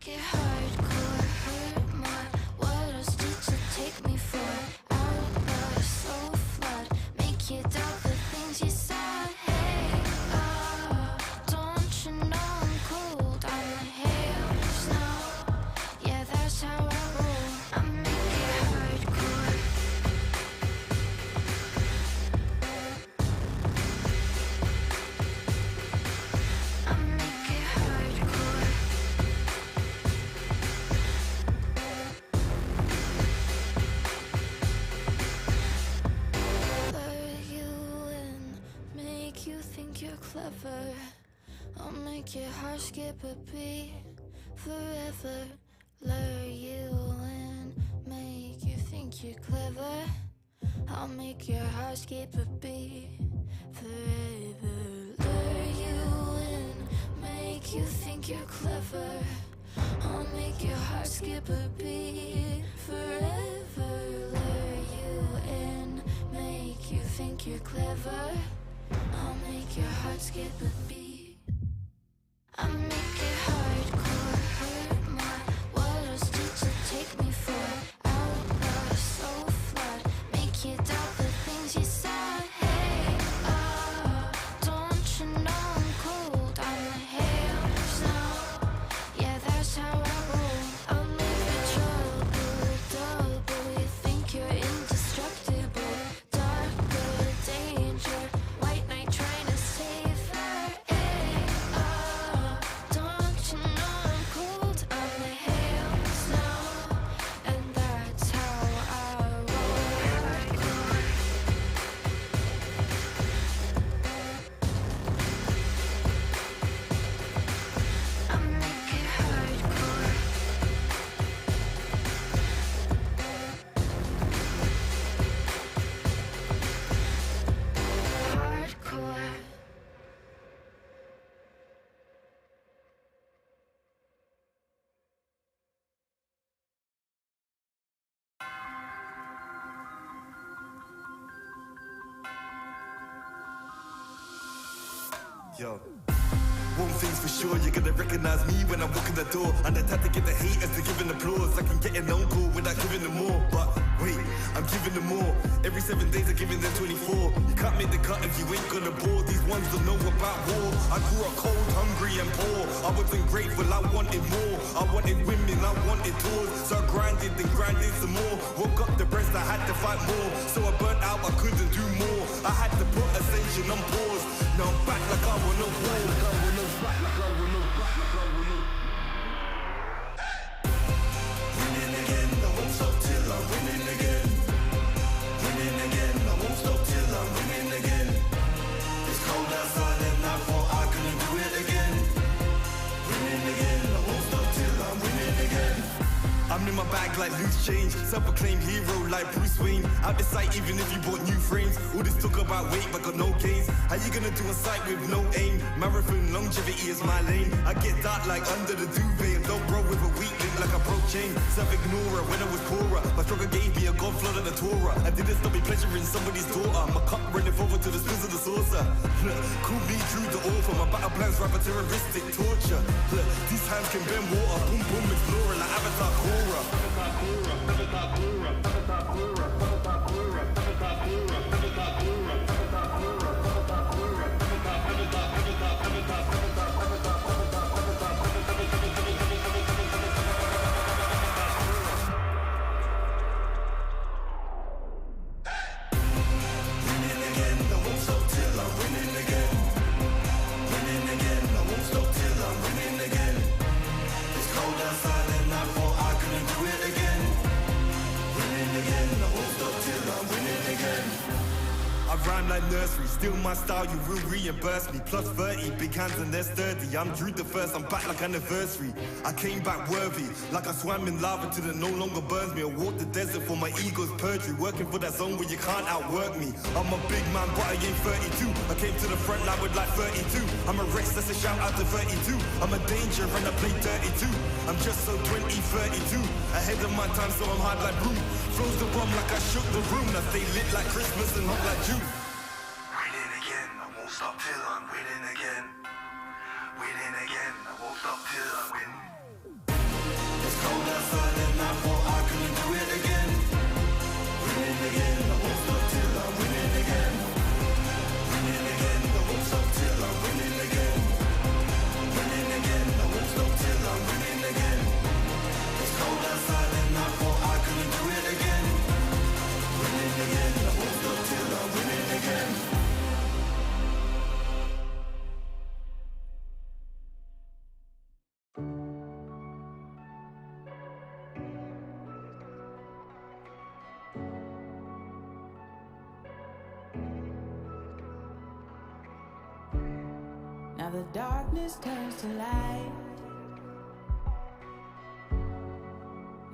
[SPEAKER 1] Get hardcore, hurt more. What else did you take me for? Outlaw, so flood, make you doubt the things you saw. Hey, don't you know I'm cold? I'm hail or snow. Yeah, that's how I roll. I make it hardcore. I make it hardcore. You think you're clever. I'll make your heart skip a beat forever. Lure you in, make you think you're clever. I'll make your heart skip a beat forever. Lure you in, make you think you're clever. I'll make your heart skip a beat forever. Lure you in, make you think you're clever. I'll make your heart skip a beat.
[SPEAKER 11] Yo. One thing's for sure, you're gonna recognize me when I walk in the door. And the type to get the haters to giving applause. I can get an uncle without giving them more. But wait, I'm giving them more. Every 7 days I'm giving them 24. You can't make the cut if you ain't gonna bore. These ones don't know about war. I grew up cold, hungry and poor. I wasn't grateful, I wanted more. I wanted women, I wanted tours. So I grinded and grinded some more. Woke up depressed, I had to fight more. So I burnt out, I couldn't do more. I had to put ascension on pause. Now I'm back like I want no war.
[SPEAKER 9] Winning again, I won't stop till I'm winning again. Winning again, I won't stop till I'm winning again. It's cold outside and I thought I couldn't do it again. Winning again, I won't stop till I'm winning again.
[SPEAKER 11] I'm in my bag like loose change. Self-proclaimed hero like Bruce Wayne. Out the sight even if you bought new frames. All this talk about weight but got no gains. How you gonna do a sight with no aim? Marathon longevity is my lane. I get dark like under the duvet. And don't grow with a weak link like a broke chain. Self-ignorer when I was poorer. My struggle gave me a God flood of the Torah. I didn't stop me pleasuring somebody's daughter. My cup running forward to the spills of the saucer. Call me true to author. My battle plans rapper terroristic torture. These hands can bend water. Boom boom explorer like Avatar Korra. Rhyme like nursery, still my style, you will reimburse me. Plus 30, big hands and they're sturdy. I'm Drew the first, I'm back like anniversary. I came back worthy, like I swam in lava till it no longer burns me. I walked the desert for my ego's perjury, working for that zone where you can't outwork me. I'm a big man, but I ain't 32. I came to the front line with like 32. I'm a Rex, that's a shout out to 32. I'm a danger and I play 32. I'm just so 32. Ahead of my time, so I'm hard like Brew. Flows the rum like I shook the room. I stay lit like Christmas and hot like June.
[SPEAKER 9] Winning again, I won't stop till I'm winning again. Winning again, I won't stop till I win. It's cold outside and I thought I couldn't do it again. Winning again, I won't stop till I'm winning again. Winning again, I won't stop till I'm winning again. Winning again, I won't stop till I'm winning again. It's cold outside and I thought I couldn't do it again. Winning again, I won't stop till I'm winning again.
[SPEAKER 10] Now the darkness turns to light.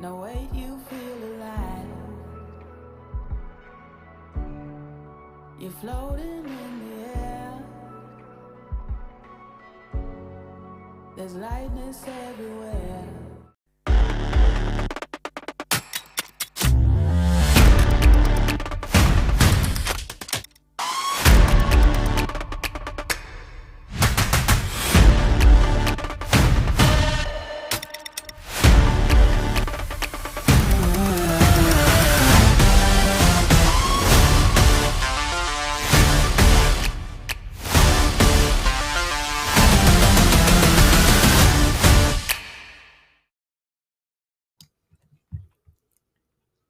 [SPEAKER 10] No way you feel alive. You're floating in the air. There's lightness everywhere.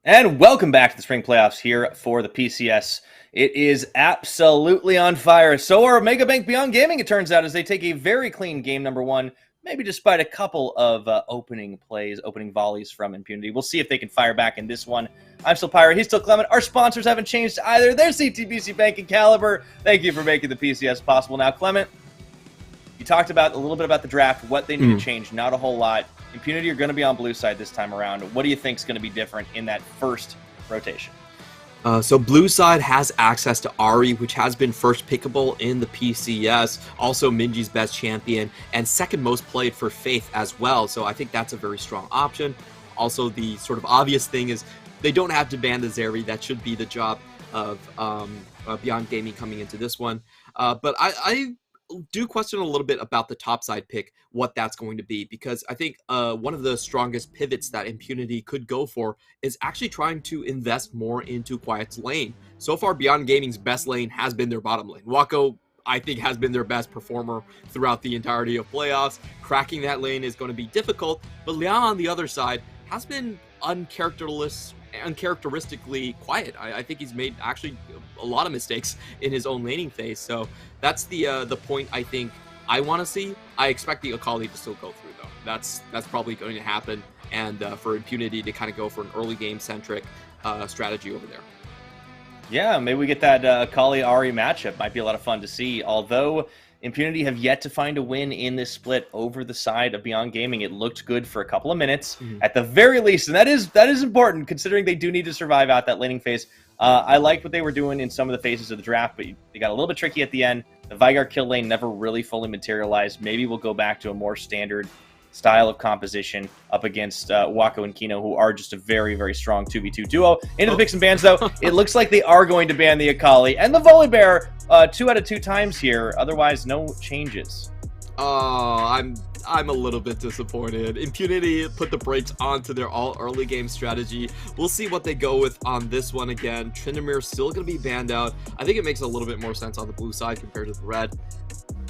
[SPEAKER 12] And welcome back to the spring playoffs here for the PCS. It is absolutely on fire. So are Mega Bank Beyond Gaming, it turns out, as they take a very clean game number one, maybe despite a couple of opening volleys from Impunity. We'll see if they can fire back in this one. I'm still Pirate, he's still Clement. Our sponsors haven't changed either. They're CTBC Bank and Caliber. Thank you for making the PCS possible. Now, Clement, you talked about a little bit about the draft, what they need to change, not a whole lot. Impunity are going to be on blue side this time around. What do you think is going to be different in that first rotation?
[SPEAKER 13] So blue side has access to Ari, which has been first pickable in the PCS, also Minji's best champion, and second most played for Faith as well. So I think that's a very strong option. Also, the sort of obvious thing is they don't have to ban the Zeri. That should be the job of Beyond Gaming coming into this one. But do question a little bit about the topside pick, what that's going to be, because I think one of the strongest pivots that Impunity could go for is actually trying to invest more into Quiet's lane. So far, Beyond Gaming's best lane has been their bottom lane. Wako, I think, has been their best performer throughout the entirety of playoffs. Cracking that lane is going to be difficult, but Liang on the other side has been uncharacteristically quiet. I think he's made actually a lot of mistakes in his own laning phase. So that's the point I think I want to see. I expect the Akali to still go through though. That's probably going to happen, and for Impunity to kind of go for an early game centric strategy over there.
[SPEAKER 12] Yeah, maybe we get that Akali Ahri matchup. Might be a lot of fun to see. Although Impunity have yet to find a win in this split over the side of Beyond Gaming. It looked good for a couple of minutes at the very least, and that is important considering they do need to survive out that laning phase. I liked what they were doing in some of the phases of the draft, but they got a little bit tricky at the end. The Veigar kill lane never really fully materialized. Maybe we'll go back to a more standard style of composition up against Wako and Kino, who are just a very, very strong 2v2 duo. Into the picks and bans, though. It looks like they are going to ban the Akali and the Volibear 2 out of 2 times here. Otherwise, no changes.
[SPEAKER 13] Oh, I'm a little bit disappointed. Impunity put the brakes onto their all early game strategy. We'll see what they go with on this one again. Tryndamere still going to be banned out. I think it makes a little bit more sense on the blue side compared to the red.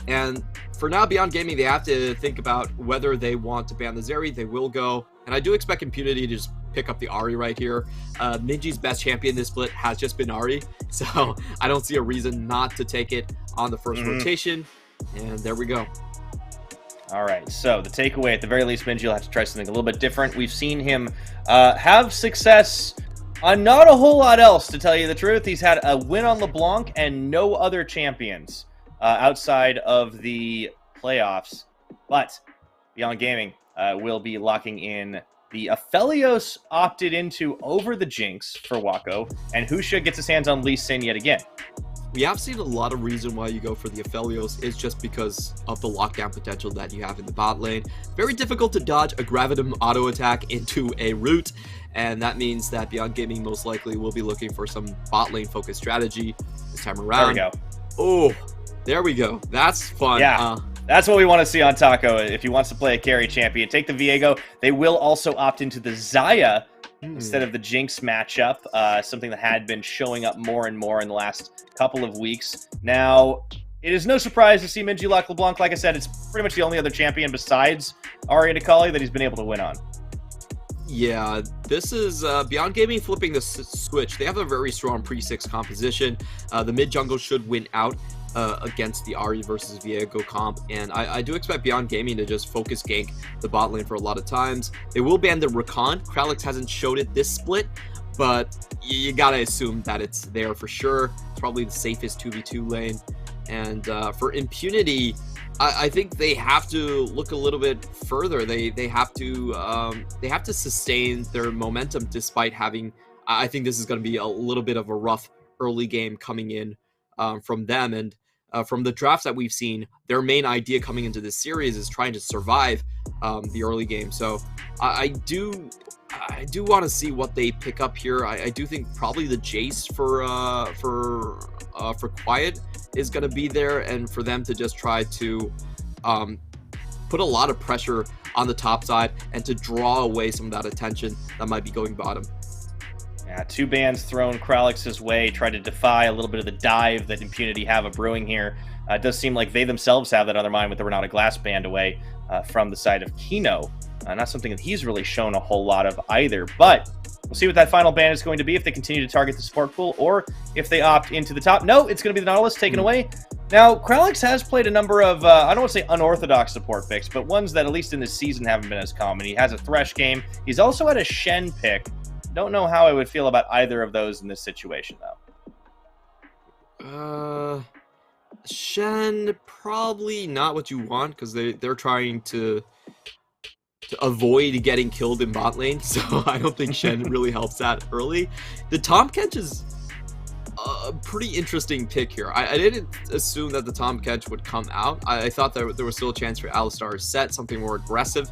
[SPEAKER 13] And for now, Beyond Gaming, they have to think about whether they want to ban the Zeri. They will go. And I do expect Impunity to just pick up the Ahri right here. Ninji's best champion this split has just been Ahri. So I don't see a reason not to take it on the first rotation. And there we go.
[SPEAKER 12] All right, so the takeaway, at the very least, Minji will have to try something a little bit different. We've seen him have success on not a whole lot else, to tell you the truth. He's had a win on LeBlanc and no other champions outside of the playoffs. But Beyond Gaming will be locking in the Aphelios opted into over the Jinx for Wako, and Husha gets his hands on Lee Sin yet again.
[SPEAKER 13] We have seen a lot of reason why you go for the Aphelios is just because of the lockdown potential that you have in the bot lane. Very difficult to dodge a Gravitum auto attack into a root, and that means that Beyond Gaming most likely will be looking for some bot lane focused strategy this time around.
[SPEAKER 12] There we go.
[SPEAKER 13] Oh, there we go. That's fun.
[SPEAKER 12] Yeah. That's what we want to see on Taco if he wants to play a carry champion. Take the Viego. They will also opt into the Xayah instead of the Jinx matchup, something that had been showing up more and more in the last couple of weeks. Now, it is no surprise to see Minji lock LeBlanc. Like I said, it's pretty much the only other champion besides Ahri and Akali that he's been able to win on.
[SPEAKER 13] Yeah, this is Beyond Gaming flipping the switch. They have a very strong pre-6 composition. The mid-jungle should win out against the Ahri versus Viego comp, and I do expect Beyond Gaming to just focus gank the bot lane for a lot of times. They will ban the Rakan. Kralix hasn't showed it this split, but you gotta assume that it's there for sure. It's probably the safest 2v2 lane. And for Impunity, I think they have to look a little bit further. They have to sustain their momentum despite having. I think this is going to be a little bit of a rough early game coming in from them, and from the drafts that we've seen, their main idea coming into this series is trying to survive the early game. So I do want to see what they pick up here. I do think probably the Jace for Quiet is going to be there, and for them to just try to put a lot of pressure on the top side and to draw away some of that attention that might be going bottom.
[SPEAKER 12] Yeah, 2 bans thrown Kralix's way, try to defy a little bit of the dive that Impunity have a brewing here. It does seem like they themselves have that on their mind with the Renata Glass banned away from the side of Kino. Not something that he's really shown a whole lot of either, but we'll see what that final ban is going to be, if they continue to target the support pool or if they opt into the top. No, it's going to be the Nautilus taken away. Now, Kralix has played a number of, I don't want to say unorthodox support picks, but ones that at least in this season haven't been as common. He has a Thresh game. He's also had a Shen pick. Don't know how I would feel about either of those in this situation, though.
[SPEAKER 13] Shen, probably not what you want, because they're trying to avoid getting killed in bot lane, so I don't think Shen really helps that early. The Tahm Kench is a pretty interesting pick here. I didn't assume that the Tahm Kench would come out. I thought that there was still a chance for Alistar to set something more aggressive.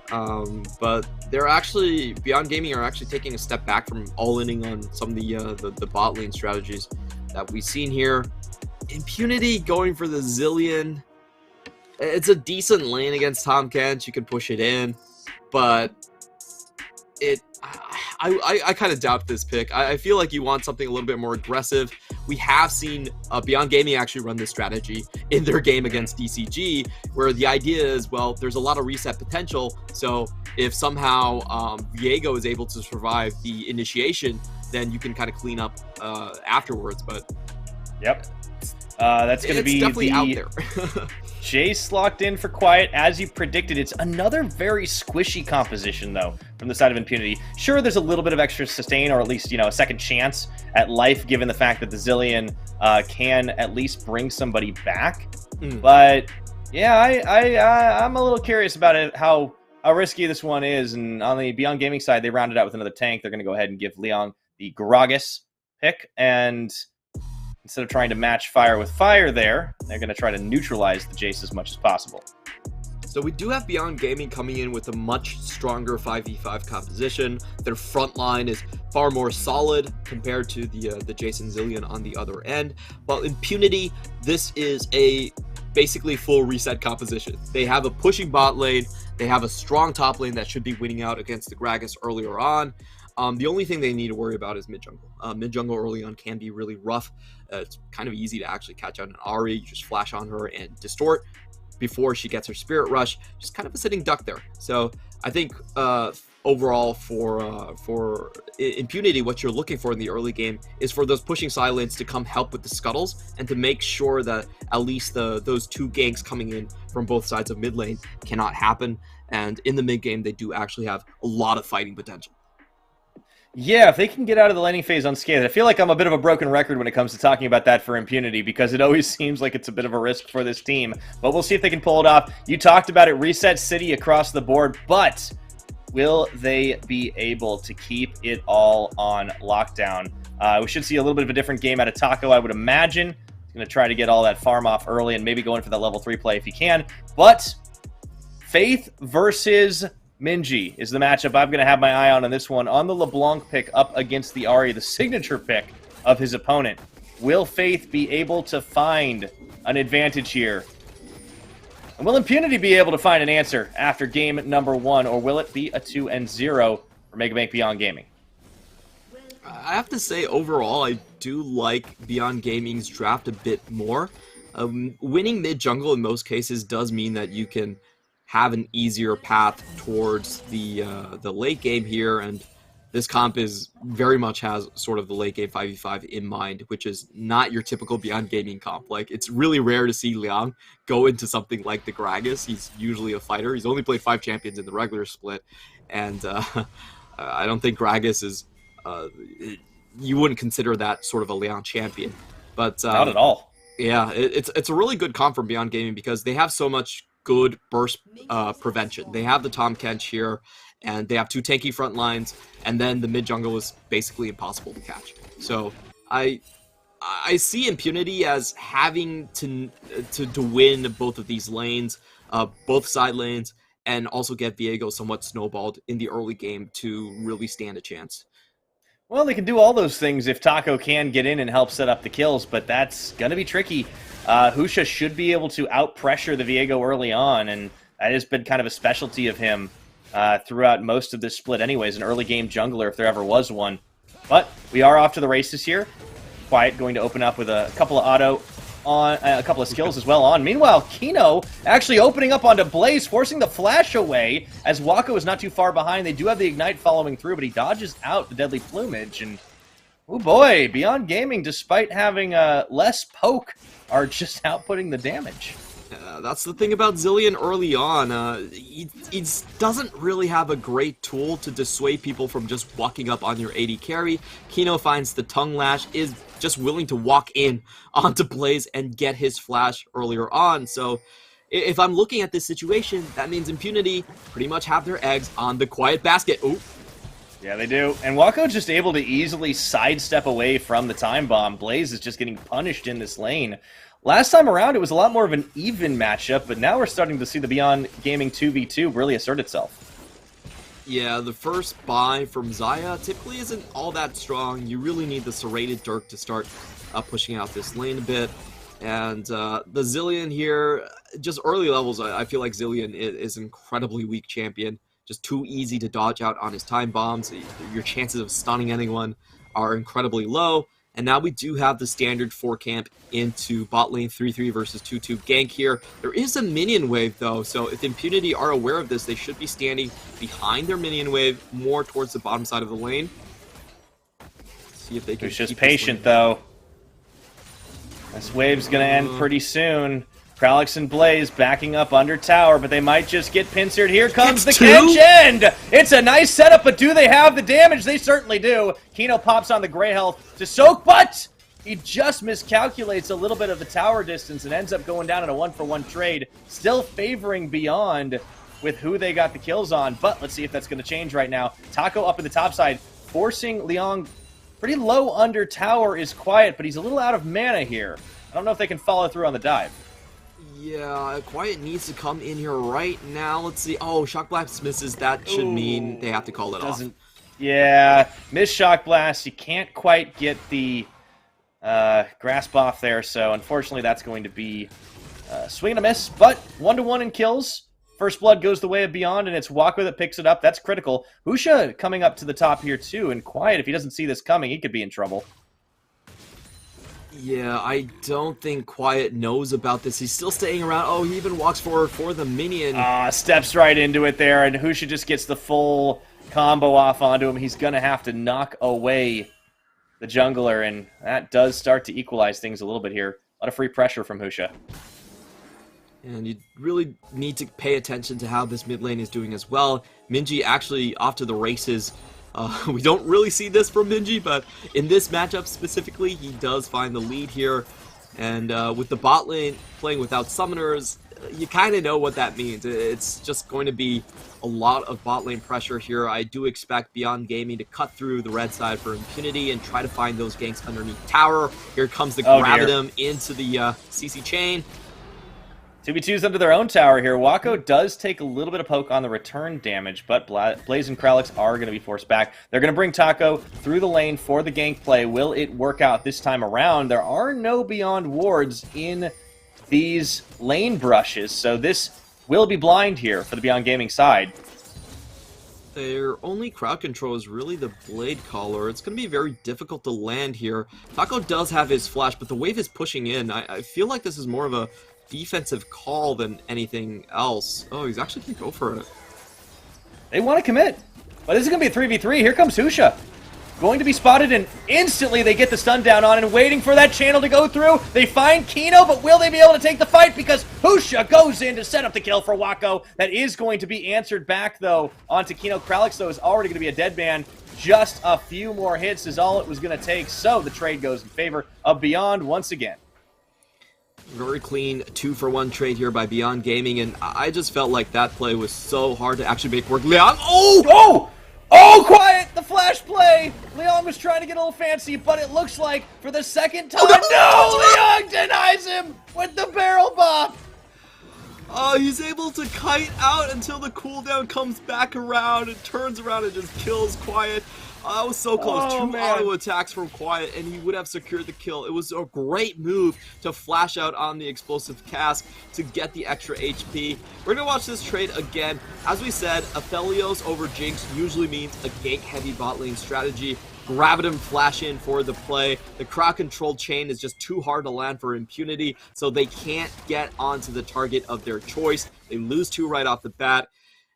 [SPEAKER 13] But they're actually, Beyond Gaming are actually taking a step back from all-inning on some of the bot lane strategies that we've seen here. Impunity going for the Zillion. It's a decent lane against Tahm Kench. You can push it in, but I kind of doubt this pick. I feel like you want something a little bit more aggressive. We have seen Beyond Gaming actually run this strategy in their game against DCG, where the idea is, well, there's a lot of reset potential. So if somehow Viego is able to survive the initiation, then you can kind of clean up afterwards. But
[SPEAKER 12] yep, that's going to be
[SPEAKER 13] definitely out there.
[SPEAKER 12] Jace locked in for Quiet, as you predicted. It's another very squishy composition, though, from the side of Impunity. Sure, there's a little bit of extra sustain, or at least, a second chance at life, given the fact that the Zillion can at least bring somebody back. But, yeah, I'm a little curious about it, how risky this one is. And on the Beyond Gaming side, they rounded out with another tank. They're going to go ahead and give Leon the Gragas pick, and instead of trying to match fire with fire there, they're going to try to neutralize the Jace as much as possible.
[SPEAKER 13] So we do have Beyond Gaming coming in with a much stronger 5v5 composition. Their front line is far more solid compared to the Jason Zillion on the other end. While Impunity, this is a basically full reset composition. They have a pushing bot lane. They have a strong top lane that should be winning out against the Gragas earlier on. The only thing they need to worry about is mid-jungle. Mid-jungle early on can be really rough. It's kind of easy to actually catch out an Ahri. You just flash on her and distort before she gets her Spirit Rush. Just kind of a sitting duck there. So I think overall for Impunity, what you're looking for in the early game is for those pushing side lanes to come help with the scuttles and to make sure that at least those two ganks coming in from both sides of mid lane cannot happen. And in the mid game, they do actually have a lot of fighting potential.
[SPEAKER 12] Yeah, if they can get out of the laning phase unscathed. I feel like I'm a bit of a broken record when it comes to talking about that for Impunity, because it always seems like it's a bit of a risk for this team. But we'll see if they can pull it off. You talked about it, reset City across the board, but will they be able to keep it all on lockdown? We should see a little bit of a different game out of Taco, I would imagine. He's going to try to get all that farm off early and maybe go in for that level 3 play if he can. But Faith versus Minji is the matchup I'm going to have my eye on this one. On the LeBlanc pick up against the Ahri, the signature pick of his opponent. Will Faith be able to find an advantage here? And will Impunity be able to find an answer after game number 1, or will it be a 2-0 for Megabank Beyond Gaming?
[SPEAKER 13] I have to say, overall, I do like Beyond Gaming's draft a bit more. Winning mid-jungle in most cases does mean that you can have an easier path towards the late game here, and this comp is very much has sort of the late game 5v5 in mind, which is not your typical Beyond Gaming comp. Like, it's really rare to see Liang go into something like the Gragas. He's usually a fighter. He's only played 5 champions in the regular split, and I don't think Gragas is you wouldn't consider that sort of a Liang champion, but
[SPEAKER 12] not at all.
[SPEAKER 13] Yeah, it's a really good comp from Beyond Gaming because they have so much good burst prevention. They have the Tahm Kench here, and they have 2 tanky front lines, and then the mid jungle is basically impossible to catch. So I see Impunity as having to win both of these lanes, both side lanes, and also get Viego somewhat snowballed in the early game to really stand a chance.
[SPEAKER 12] Well, they can do all those things if Taco can get in and help set up the kills, but that's going to be tricky. Husha should be able to out-pressure the Viego early on, and that has been kind of a specialty of him throughout most of this split anyways, an early game jungler if there ever was one. But we are off to the races here. Quiet going to open up with a couple of auto on a couple of skills as well on. Meanwhile, Kino actually opening up onto Blaze, forcing the flash away as Wako is not too far behind. They do have the Ignite following through, but he dodges out the Deadly Plumage, and oh boy, Beyond Gaming, despite having less poke, are just outputting the damage.
[SPEAKER 13] That's the thing about Zillion early on. He doesn't really have a great tool to dissuade people from just walking up on your AD carry. Kino finds the Tongue Lash, is just willing to walk in onto Blaze and get his flash earlier on. So if I'm looking at this situation, that means Impunity pretty much have their eggs on the Quiet basket. Oh.
[SPEAKER 12] Yeah, they do. And Wako just able to easily sidestep away from the time bomb. Blaze is just getting punished in this lane. Last time around, it was a lot more of an even matchup, but now we're starting to see the Beyond Gaming 2v2 really assert itself.
[SPEAKER 13] Yeah, the first buy from Xayah typically isn't all that strong. You really need the Serrated Dirk to start pushing out this lane a bit. And the Zilean here, just early levels, I feel like Zilean is an incredibly weak champion. Just too easy to dodge out on his time bombs. Your chances of stunning anyone are incredibly low. And now we do have the standard 4-camp into bot lane 3-3 versus 2-2 gank here. There is a minion wave, though, so if Impunity are aware of this, they should be standing behind their minion wave more towards the bottom side of the lane. See if they can.
[SPEAKER 12] He's just patient, though. This wave's going to end pretty soon. Kralix and Blaze backing up under tower, but they might just get pincered. Here comes the Kench end! It's a nice setup, but do they have the damage? They certainly do. Kino pops on the gray health to soak, but he just miscalculates a little bit of the tower distance and ends up going down in a 1-for-1 trade. Still favoring Beyond with who they got the kills on, but let's see if that's going to change right now. Taco up in the top side, forcing Liang pretty low under tower is Quiet, but he's a little out of mana here. I don't know if they can follow through on the dive.
[SPEAKER 13] Yeah, Quiet needs to come in here right now. Let's see. Oh, Shock Blast misses. That should mean they have to call it off.
[SPEAKER 12] Yeah, miss Shock Blast. You can't quite get the grasp off there, so unfortunately that's going to be swing and a miss. But 1-to-1 in kills. First blood goes the way of Beyond, and it's Walk With It picks it up. That's critical. Husha coming up to the top here, too, and Quiet, if he doesn't see this coming, he could be in trouble.
[SPEAKER 13] Yeah, I don't think Quiet knows about this. He's still staying around. Oh, he even walks forward for the minion.
[SPEAKER 12] Steps right into it there, and Husha just gets the full combo off onto him. He's going to have to knock away the jungler, and that does start to equalize things a little bit here. A lot of free pressure from Husha.
[SPEAKER 13] And you really need to pay attention to how this mid lane is doing as well. Minji actually off to the races. We don't really see this from Minji, but in this matchup specifically, he does find the lead here. And with the bot lane playing without summoners, you kind of know what that means. It's just going to be a lot of bot lane pressure here. I do expect Beyond Gaming to cut through the red side for Impunity and try to find those ganks underneath tower. Here comes the Gravitum into the CC chain.
[SPEAKER 12] 2v2's under their own tower here. Wako does take a little bit of poke on the return damage, but Blaze and Kralix are going to be forced back. They're going to bring Taco through the lane for the gank play. Will it work out this time around? There are no Beyond wards in these lane brushes, so this will be blind here for the Beyond Gaming side.
[SPEAKER 13] Their only crowd control is really the Blade Caller. It's going to be very difficult to land here. Taco does have his flash, but the wave is pushing in. I feel like this is more of a defensive call than anything else. Oh, he's actually going to go for it.
[SPEAKER 12] They want to commit, but this is going to be a 3v3. Here comes Husha. Going to be spotted, and instantly they get the stun down on, and waiting for that channel to go through. They find Kino, but will they be able to take the fight? Because Husha goes in to set up the kill for Wako. That is going to be answered back, though, onto Kino. Kralix, though, is already going to be a dead man. Just a few more hits is all it was going to take, so the trade goes in favor of Beyond once again.
[SPEAKER 13] Very clean 2-for-1 trade here by Beyond Gaming, and I just felt like that play was so hard to actually make work. Liang,
[SPEAKER 12] Oh, Quiet! The flash play! Liang was trying to get a little fancy, but it looks like for the second time, Liang denies him with the barrel bop!
[SPEAKER 13] Oh, he's able to kite out until the cooldown comes back around and turns around and just kills Quiet. That was so close. Two auto attacks from Quiet, and he would have secured the kill. It was a great move to flash out on the explosive cask to get the extra HP. We're going to watch this trade again. As we said, Aphelios over Jinx usually means a gank-heavy bot lane strategy. Gravitum flash in for the play. The crowd control chain is just too hard to land for Impunity, so they can't get onto the target of their choice. They lose 2 right off the bat,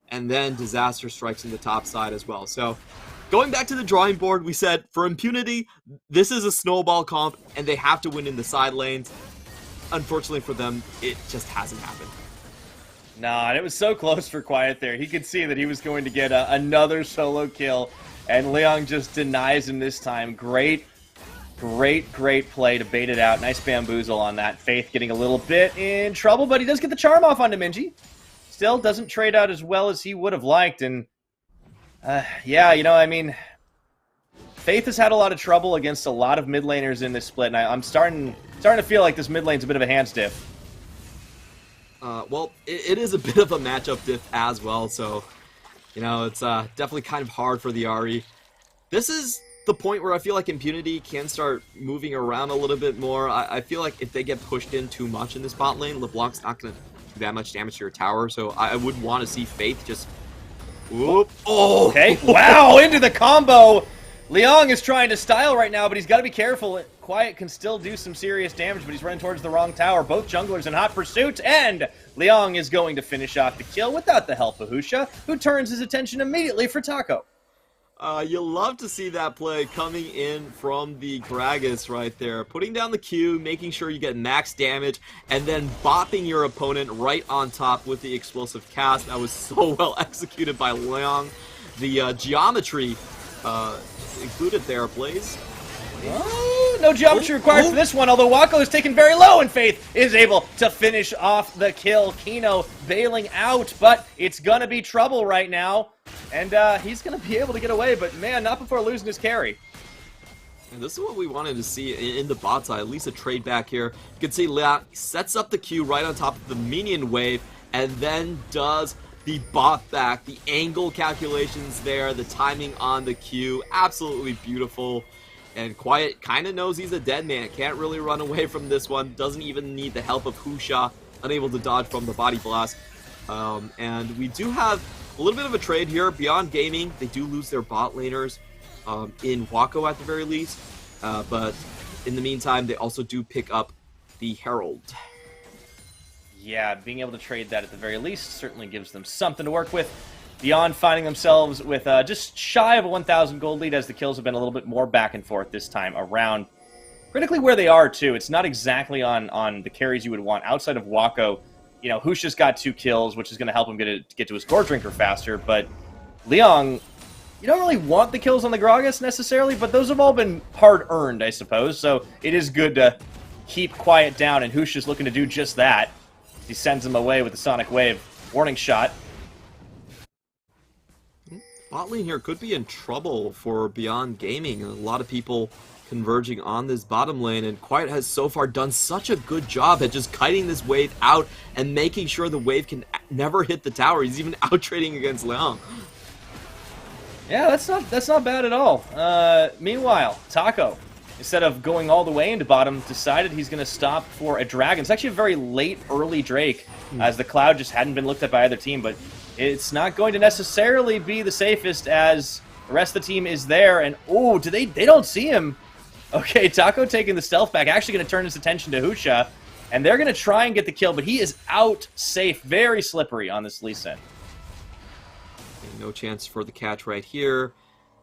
[SPEAKER 13] and then Disaster strikes in the top side as well. So going back to the drawing board, we said for Impunity, this is a snowball comp, and they have to win in the side lanes. Unfortunately for them, it just hasn't happened.
[SPEAKER 12] Nah, it was so close for Quiet there. He could see that he was going to get another solo kill, and Liang just denies him this time. Great play to bait it out. Nice bamboozle on that. Faith getting a little bit in trouble, but he does get the charm off onto Minji. Still doesn't trade out as well as he would have liked, and yeah, you know, I mean, Faith has had a lot of trouble against a lot of mid laners in this split, and I'm starting to feel like this mid lane's a bit of a hand stiff.
[SPEAKER 13] Well, it is a bit of a matchup diff as well, so, you know, it's definitely kind of hard for the Ahri. This is the point where I feel like Impunity can start moving around a little bit more. I feel like if they get pushed in too much in this bot lane, LeBlanc's not going to do that much damage to your tower, so I would want to see Faith just... Whoop. Oh!
[SPEAKER 12] Okay, wow, into the combo! Liang is trying to style right now, but he's got to be careful. Quiet can still do some serious damage, but he's running towards the wrong tower. Both junglers in hot pursuit, and Liang is going to finish off the kill without the help of Husha, who turns his attention immediately for Taco.
[SPEAKER 13] You love to see that play coming in from the Gragas right there. Putting down the Q, making sure you get max damage, and then bopping your opponent right on top with the explosive cast. That was so well executed by Liang. The geometry included there, Blaze.
[SPEAKER 12] Oh, no geometry required for this one, although Wako is taken very low, and Faith is able to finish off the kill. Kino bailing out, but it's going to be trouble right now, and he's going to be able to get away, but man, not before losing his carry.
[SPEAKER 13] And this is what we wanted to see in the bot side, at least a trade back here. You can see Liang sets up the Q right on top of the minion wave, and then does the bot back, the angle calculations there, the timing on the Q, absolutely beautiful. And Quiet kind of knows he's a dead man. Can't really run away from this one. Doesn't even need the help of Husha. Unable to dodge from the body blast. And we do have a little bit of a trade here. Beyond Gaming, they do lose their bot laners in Wako at the very least. But in the meantime, they also do pick up the Herald.
[SPEAKER 12] Yeah, being able to trade that at the very least certainly gives them something to work with. Beyond finding themselves with just shy of a 1,000 gold lead, as the kills have been a little bit more back and forth this time around. Critically where they are, too. It's not exactly on the carries you would want. Outside of Wako, you know, Husha's got 2 kills, which is going to help him get to his core drinker faster. But Liang, you don't really want the kills on the Gragas necessarily, but those have all been hard-earned, I suppose. So it is good to keep Quiet down, and Husha's looking to do just that. He sends him away with the Sonic Wave. Warning shot.
[SPEAKER 13] Bot lane here could be in trouble for Beyond Gaming. A lot of people converging on this bottom lane, and Quiet has so far done such a good job at just kiting this wave out and making sure the wave can never hit the tower. He's even out trading against Liang.
[SPEAKER 12] Yeah, that's not bad at all. Meanwhile, Taco, instead of going all the way into bottom, decided he's going to stop for a dragon. It's actually a very late, early Drake, as the Cloud just hadn't been looked at by either team, but it's not going to necessarily be the safest as the rest of the team is there. And, oh, they don't see him. Okay, Taco taking the stealth back, actually going to turn his attention to Husha, and they're going to try and get the kill, but he is out safe. Very slippery on this Lee Sin.
[SPEAKER 13] No chance for the catch right here.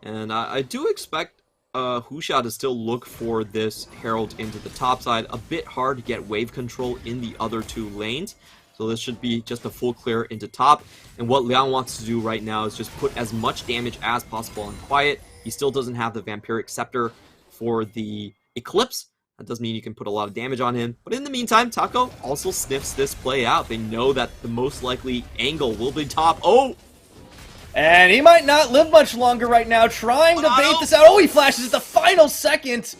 [SPEAKER 13] And I do expect Husha to still look for this Herald into the top side. A bit hard to get wave control in the other 2 lanes. So this should be just a full clear into top. And what Liang wants to do right now is just put as much damage as possible on Quiet. He still doesn't have the Vampiric Scepter for the Eclipse. That does mean you can put a lot of damage on him. But in the meantime, Taco also sniffs this play out. They know that the most likely angle will be top. Oh!
[SPEAKER 12] And he might not live much longer right now, trying to bait this out. Oh, he flashes at the final second!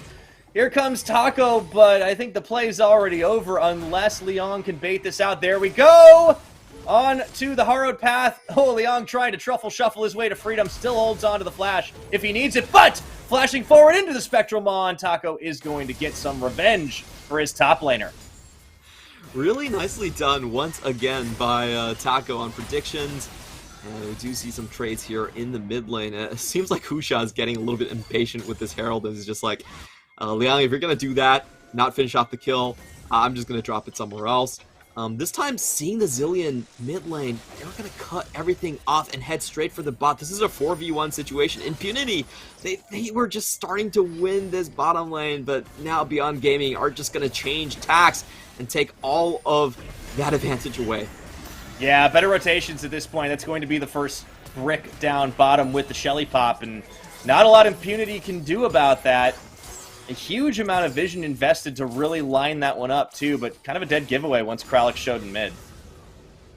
[SPEAKER 12] Here comes Taco, but I think the play's already over unless Liang can bait this out. There we go! On to the Harrowed Path. Oh, Liang trying to truffle shuffle his way to freedom. Still holds on to the flash if he needs it, but flashing forward into the Spectral Maw, and Taco is going to get some revenge for his top laner.
[SPEAKER 13] Really nicely done once again by Taco on predictions. We do see some trades here in the mid lane. It seems like Husha is getting a little bit impatient with this Herald and is just like, Liang, if you're going to do that, not finish off the kill, I'm just going to drop it somewhere else. This time, seeing the Zilean mid lane, they're going to cut everything off and head straight for the bot. This is a 4v1 situation. Impunity, they were just starting to win this bottom lane, but now Beyond Gaming are just going to change tacks and take all of that advantage away.
[SPEAKER 12] Yeah, better rotations at this point. That's going to be the first brick down bottom with the Shelly Pop, and not a lot Impunity can do about that. A huge amount of vision invested to really line that one up, too, but kind of a dead giveaway once Kralik showed in mid.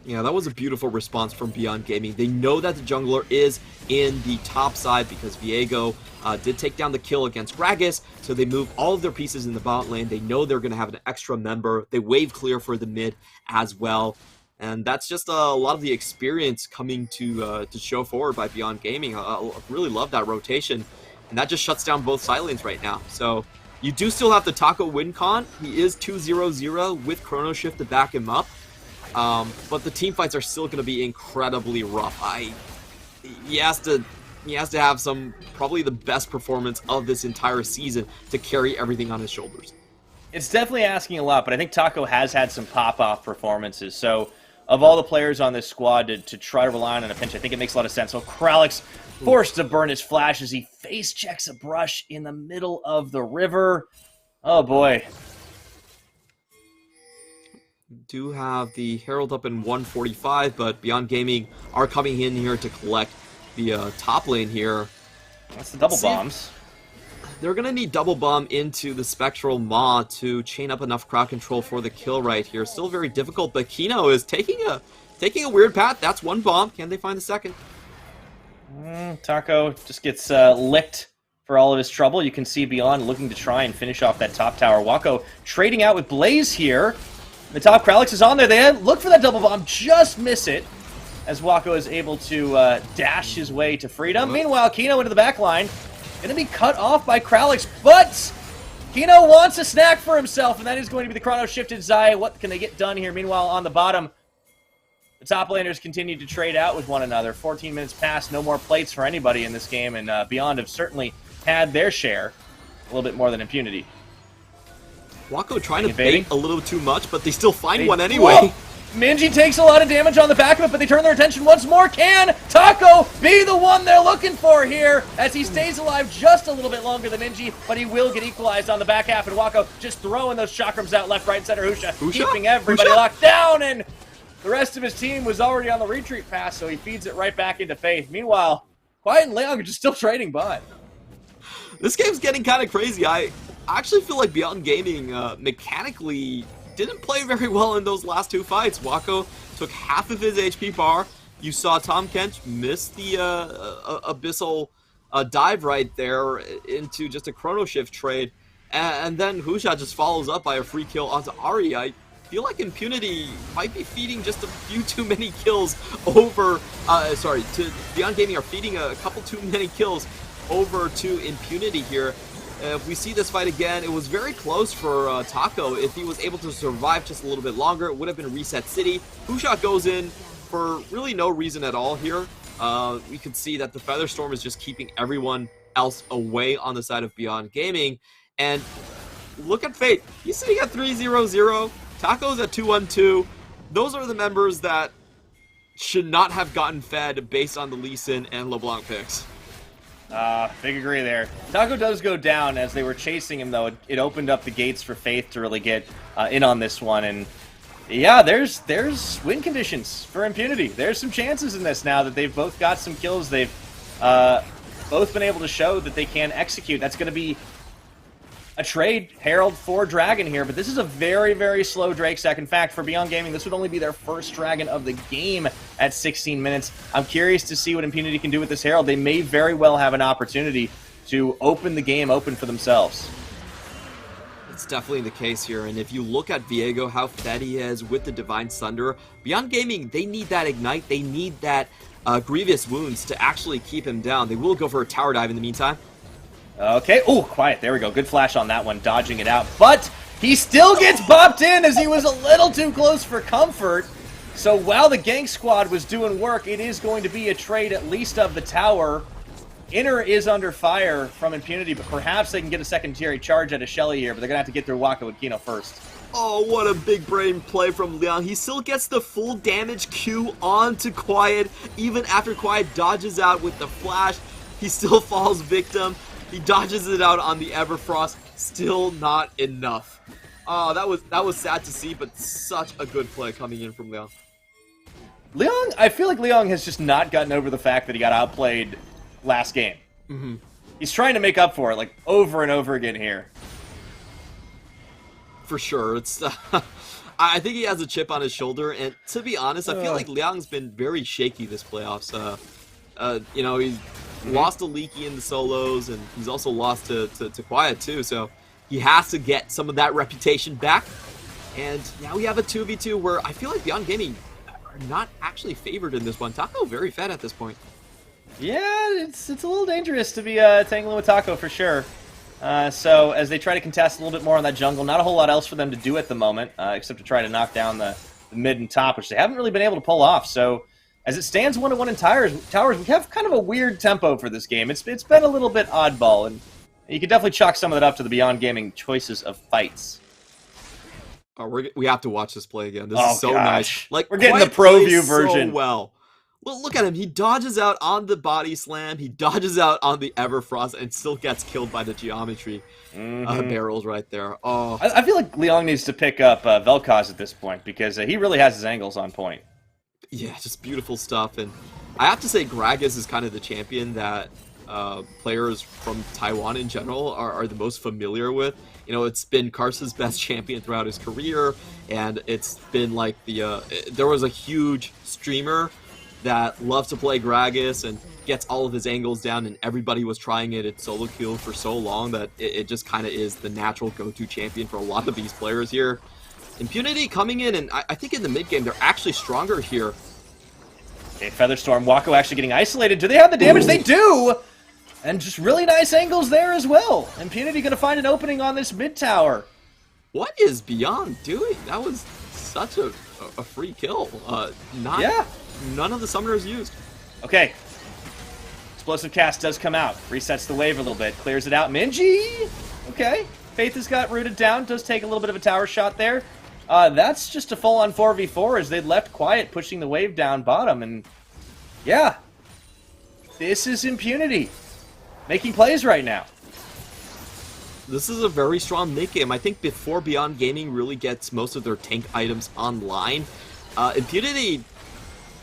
[SPEAKER 13] Yeah, that was a beautiful response from Beyond Gaming. They know that the jungler is in the top side because Viego did take down the kill against Gragas, so they move all of their pieces in the bot lane. They know they're going to have an extra member. They wave clear for the mid as well. And that's just a lot of the experience coming to show forward by Beyond Gaming. I really love that rotation. and that just shuts down both side lanes right now. So you do still have the Taco win con. He is 2-0-0 with Chrono Shift to back him up. But the team fights are still going to be incredibly rough. He has to have probably the best performance of this entire season to carry everything on his shoulders.
[SPEAKER 12] It's definitely asking a lot, but I think Taco has had some pop-off performances. So of all the players on this squad to try to rely on in a pinch, I think it makes a lot of sense. So Kralix forced to burn his flash as he face checks a brush in the middle of the river. Oh boy.
[SPEAKER 13] Do have the Herald up in 145, but Beyond Gaming are coming in here to collect the top lane here.
[SPEAKER 12] That's the double bombs.
[SPEAKER 13] They're going to need double bomb into the Spectral Maw to chain up enough crowd control for the kill right here. Still very difficult, but Kino is taking a weird path. That's one bomb. Can they find the second?
[SPEAKER 12] Taco just gets licked for all of his trouble. You can see Beyond looking to try and finish off that top tower. Wako trading out with Blaze here. The top Kralix is on there. They look for that double bomb, just miss it, as Wako is able to dash his way to freedom. Meanwhile, Kino into the back line. Going to be cut off by Kralix, but Kino wants a snack for himself, and that is going to be the Chrono Shifted Zai. What can they get done here? Meanwhile, on the bottom, the top laners continue to trade out with one another. 14 minutes past, no more plates for anybody in this game, and Beyond have certainly had their share, a little bit more than Impunity.
[SPEAKER 13] Wako trying to bait a little too much, but they still find one anyway.
[SPEAKER 12] Whoa! Minji takes a lot of damage on the back of it, but they turn their attention once more. Can Taco be the one they're looking for here as he stays alive just a little bit longer than Minji, but he will get equalized on the back half, and Wako just throwing those chakrams out left, right, and center. Husha keeping everybody locked down, and the rest of his team was already on the retreat pass, so he feeds it right back into Faith. Meanwhile, Quiet and Leon are just still trading bot.
[SPEAKER 13] This game's getting kind of crazy. I actually feel like Beyond Gaming mechanically didn't play very well in those last two fights. Wako took half of his HP bar. You saw Tom Kent miss the abyssal dive right there into just a Chrono Shift trade. And then Husha just follows up by a free kill onto Ari. I feel like Impunity might be feeding just a few too many kills over... to Beyond Gaming are feeding a couple too many kills over to Impunity here. If we see this fight again, it was very close for Taco. If he was able to survive just a little bit longer, it would have been Reset City. Husha goes in for really no reason at all here. We could see that the Featherstorm is just keeping everyone else away on the side of Beyond Gaming. And look at Fate. He's sitting at 3-0-0. Taco's at 2-1-2. Those are the members that should not have gotten fed based on the Lee Sin and LeBlanc picks.
[SPEAKER 12] Big agree there. Taco does go down as they were chasing him, though. It opened up the gates for Faith to really get in on this one. And yeah, there's win conditions for Impunity. There's some chances in this now that they've both got some kills. They've both been able to show that they can execute. That's going to be a trade Herald for Dragon here, but this is a very, very slow Drake stack. In fact, for Beyond Gaming, this would only be their first Dragon of the game at 16 minutes. I'm curious to see what Impunity can do with this Herald. They may very well have an opportunity to open the game open for themselves.
[SPEAKER 13] It's definitely the case here, and if you look at Viego, how fed he is with the Divine Sunder, Beyond Gaming, they need that Ignite, they need that Grievous Wounds to actually keep him down. They will go for a Tower Dive in the meantime.
[SPEAKER 12] Okay, oh, quiet, there we go. Good flash on that one, dodging it out. But he still gets bopped in as he was a little too close for comfort. So while the Gank Squad was doing work, it is going to be a trade at least of the tower. Inner is under fire from Impunity, but perhaps they can get a secondary charge out of Shelly here, but they're going to have to get through Wako and Kino first.
[SPEAKER 13] Oh, what a big brain play from Leon. He still gets the full damage Q onto Quiet, even after Quiet dodges out with the flash. He still falls victim. He dodges it out on the Everfrost. Still not enough. Oh, that was sad to see, but such a good play coming in from Leon.
[SPEAKER 12] Leon, I feel like Leon has just not gotten over the fact that he got outplayed last game.
[SPEAKER 13] Mm-hmm.
[SPEAKER 12] He's trying to make up for it, like, over and over again here.
[SPEAKER 13] For sure. It's I think he has a chip on his shoulder, and to be honest, I feel like Leon's been very shaky this playoffs. You know, he's lost to Leaky in the solos, and he's also lost to Quiet too, so he has to get some of that reputation back. And now we have a 2v2 where I feel like Beyond Gaming are not actually favored in this one. Taco very fed at this point.
[SPEAKER 12] Yeah, it's a little dangerous to be tangling with Taco for sure. So as they try to contest a little bit more on that jungle, not a whole lot else for them to do at the moment, except to try to knock down the mid and top, which they haven't really been able to pull off. So as it stands 1-1 in towers, we have kind of a weird tempo for this game. It's been a little bit oddball, and you could definitely chalk some of that up to the Beyond Gaming choices of fights.
[SPEAKER 13] Oh, we have to watch this play again. This is so nice. Like,
[SPEAKER 12] we're getting the pro view version.
[SPEAKER 13] So well. Well, look at him. He dodges out on the body slam. He dodges out on the Everfrost and still gets killed by the geometry barrels right there. Oh,
[SPEAKER 12] I feel like Liang needs to pick up Vel'Koz at this point because he really has his angles on point.
[SPEAKER 13] Yeah, just beautiful stuff. And I have to say Gragas is kind of the champion that players from Taiwan in general are the most familiar with. You know, it's been Karsa's best champion throughout his career, and it's been like there was a huge streamer that loves to play Gragas and gets all of his angles down, and everybody was trying it at solo queue for so long that it just kind of is the natural go-to champion for a lot of these players here. Impunity coming in, and I think in the mid game they're actually stronger here.
[SPEAKER 12] Okay, Featherstorm, Wako actually getting isolated. Do they have the damage? Ooh. They do! And just really nice angles there as well. Impunity going to find an opening on this mid tower.
[SPEAKER 13] What is Beyond doing? That was such a free kill. None of the summoners used.
[SPEAKER 12] Okay. Explosive Cast does come out. Resets the wave a little bit. Clears it out. Minji! Okay. Faith has got rooted down. Does take a little bit of a tower shot there. That's just a full-on 4v4 as they left Quiet pushing the wave down bottom. And, yeah. This is Impunity. Making plays right now.
[SPEAKER 13] This is a very strong mid game. I think before Beyond Gaming really gets most of their tank items online, Impunity,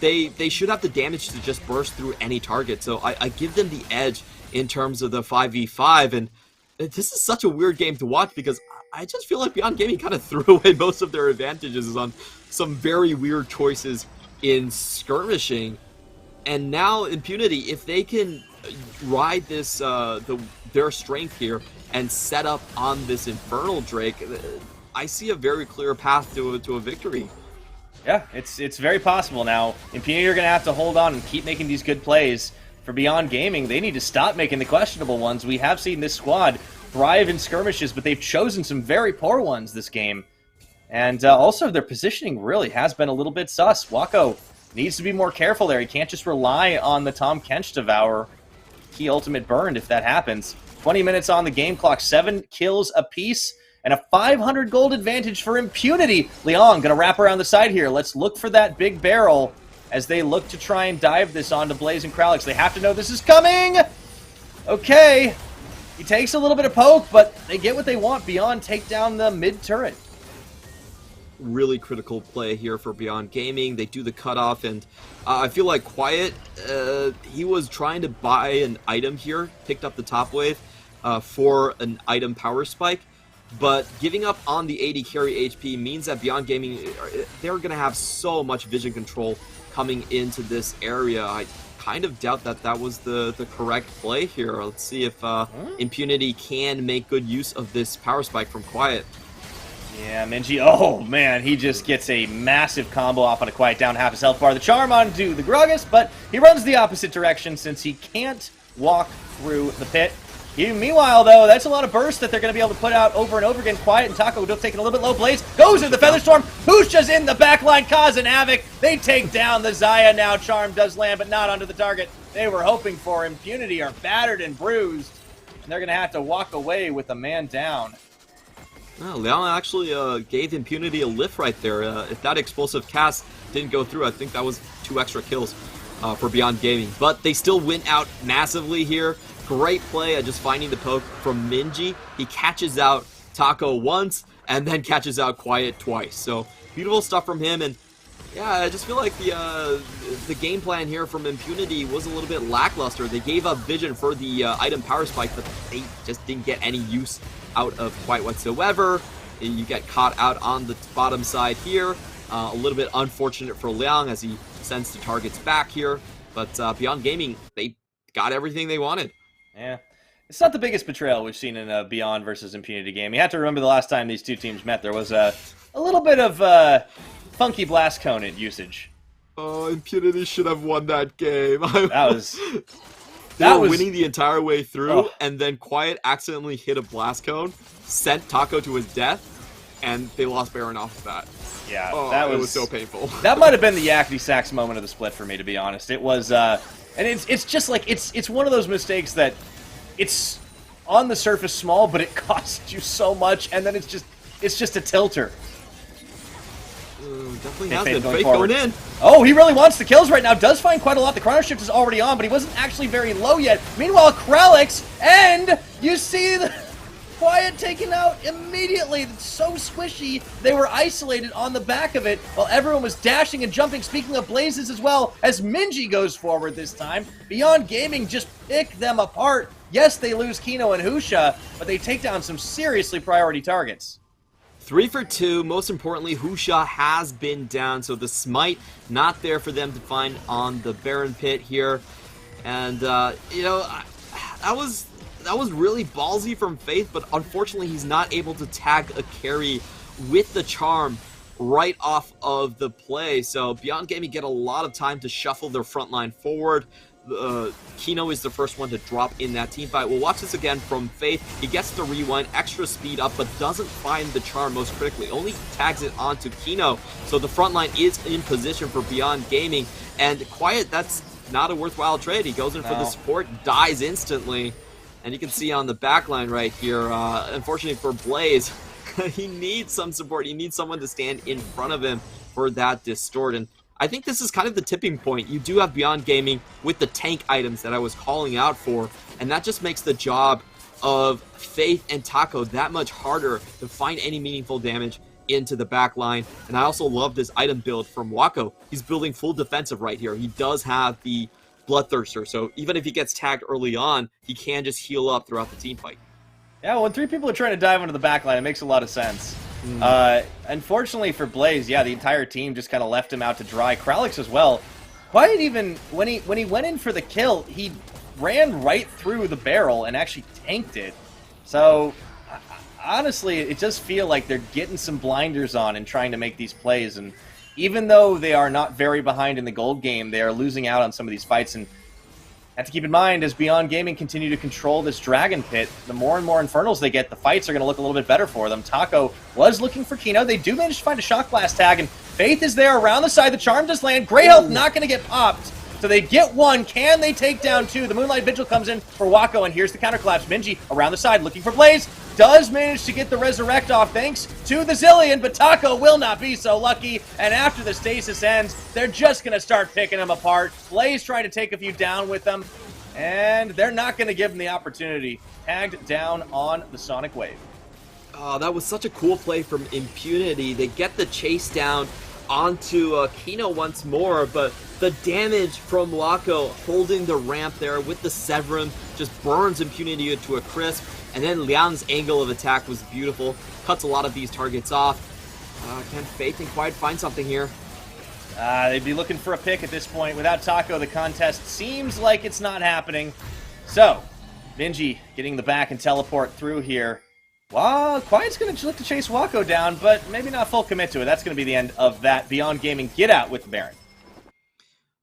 [SPEAKER 13] they should have the damage to just burst through any target. So I give them the edge in terms of the 5v5. And this is such a weird game to watch because I just feel like Beyond Gaming kind of threw away most of their advantages on some very weird choices in skirmishing. And now Impunity, if they can ride this their strength here and set up on this Infernal Drake, I see a very clear path to a victory.
[SPEAKER 12] Yeah, it's very possible now. Impunity are going to have to hold on and keep making these good plays. For Beyond Gaming, they need to stop making the questionable ones. We have seen this squad thrive in skirmishes, but they've chosen some very poor ones this game. And also, their positioning really has been a little bit sus. Wako needs to be more careful there. He can't just rely on the Tahm Kench Devour. Key ultimate burned if that happens. 20 minutes on the game clock, 7 kills apiece, and a 500 gold advantage for Impunity. Liang gonna wrap around the side here. Let's look for that big barrel as they look to try and dive this onto Blaze and Kralix. They have to know this is coming! Okay. He takes a little bit of poke, but they get what they want. Beyond take down the mid turret.
[SPEAKER 13] Really critical play here for Beyond Gaming. They do the cutoff, and I feel like Quiet, he was trying to buy an item here, picked up the top wave for an item power spike, but giving up on the 80 carry HP means that Beyond Gaming, they're going to have so much vision control coming into this area. I kind of doubt that was the correct play here. Let's see if Impunity can make good use of this power spike from Quiet.
[SPEAKER 12] Yeah, Minji, oh man, he just gets a massive combo off on a Quiet down half his health bar. The charm onto the Gragas, but he runs the opposite direction since he can't walk through the pit. Meanwhile, though, that's a lot of burst that they're going to be able to put out over and over again. Quiet and Taco just taking a little bit low. Blaze goes to the Featherstorm. Pusha's in the backline, causing havoc. They take down the Xayah now. Charm does land, but not onto the target they were hoping for. Impunity are battered and bruised, and they're going to have to walk away with a man down.
[SPEAKER 13] Oh, Liang actually gave Impunity a lift right there. If that explosive cast didn't go through, I think that was 2 extra kills for Beyond Gaming. But they still win out massively here. Great play at just finding the poke from Minji. He catches out Taco once and then catches out Quiet twice. So beautiful stuff from him. And yeah, I just feel like the game plan here from Impunity was a little bit lackluster. They gave up vision for the item power spike, but they just didn't get any use out of Quiet whatsoever. You get caught out on the bottom side here. A little bit unfortunate for Liang as he sends the targets back here. But Beyond Gaming, they got everything they wanted.
[SPEAKER 12] Yeah. It's not the biggest betrayal we've seen in a Beyond versus Impunity game. You have to remember the last time these two teams met, there was a little bit of funky blast cone usage.
[SPEAKER 13] Oh, Impunity should have won that game. They were winning the entire way through, and then Quiet accidentally hit a blast cone, sent Taco to his death, and they lost Baron off of that.
[SPEAKER 12] Yeah,
[SPEAKER 13] it was so painful.
[SPEAKER 12] That might have been the Yakety Sax moment of the split for me, to be honest. It was, and it's just like, it's one of those mistakes that it's on the surface small, but it costs you so much, and then it's just a tilter.
[SPEAKER 13] Definitely has been. Faith going in.
[SPEAKER 12] Oh, he really wants the kills right now. Does find quite a lot. The Chrono Shift is already on, but he wasn't actually very low yet. Meanwhile, Kralix, and you see the Quiet taken out immediately. It's so squishy. They were isolated on the back of it while everyone was dashing and jumping. Speaking of Blazes as well, as Minji goes forward this time, Beyond Gaming just pick them apart. Yes, they lose Kino and Husha, but they take down some seriously priority targets.
[SPEAKER 13] 3 for 2. Most importantly, Husha has been down, so the smite not there for them to find on the Baron pit here. And you know, that was really ballsy from Faith, but unfortunately he's not able to tag a carry with the charm right off of the play. So Beyond Gaming get a lot of time to shuffle their front line forward. Kino is the first one to drop in that team fight. We'll watch this again from Faith. He gets the rewind, extra speed up, but doesn't find the charm most critically. Only tags it onto Kino. So the front line is in position for Beyond Gaming. And Quiet, that's not a worthwhile trade. He goes in for the support, dies instantly. And you can see on the back line right here, unfortunately for Blaze, he needs some support. He needs someone to stand in front of him for that distort. And I think this is kind of the tipping point. You do have Beyond Gaming with the tank items that I was calling out for, and that just makes the job of Faith and Taco that much harder to find any meaningful damage into the back line. And I also love this item build from Wako. He's building full defensive right here. He does have the Bloodthirster, so even if he gets tagged early on, he can just heal up throughout the team fight.
[SPEAKER 12] Yeah, when 3 people are trying to dive into the back line, it makes a lot of sense. Unfortunately for Blaze, yeah, the entire team just kind of left him out to dry. Kralix as well. Quiet even, when he went in for the kill, he ran right through the barrel and actually tanked it. So, honestly, it does feel like they're getting some blinders on and trying to make these plays. And even though they are not very behind in the gold game, they are losing out on some of these fights. And have to keep in mind, as Beyond Gaming continue to control this Dragon Pit, the more and more Infernals they get, the fights are going to look a little bit better for them. Taco was looking for Kino. They do manage to find a Shock Blast tag, and Faith is there around the side. The Charm does land. Grey Health not going to get popped. So they get 1. Can they take down 2? The Moonlight Vigil comes in for Wako, and here's the counter collapse. Minji around the side looking for Blaze. Does manage to get the Resurrect off thanks to the Zillion, but Taco will not be so lucky. And after the stasis ends, they're just going to start picking them apart. Blaze trying to take a few down with them, and they're not going to give them the opportunity. Tagged down on the Sonic Wave.
[SPEAKER 13] Oh, that was such a cool play from Impunity. They get the chase down onto Kino once more, but the damage from Wako holding the ramp there with the Severum just burns Impunity into a crisp. And then Liang's angle of attack was beautiful. Cuts a lot of these targets off. Can Faith and Quiet find something here?
[SPEAKER 12] They'd be looking for a pick at this point. Without Taco, the contest seems like it's not happening. So, Minji getting the back and teleport through here. Well, Quiet's going to look to chase Wako down, but maybe not full commit to it. That's going to be the end of that. Beyond Gaming, get out with the Baron.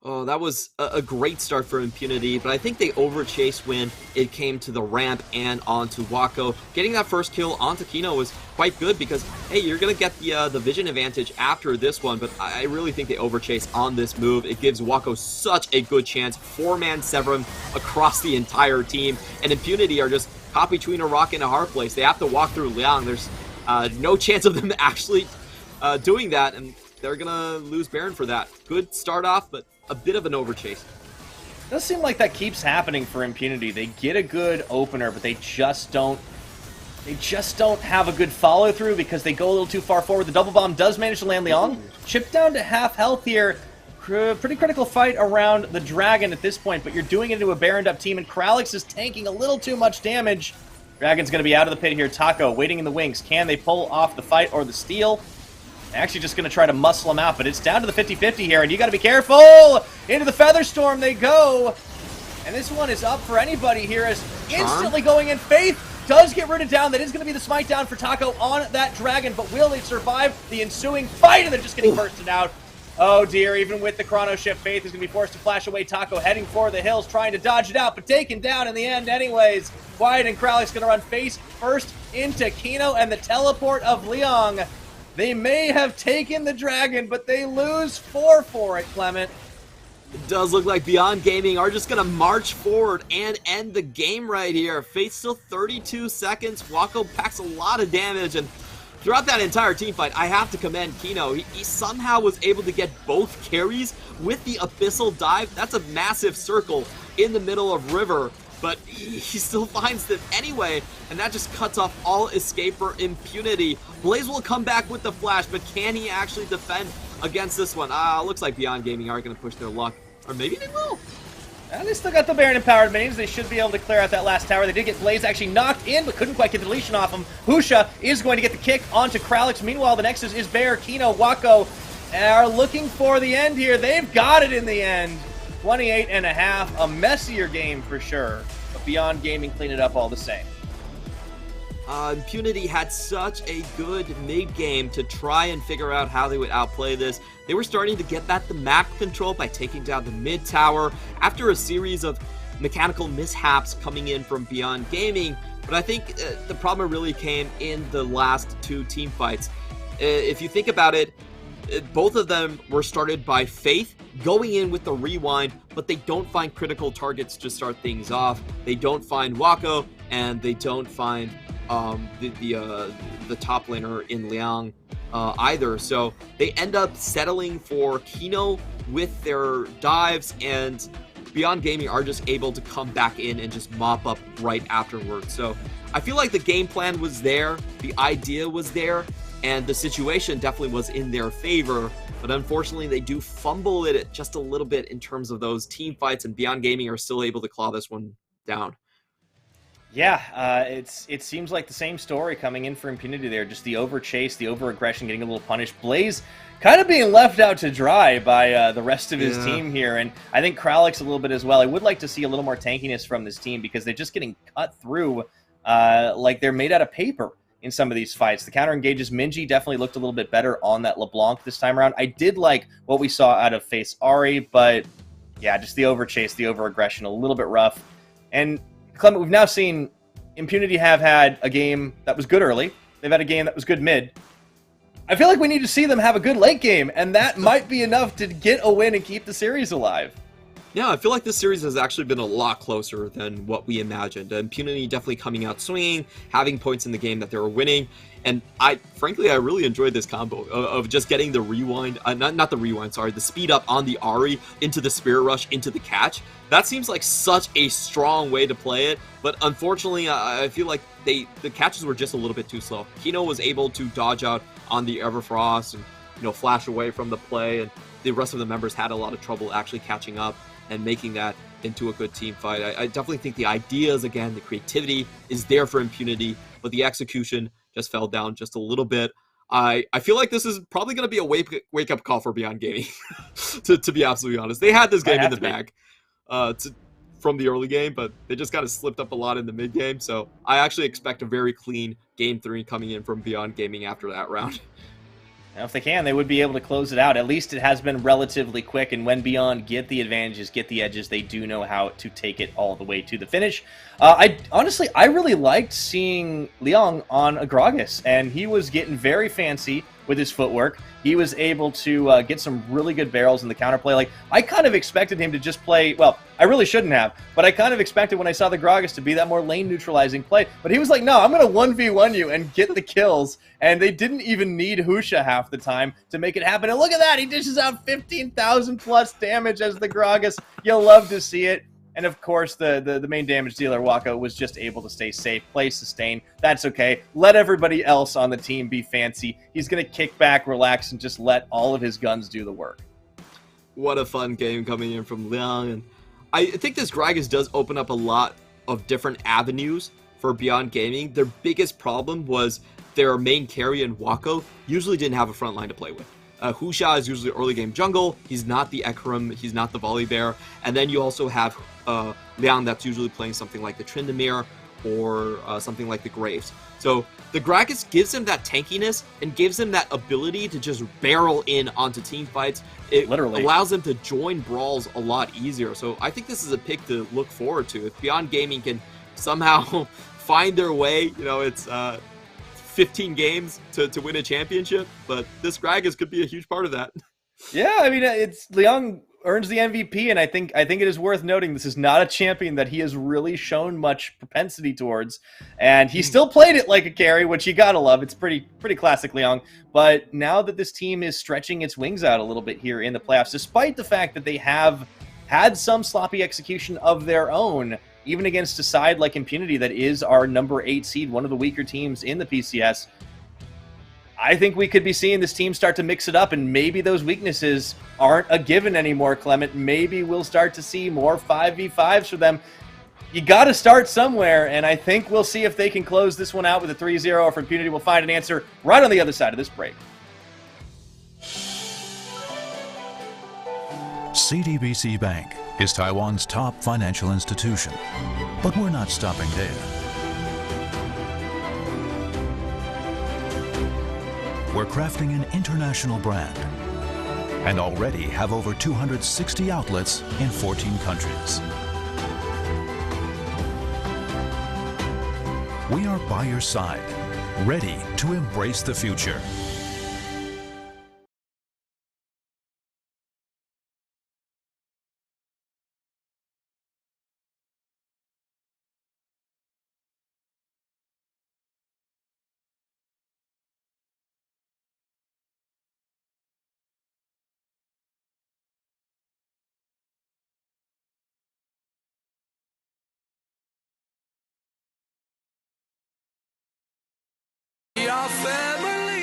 [SPEAKER 13] Oh, that was a great start for Impunity, but I think they overchased when it came to the ramp and onto Wako. Getting that first kill onto Kino was quite good because, hey, you're going to get the vision advantage after this one, but I really think they overchased on this move. It gives Wako such a good chance. 4-man Severum across the entire team, and Impunity are just caught between a rock and a hard place. They have to walk through Liang. There's no chance of them actually doing that, and they're going to lose Baron for that. Good start off, but a bit of an overchase.
[SPEAKER 12] It does seem like that keeps happening for Impunity. They get a good opener, but they just don't have a good follow through because they go a little too far forward. The double bomb does manage to land Liang. Chipped down to half health here. Pretty critical fight around the Dragon at this point, but you're doing it into a Baroned up team, and Kralix is tanking a little too much damage. Dragon's going to be out of the pit here. Taco waiting in the wings. Can they pull off the fight or the steal? Actually just going to try to muscle him out, but it's down to the 50-50 here, and you got to be careful! Into the Featherstorm they go! And this one is up for anybody here as instantly going in. Faith does get rooted down. That is going to be the smite down for Taco on that Dragon, but will they survive the ensuing fight? And they're just getting bursted out. Oh dear, even with the chrono shift, Faith is going to be forced to flash away. Taco heading for the hills, trying to dodge it out, but taken down in the end anyways. Wyatt and Kralik going to run face first into Kino, and the teleport of Liang. They may have taken the dragon, but they lose 4 for it, Clement.
[SPEAKER 13] It does look like Beyond Gaming are just going to march forward and end the game right here. Faith still 32 seconds. Wako packs a lot of damage, and throughout that entire team fight, I have to commend Kino. He somehow was able to get both carries with the Abyssal Dive. That's a massive circle in the middle of River, but he still finds them anyway, and that just cuts off all escape for Impunity. Blaze will come back with the flash, but can he actually defend against this one? Looks like Beyond Gaming aren't going to push their luck, or maybe they will.
[SPEAKER 12] They still got the Baron empowered minions. They should be able to clear out that last tower. They did get Blaze actually knocked in, but couldn't quite get the deletion off him. Husha is going to get the kick onto Kralix. Meanwhile, the Nexus is Bear, Kino, Wako are looking for the end here. They've got it in the end. 28.5, a messier game for sure, but Beyond Gaming cleaned it up all the same.
[SPEAKER 13] Impunity had such a good mid-game to try and figure out how they would outplay this. They were starting to get the map control by taking down the mid tower after a series of mechanical mishaps coming in from Beyond Gaming, but I think the problem really came in the last 2 team fights. If you think about it, both of them were started by Faith going in with the rewind, but they don't find critical targets to start things off. They don't find Wako, and they don't find the top laner in Liang either. So they end up settling for Kino with their dives, and Beyond Gaming are just able to come back in and just mop up right afterwards. So I feel like the game plan was there, the idea was there, and the situation definitely was in their favor, but unfortunately they do fumble it just a little bit in terms of those team fights, and Beyond Gaming are still able to claw this one down.
[SPEAKER 12] Yeah, it seems like the same story coming in for Impunity there. Just the over-chase, the over-aggression, getting a little punished. Blaze kind of being left out to dry by the rest of his team here, and I think Kralix a little bit as well. I would like to see a little more tankiness from this team because they're just getting cut through like they're made out of paper in some of these fights. The counter engages. Minji definitely looked a little bit better on that LeBlanc this time around. I did like what we saw out of Face Ari, but yeah, just the over-chase, the over-aggression, a little bit rough. And Clement, we've now seen Impunity have had a game that was good early. They've had a game that was good mid. I feel like we need to see them have a good late game, and that might be enough to get a win and keep the series alive.
[SPEAKER 13] Yeah, I feel like this series has actually been a lot closer than what we imagined. Impunity definitely coming out swinging, having points in the game that they were winning, and frankly, I really enjoyed this combo of just getting the rewind, not the rewind, sorry, the speed up on the Ahri into the Spirit Rush into the catch. That seems like such a strong way to play it, but unfortunately, I feel like the catches were just a little bit too slow. Kino was able to dodge out on the Everfrost and flash away from the play, and the rest of the members had a lot of trouble actually catching up and making that into a good team fight. I definitely think the ideas, again, the creativity is there for Impunity, but the execution just fell down just a little bit. I feel like this is probably going to be a wake-up call for Beyond Gaming, to be absolutely honest. They had this game in the bag from the early game, but they just kind of slipped up a lot in the mid-game, so I actually expect a very clean Game 3 coming in from Beyond Gaming after that round.
[SPEAKER 12] Now, if they can, they would be able to close it out. At least it has been relatively quick, and when Beyond get the advantages, get the edges, they do know how to take it all the way to the finish. I really liked seeing Liang on Agragas, and he was getting very fancy with his footwork. He was able to get some really good barrels in the counterplay. Like, I kind of expected him to just play, well, I really shouldn't have, but I kind of expected when I saw the Gragas to be that more lane neutralizing play. But he was like, no, I'm going to 1v1 you and get the kills. And they didn't even need Husha half the time to make it happen. And look at that, he dishes out 15,000 plus damage as the Gragas. You'll love to see it. And of course, the main damage dealer, Wako, was just able to stay safe, play sustain. That's okay. Let everybody else on the team be fancy. He's going to kick back, relax, and just let all of his guns do the work.
[SPEAKER 13] What a fun game coming in from Liang. And I think this Gragas does open up a lot of different avenues for Beyond Gaming. Their biggest problem was their main carry in Wako usually didn't have a front line to play with. Husha is usually early game jungle. He's not the Ekram. He's not the Volley Bear. And then you also have Liang that's usually playing something like the Tryndamere or something like the Graves. So the Gragas gives him that tankiness and gives him that ability to just barrel in onto team fights. It
[SPEAKER 12] literally
[SPEAKER 13] allows him to join brawls a lot easier. So I think this is a pick to look forward to. If Beyond Gaming can somehow find their way, it's 15 games to win a championship, but this Gragas could be a huge part of that.
[SPEAKER 12] Yeah, I mean, it's Liang earns the MVP, and I think it is worth noting this is not a champion that he has really shown much propensity towards, and he still played it like a carry, which you gotta love. It's pretty classic Liang. But now that this team is stretching its wings out a little bit here in the playoffs, despite the fact that they have had some sloppy execution of their own, even against a side like Impunity that is our number 8 seed, one of the weaker teams in the PCS, I think we could be seeing this team start to mix it up, and maybe those weaknesses aren't a given anymore, Clement. Maybe we'll start to see more 5v5s for them. You got to start somewhere, and I think we'll see if they can close this one out with a 3-0, or for Impunity, we'll find an answer right on the other side of this break.
[SPEAKER 2] CTBC Bank is Taiwan's top financial institution, but we're not stopping there. We're crafting an international brand and already have over 260 outlets in 14 countries. We are by your side, ready to embrace the future.
[SPEAKER 10] Your family.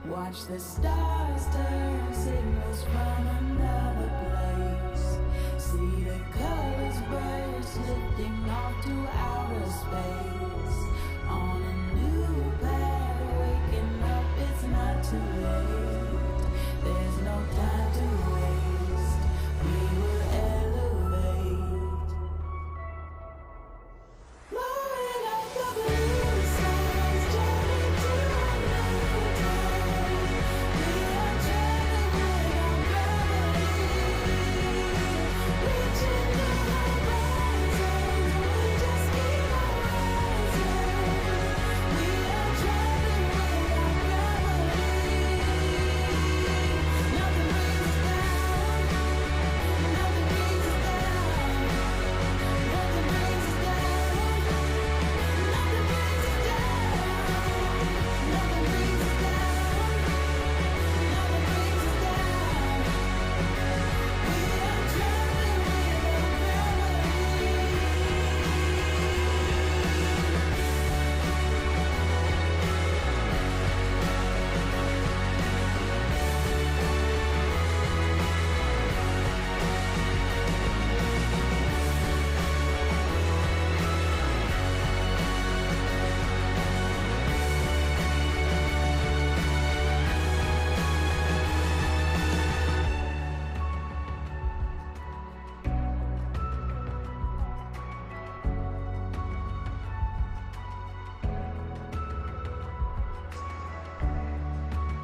[SPEAKER 14] Watch the stars turn signals from another place. See the colors burst, lifting off to outer space. On a new path, waking up, it's not too late. There's no time to waste. We will elevate. Blowing up the blue skies, journey to a new time. We are traveling with our gravity, reaching new horizons. We just keep on rising. We are traveling with our gravity. Nothing brings us down. Nothing brings us down. Nothing brings us down. Nothing brings us down. Nothing brings us down. Nothing brings us down. We are traveling with our gravity.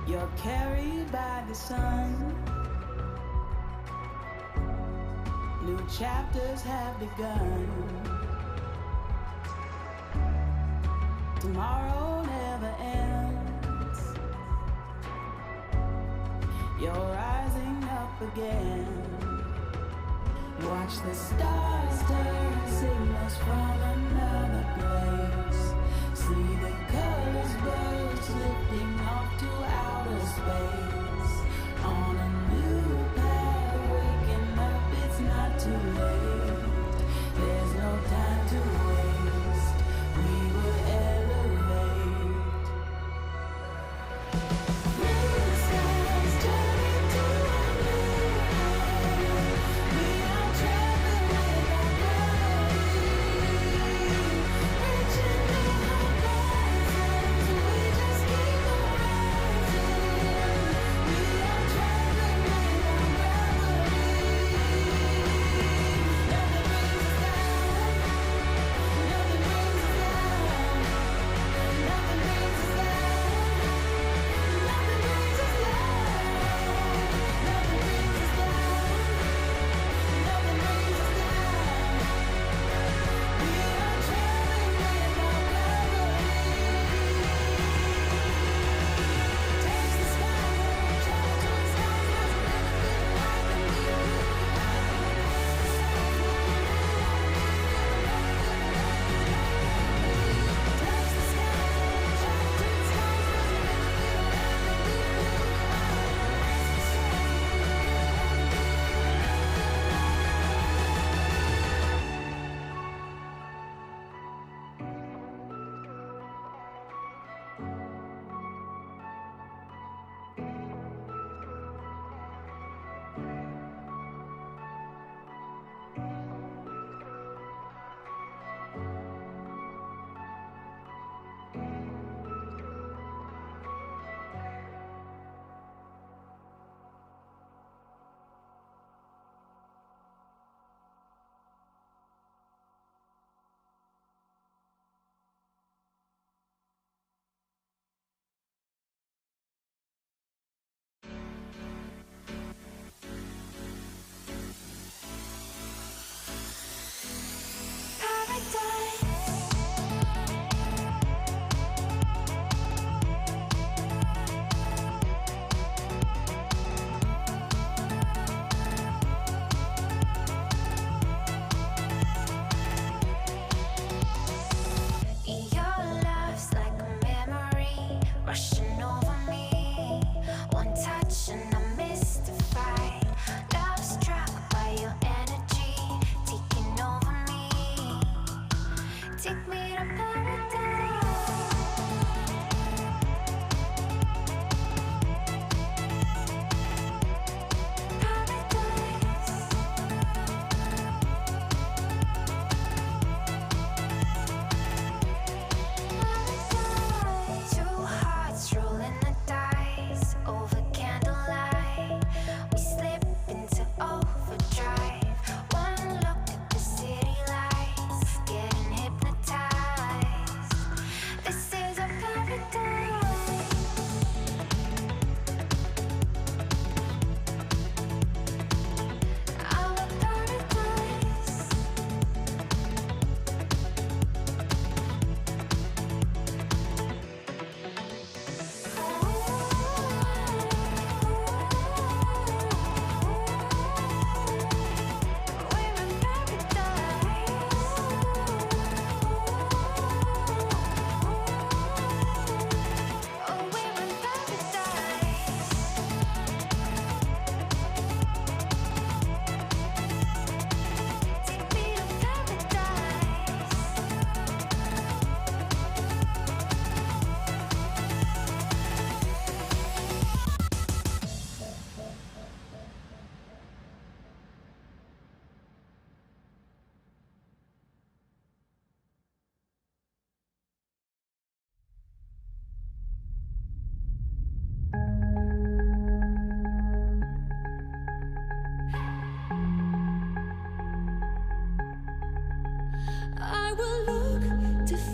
[SPEAKER 14] You're carried by the sun. New chapters have begun. Tomorrow never ends. You're rising up again. Watch the stars turn signals from another place. See the colors burst, lifting off to outer space. On a new path, waking up, it's not too late.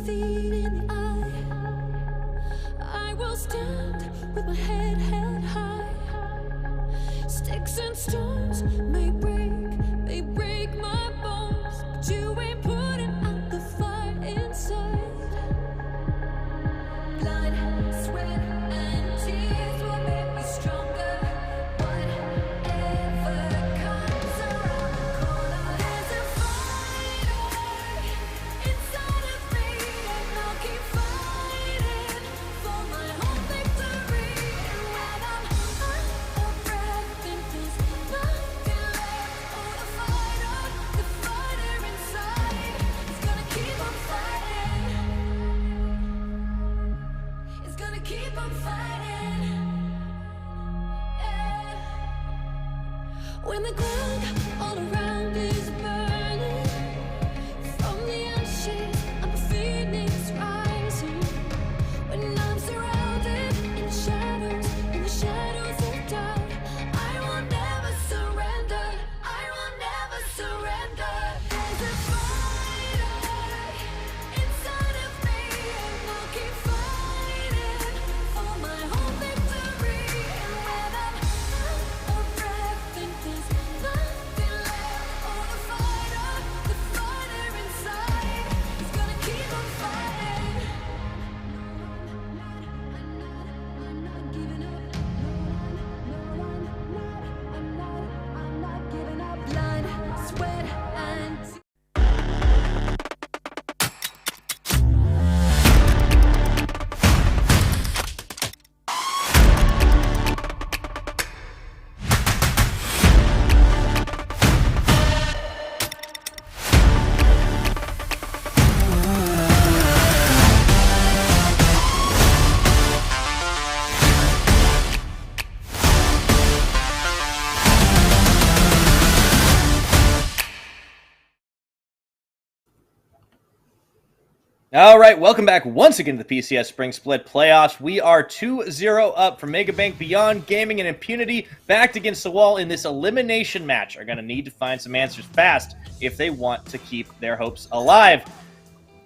[SPEAKER 1] feet in the eye. I will stand with my head held high. Sticks and stones may break my bones, but you ain't putting out the fire inside. Blood, sweat, and tears will make me stronger. Whatever comes around the corner, there's a fire inside of me, and I'll keep fighting for my own victory. And when I'm out of breath and there's nothing left, oh, the fighter inside is gonna keep on fighting. It's gonna keep on fighting. Yeah. When the ground all around is burning, from the ashes I'm a phoenix rising. When I'm surrounded in the shadows of doubt, I will never surrender. I will never surrender. There's a fire inside of me, and I'll keep fighting for my own victory. And when I'm out of breath and there's nothing left, oh, the fighter inside is gonna keep on fighting. I'm not giving up. I'm not giving up. Blood, sweat, and
[SPEAKER 12] All right, welcome back once again to the PCS Spring Split Playoffs. We are 2-0 up for Mega Bank Beyond Gaming and Impunity, backed against the wall in this elimination match. Are going to need to find some answers fast if they want to keep their hopes alive.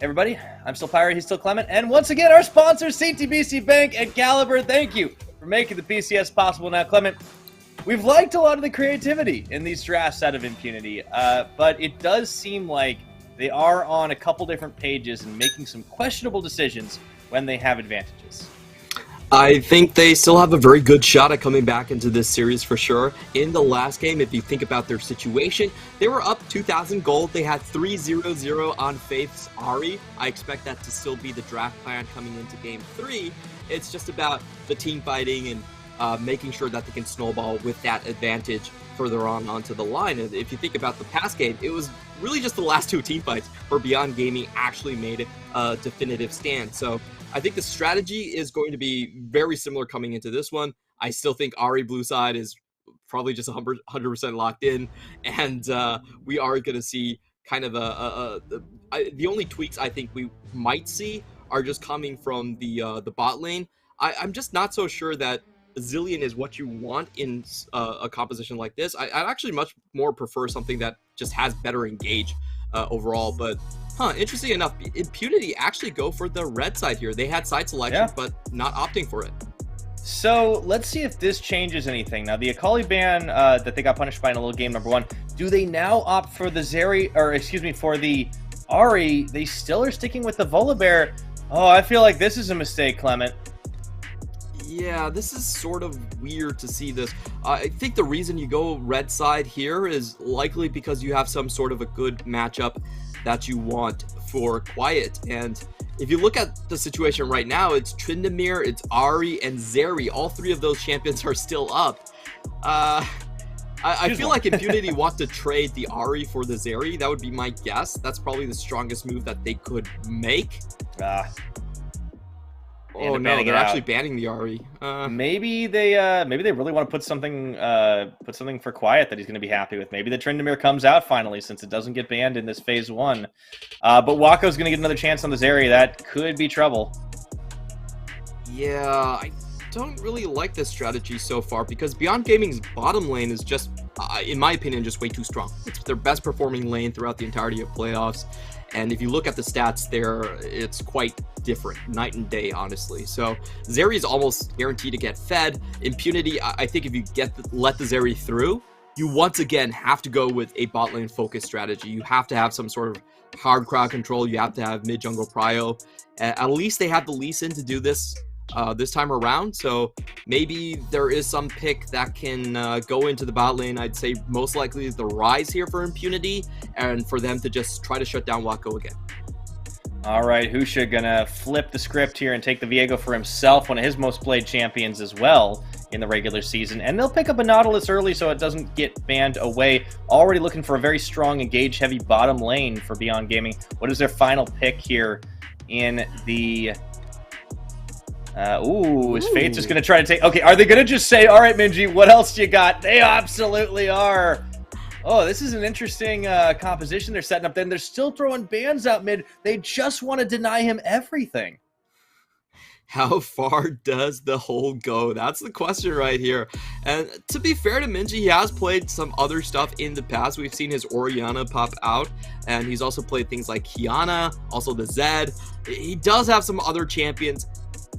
[SPEAKER 12] Everybody, I'm still Pirate, he's still Clement, and once again, our sponsors, CTBC Bank and Caliber. Thank you for making the PCS possible. Now, Clement, we've liked a lot of the creativity in these drafts out of Impunity, but it does seem like they are on a couple different pages and making some questionable decisions when they have advantages.
[SPEAKER 13] I think they still have a very good shot at coming back into this series for sure. In the last game, if you think about their situation, they were up 2,000 gold. They had 3-0-0 on Faith's Ahri. I expect that to still be the draft plan coming into Game 3. It's just about the team fighting and making sure that they can snowball with that advantage further on onto the line. And if you think about the past game, it was really just the last two team fights where Beyond Gaming actually made a definitive stand. So I think the strategy is going to be very similar coming into this one. I still think Ahri blue side is probably just 100% locked in, and we are going to see kind of the only tweaks I think we might see are just coming from the bot lane. I'm just not so sure that Zillion is what you want in a composition like this. I'd actually much more prefer something that just has better engage overall. But interesting enough, Impunity actually go for the red side here. They had side selection, but not opting for it.
[SPEAKER 12] So let's see if this changes anything. Now, the Akali ban that they got punished by in a little game number 1, do they now opt for the for the Ahri? They still are sticking with the Volibear. Oh, I feel like this is a mistake, Clement.
[SPEAKER 13] Yeah, this is sort of weird to see this. I think the reason you go red side here is likely because you have some sort of a good matchup that you want for Quiet. And if you look at the situation right now, it's Tryndamere, it's Ahri, and Zeri. All three of those champions are still up. I feel like Impunity wants to trade the Ahri for the Zeri. That would be my guess. That's probably the strongest move that they could make. Oh no, they're actually banning the Ahri.
[SPEAKER 12] Maybe they really want to put something for Quiet that he's going to be happy with. Maybe the Tryndamere comes out finally, since it doesn't get banned in this phase 1. But Wako's going to get another chance on this area. That could be trouble.
[SPEAKER 13] Yeah, I don't really like this strategy so far because Beyond Gaming's bottom lane is just in my opinion, just way too strong. It's their best performing lane throughout the entirety of playoffs. And if you look at the stats there, it's quite different, night and day, honestly. So Zeri is almost guaranteed to get fed. Impunity, I think if you let the Zeri through, you once again have to go with a bot lane focus strategy. You have to have some sort of hard crowd control. You have to have mid jungle prio. At least they have the Lee Sin to do this this time around. So maybe there is some pick that can go into the bot lane. I'd say most likely the Rise here for Impunity, and for them to just try to shut down Wako again.
[SPEAKER 12] All right, Husha gonna flip the script here and take the Viego for himself, one of his most played champions as well in the regular season. And they'll pick up a Nautilus early so it doesn't get banned away. Already looking for a very strong engage-heavy bottom lane for Beyond Gaming. What is their final pick here in the... is Faith just going to try to take... Okay, are they going to just say, all right, Minji, what else you got? They absolutely are. Oh, this is an interesting composition they're setting up. Then they're still throwing bans out mid. They just want to deny him everything.
[SPEAKER 13] How far does the hole go? That's the question right here. And to be fair to Minji, he has played some other stuff in the past. We've seen his Orianna pop out, and he's also played things like Kiana, also the Zed. He does have some other champions.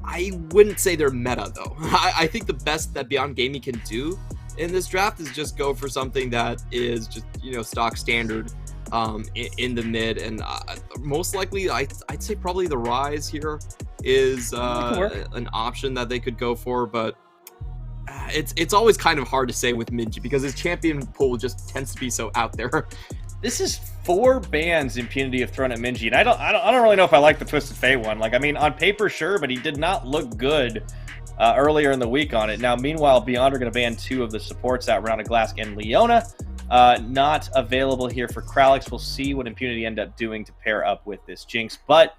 [SPEAKER 13] I wouldn't say they're meta, though. I think the best that Beyond Gaming can do in this draft is just go for something that is just, stock standard in the mid. And most likely, I'd say probably the Rise here is an option that they could go for. But it's always kind of hard to say with Minji because his champion pool just tends to be so out there.
[SPEAKER 12] This is 4 bans Impunity have thrown at Minji, and I don't really know if I like the Twisted Fate one. Like, I mean, on paper, sure, but he did not look good earlier in the week on it. Now, meanwhile, Beyond are going to ban 2 of the supports out, Round of Glass and Leona. Not available here for Kralix. We'll see what Impunity end up doing to pair up with this Jinx, but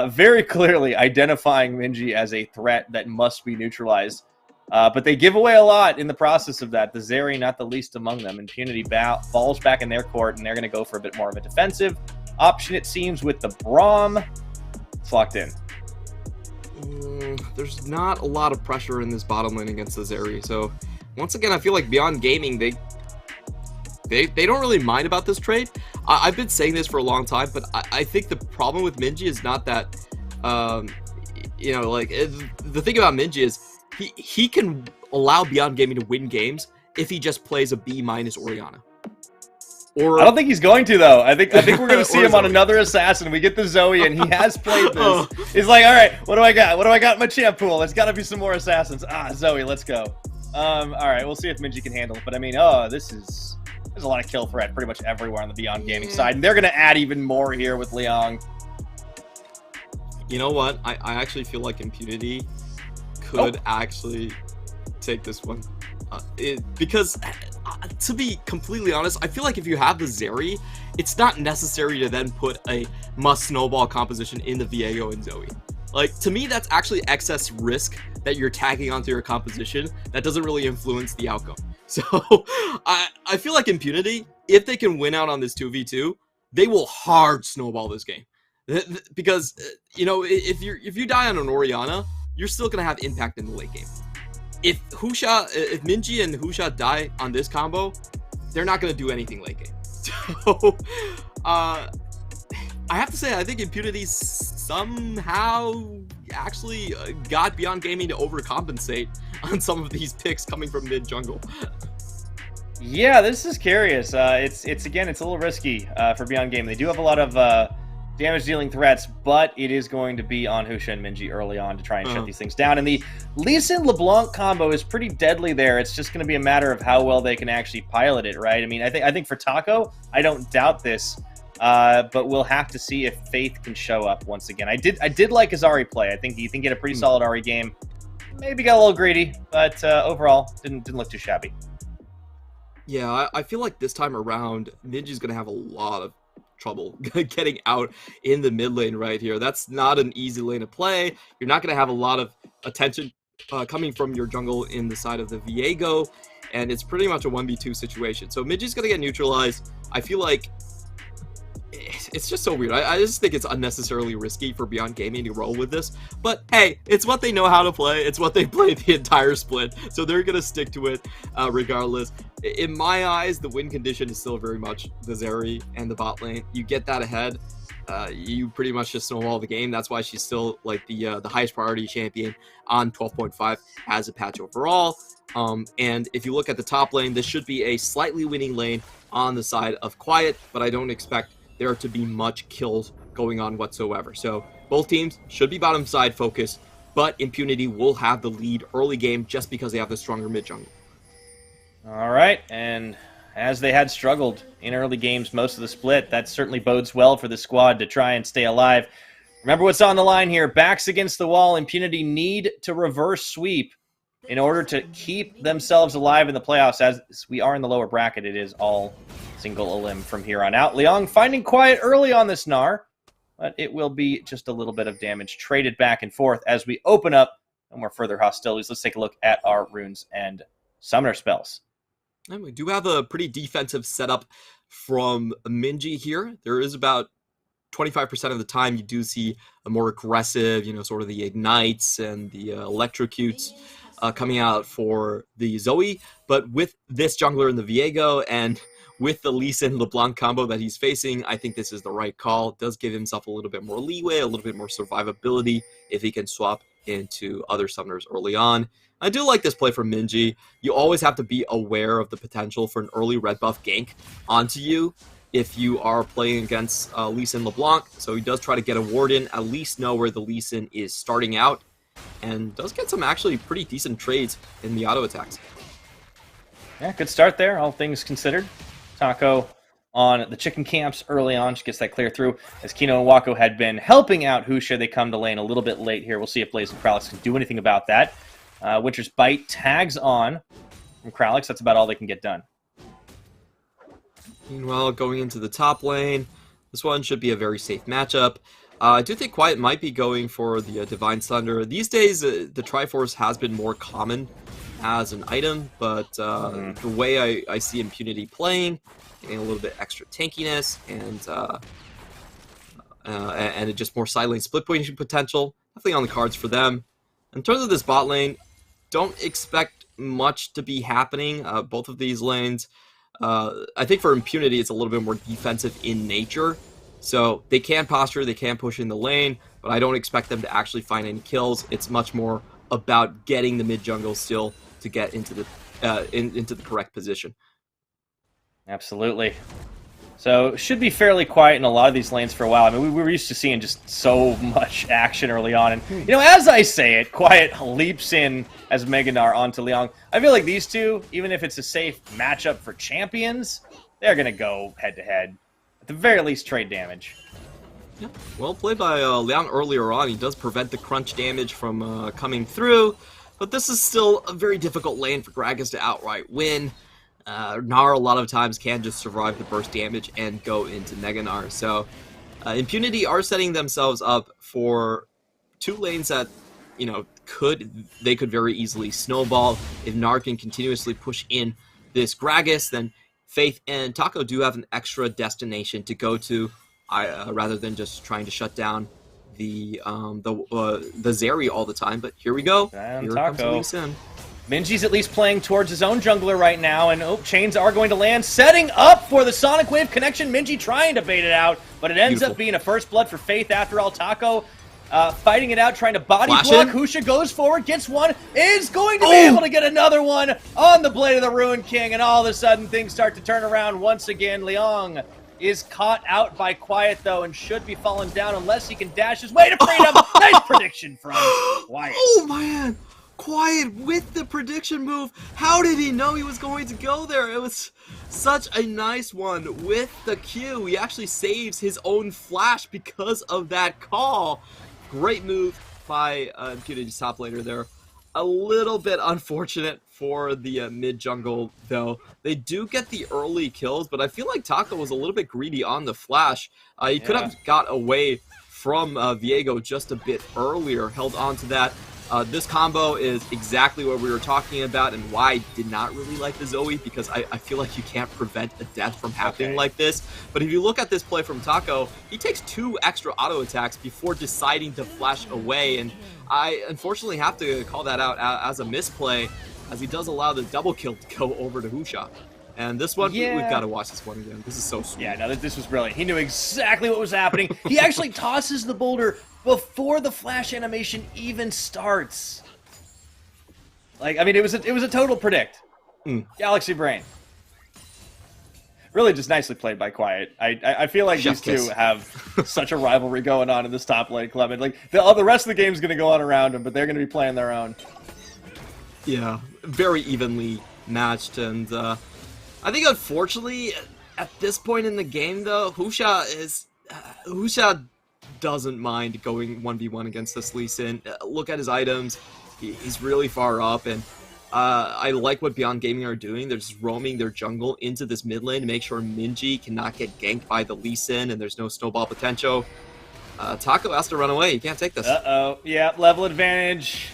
[SPEAKER 12] very clearly identifying Minji as a threat that must be neutralized. But they give away a lot in the process of that. The Zeri, not the least among them. Impunity falls back in their court, and they're going to go for a bit more of a defensive option, it seems, with the Braum. It's locked in.
[SPEAKER 13] There's not a lot of pressure in this bottom lane against the Zeri. So, once again, I feel like Beyond Gaming, they don't really mind about this trade. I've been saying this for a long time, but I think the problem with Minji is not that, the thing about Minji is, he can allow Beyond Gaming to win games if he just plays a B- Orianna. Or
[SPEAKER 12] I don't think he's going to, though. I think we're going to see him on another assassin. We get the Zoe, and he has played this. He's like, all right, what do I got? What do I got in my champ pool? There's got to be some more assassins. Zoe, let's go. All right, we'll see if Minji can handle it. But I mean, there's a lot of kill threat pretty much everywhere on the Beyond Gaming side, and they're going to add even more here with Liang.
[SPEAKER 13] You know what? I actually feel like Impunity could actually take this one because to be completely honest, I feel like if you have the Zeri, it's not necessary to then put a must snowball composition in the Viego and Zoe. Like, to me, that's actually excess risk that you're tagging onto your composition that doesn't really influence the outcome. So I feel like Impunity, if they can win out on this 2v2, they will hard snowball this game because if you die on an Orianna, you're still going to have impact in the late game. If Minji and Husha die on this combo, they're not going to do anything late game. So, I have to say, I think Impunity somehow actually got Beyond Gaming to overcompensate on some of these picks coming from mid jungle.
[SPEAKER 12] Yeah, this is curious. It's a little risky for Beyond Gaming. They do have a lot of damage-dealing threats, but it is going to be on Husha and Minji early on to try and shut these things down. And the Lee Sin LeBlanc combo is pretty deadly there. It's just going to be a matter of how well they can actually pilot it, right? I mean, I think for Taco, I don't doubt this, but we'll have to see if Faith can show up once again. I did like his Ahri play. I think he had a pretty solid Ahri game. Maybe got a little greedy, but overall didn't look too shabby.
[SPEAKER 13] Yeah, I feel like this time around, Minji's going to have a lot of trouble getting out in the mid lane right here. That's not an easy lane to play. You're not going to have a lot of attention coming from your jungle in the side of the Viego, and it's pretty much a 1v2 situation. So Minji's going to get neutralized. I feel like it's just so weird. I just think it's unnecessarily risky for Beyond Gaming to roll with this. But hey, it's what they know how to play. It's what they played the entire split, so they're gonna stick to it regardless. In my eyes, the win condition is still very much the Zeri and the bot lane. You get that ahead, you pretty much just snowball the game. That's why she's still like the highest priority champion on 12.5 as a patch overall. And if you look at the top lane, this should be a slightly winning lane on the side of Quiet, but I don't expect there to be much kills going on whatsoever. So both teams should be bottom side focused, but Impunity will have the lead early game just because they have the stronger mid jungle.
[SPEAKER 12] All right, and as they had struggled in early games most of the split, that certainly bodes well for the squad to try and stay alive. Remember what's on the line here. Backs against the wall. Impunity need to reverse sweep in order to keep themselves alive in the playoffs. As we are in the lower bracket, it is all single elim from here on out. Liang finding Quiet early on this Gnar, but it will be just a little bit of damage traded back and forth as we open up no more further hostilities. Let's take a look at our runes and summoner spells.
[SPEAKER 13] And we do have a pretty defensive setup from Minji here. There is about 25% of the time you do see a more aggressive, sort of the ignites and the electrocutes coming out for the Zoe. But with this jungler in the Viego and with the Lee Sin LeBlanc combo that he's facing, I think this is the right call. It does give himself a little bit more leeway, a little bit more survivability if he can swap into other summoners early on. I do like this play from Minji. You always have to be aware of the potential for an early red buff gank onto you if you are playing against Lee Sin LeBlanc. So he does try to get a ward in, at least know where the Lee Sin is starting out, and does get some actually pretty decent trades in the auto attacks.
[SPEAKER 12] Yeah, good start there, all things considered. Taco on the chicken camps early on. She gets that clear through. As Kino and Wako had been helping out Husha, they come to lane a little bit late here. We'll see if Blaze and Kralix can do anything about that. Winter's Bite tags on from Kralix. That's about all they can get done.
[SPEAKER 13] Meanwhile, going into the top lane, this one should be a very safe matchup. I do think Quiet might be going for the Divine Thunder. These days, the Triforce has been more common as an item, but the way I see Impunity playing, getting a little bit extra tankiness and just more side lane split pushing potential, definitely on the cards for them. In terms of this bot lane, don't expect much to be happening. Both of these lanes, I think for Impunity, it's a little bit more defensive in nature. So they can posture, they can push in the lane, but I don't expect them to actually find any kills. It's much more about getting the mid jungle still to get into the correct position.
[SPEAKER 12] Absolutely. So should be fairly quiet in a lot of these lanes for a while. I mean, we were used to seeing just so much action early on. And, as I say it, Quiet leaps in as Mega Gnar onto Liang. I feel like these two, even if it's a safe matchup for champions, they're going to go head-to-head. At the very least, trade damage.
[SPEAKER 13] Yeah, well played by Liang earlier on. He does prevent the crunch damage from coming through. But this is still a very difficult lane for Gragas to outright win. Gnar a lot of times can just survive the burst damage and go into Mega Gnar. So Impunity are setting themselves up for two lanes that, they could very easily snowball. If Gnar can continuously push in this Gragas, then Faith and Taco do have an extra destination to go to, rather than just trying to shut down the Zeri all the time. But here we go. Here comes Lee Sin.
[SPEAKER 12] Minji's at least playing towards his own jungler right now, and chains are going to land, setting up for the Sonic Wave connection. Minji trying to bait it out, but it ends up being a first blood for Faith after all. Taco fighting it out, trying to body block. Husha goes forward, gets one, is going to be able to get another one on the Blade of the Ruined King, and all of a sudden things start to turn around once again. Liang is caught out by Quiet, though, and should be falling down unless he can dash his way to freedom. Nice prediction from Quiet.
[SPEAKER 13] Oh, man. Quiet with the prediction move. How did he know he was going to go there? It was such a nice one with the Q. He actually saves his own flash because of that call. Great move by Impunity's top laner there. A little bit unfortunate for the mid jungle, though. They do get the early kills, but I feel like Taco was a little bit greedy on the flash. He could have got away from Viego just a bit earlier, held on to that. This combo is exactly what we were talking about and why I did not really like the Zoe, because I feel like you can't prevent a death from happening like this. But if you look at this play from Taco, he takes 2 extra auto attacks before deciding to flash away, and I unfortunately have to call that out as a misplay, as he does allow the double kill to go over to Husha. And this one, we've got to watch this one again. This is so sweet.
[SPEAKER 12] Yeah, no, this was brilliant. He knew exactly what was happening. He actually tosses the boulder before the flash animation even starts. Like, I mean, it was a total predict. Galaxy Brain. Really just nicely played by Quiet. I feel like these two have such a rivalry going on in this top lane club. And like the rest of the game's going to go on around them, but they're going to be playing their own.
[SPEAKER 13] Yeah, very evenly matched. And I think, unfortunately, at this point in the game, though, Husha doesn't mind going 1v1 against this Lee Sin. Look at his items. He's really far up, and I like what Beyond Gaming are doing. They're just roaming their jungle into this mid lane to make sure Minji cannot get ganked by the Lee Sin, and there's no snowball potential. Taco has to run away. He can't take this.
[SPEAKER 12] Uh-oh. Yeah, level advantage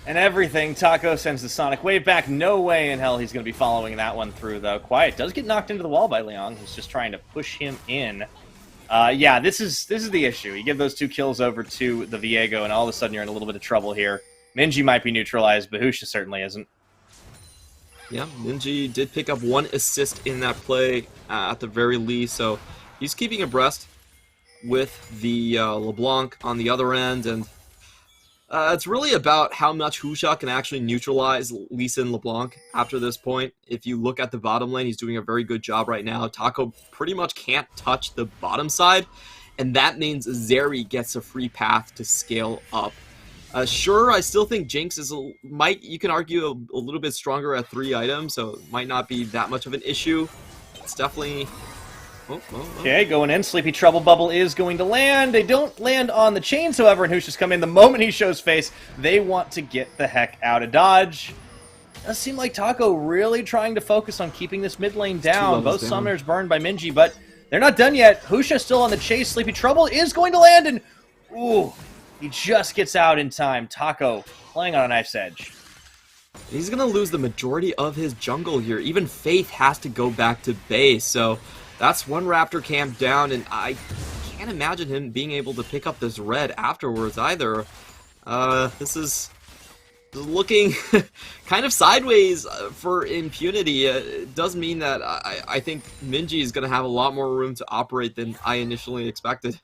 [SPEAKER 12] and everything. Taco sends the Sonic Wave back. No way in hell he's going to be following that one through, though. Quiet does get knocked into the wall by Leong. He's just trying to push him in. Yeah, this is the issue. You give those 2 kills over to the Viego, and all of a sudden you're in a little bit of trouble here. Minji might be neutralized, but Husha certainly isn't.
[SPEAKER 13] Yeah, Minji did pick up 1 assist in that play at the very least, so he's keeping abreast with the LeBlanc on the other end, and it's really about how much Husha can actually neutralize Lee Sin LeBlanc after this point. If you look at the bottom lane, he's doing a very good job right now. Taco pretty much can't touch the bottom side, and that means Zeri gets a free path to scale up. Sure, I still think Jinx is you can argue a little bit stronger at 3 items, so it might not be that much of an issue. It's definitely...
[SPEAKER 12] Okay, going in. Sleepy Trouble Bubble is going to land. They don't land on the chains, however, and Husha's come in. The moment he shows face, they want to get the heck out of dodge. Does seem like Taco really trying to focus on keeping this mid lane down. Both summoners burned by Minji, but they're not done yet. Husha still on the chase. Sleepy Trouble is going to land, and ooh, he just gets out in time. Taco playing on a knife's edge.
[SPEAKER 13] He's going to lose the majority of his jungle here. Even Faith has to go back to base, so that's 1 Raptor camp down, and I can't imagine him being able to pick up this red afterwards either. This is looking kind of sideways for Impunity. It does mean that I think Minji is going to have a lot more room to operate than I initially expected.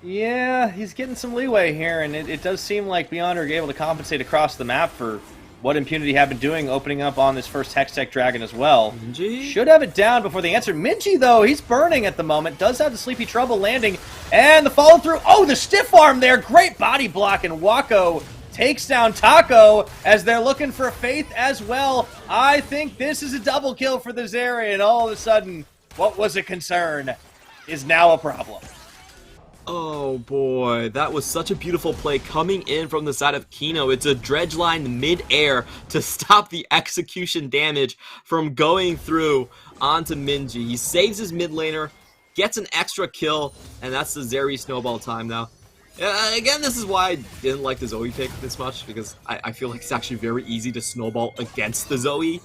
[SPEAKER 12] Yeah, he's getting some leeway here, and it does seem like Beyond are able to compensate across the map for what Impunity have been doing, opening up on this first Hextech Dragon as well.
[SPEAKER 13] Minji?
[SPEAKER 12] Should have it down before they answer. Minji, though, he's burning at the moment. Does have the Sleepy Trouble landing. And the follow-through. Oh, the stiff arm there. Great body block. And Wako takes down Taco as they're looking for Faith as well. I think this is a double kill for the Zeri. And all of a sudden, what was a concern is now a problem.
[SPEAKER 13] Oh boy, that was such a beautiful play coming in from the side of Kino. It's a dredge line mid-air to stop the execution damage from going through onto Minji. He saves his mid laner, gets an extra kill, and that's the Zeri snowball time now. Again, this is why I didn't like the Zoe pick this much, because I feel like it's actually very easy to snowball against the Zoe.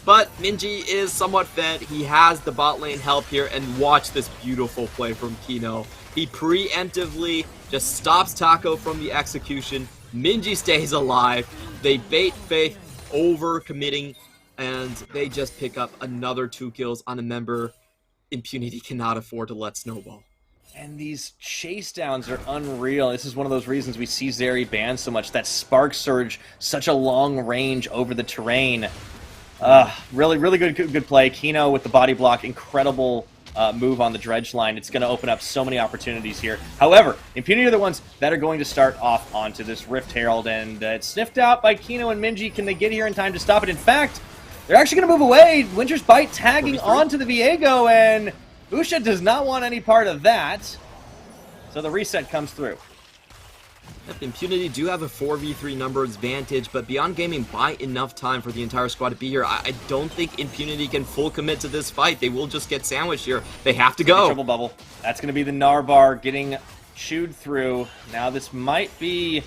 [SPEAKER 13] But Minji is somewhat fed. He has the bot lane help here, and watch this beautiful play from Kino. He preemptively just stops Taco from the execution. Minji stays alive. They bait Faith over committing, and they just pick up another 2 kills on a member Impunity cannot afford to let snowball.
[SPEAKER 12] And these chase downs are unreal. This is one of those reasons we see Zeri banned so much. That Spark Surge, such a long range over the terrain. Really good play. Kino with the body block, incredible move on the dredge line. It's going to open up so many opportunities here. However, Impunity are the ones that are going to start off onto this Rift Herald, and it's sniffed out by Kino and Minji. Can they get here in time to stop it? In fact, they're actually going to move away. Winter's Bite tagging onto the Viego, and Husha does not want any part of that. So the reset comes through.
[SPEAKER 13] Impunity do have a 4v3 number advantage, but Beyond Gaming buy enough time for the entire squad to be here. I don't think Impunity can full commit to this fight. They will just get sandwiched here. They have to go.
[SPEAKER 12] Triple bubble. That's going to be the Narbar getting chewed through. Now this might be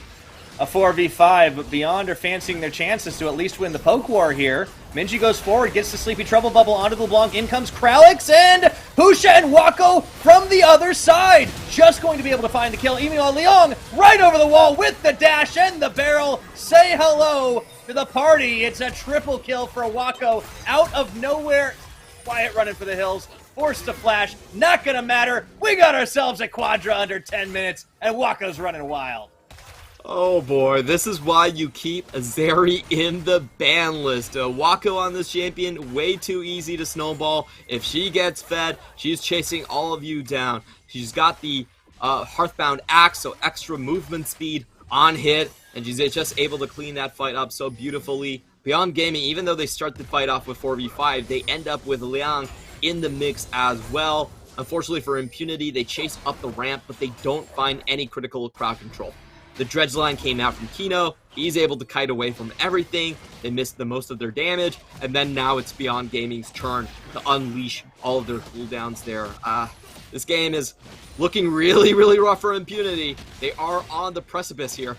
[SPEAKER 12] a 4v5, but Beyond are fancying their chances to at least win the poke war here. Minji goes forward, gets the Sleepy Trouble Bubble onto the LeBlanc. In comes Kralix, and Husha and Wako from the other side. Just going to be able to find the kill. Meanwhile, Leong right over the wall with the dash and the barrel. Say hello to the party. It's a triple kill for Wako out of nowhere. Quiet running for the hills. Forced to flash. Not going to matter. We got ourselves a Quadra under 10 minutes, and Wako's running wild.
[SPEAKER 13] Oh boy, this is why you keep Azeri in the ban list. Wako on this champion, way too easy to snowball. If she gets fed, she's chasing all of you down. She's got the Hearthbound Axe, so extra movement speed on hit, and she's just able to clean that fight up so beautifully. Beyond Gaming, even though they start the fight off with 4v5, they end up with Liang in the mix as well. Unfortunately for Impunity, they chase up the ramp, but they don't find any critical crowd control. The Dredge line came out from Kino. He's able to kite away from everything. They missed the most of their damage. And then now it's Beyond Gaming's turn to unleash all of their cooldowns there. This game is looking really, really rough for Impunity. They are on the precipice here.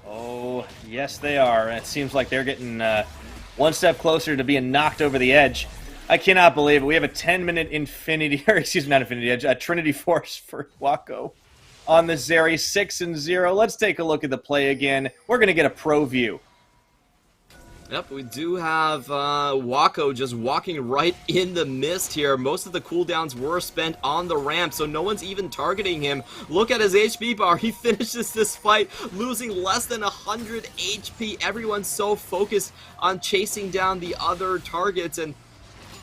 [SPEAKER 12] Oh, yes they are. It seems like they're getting one step closer to being knocked over the edge. I cannot believe it. We have a 10-minute Infinity, or excuse me, not Infinity Edge, a Trinity Force for Wako on the Zeri, 6-0. Let's take a look at the play again. We're going to get a pro view.
[SPEAKER 13] Yep, we do have Wako just walking right in the mist here. Most of the cooldowns were spent on the ramp, so no one's even targeting him. Look at his HP bar. He finishes this fight losing less than 100 HP. Everyone's so focused on chasing down the other targets, and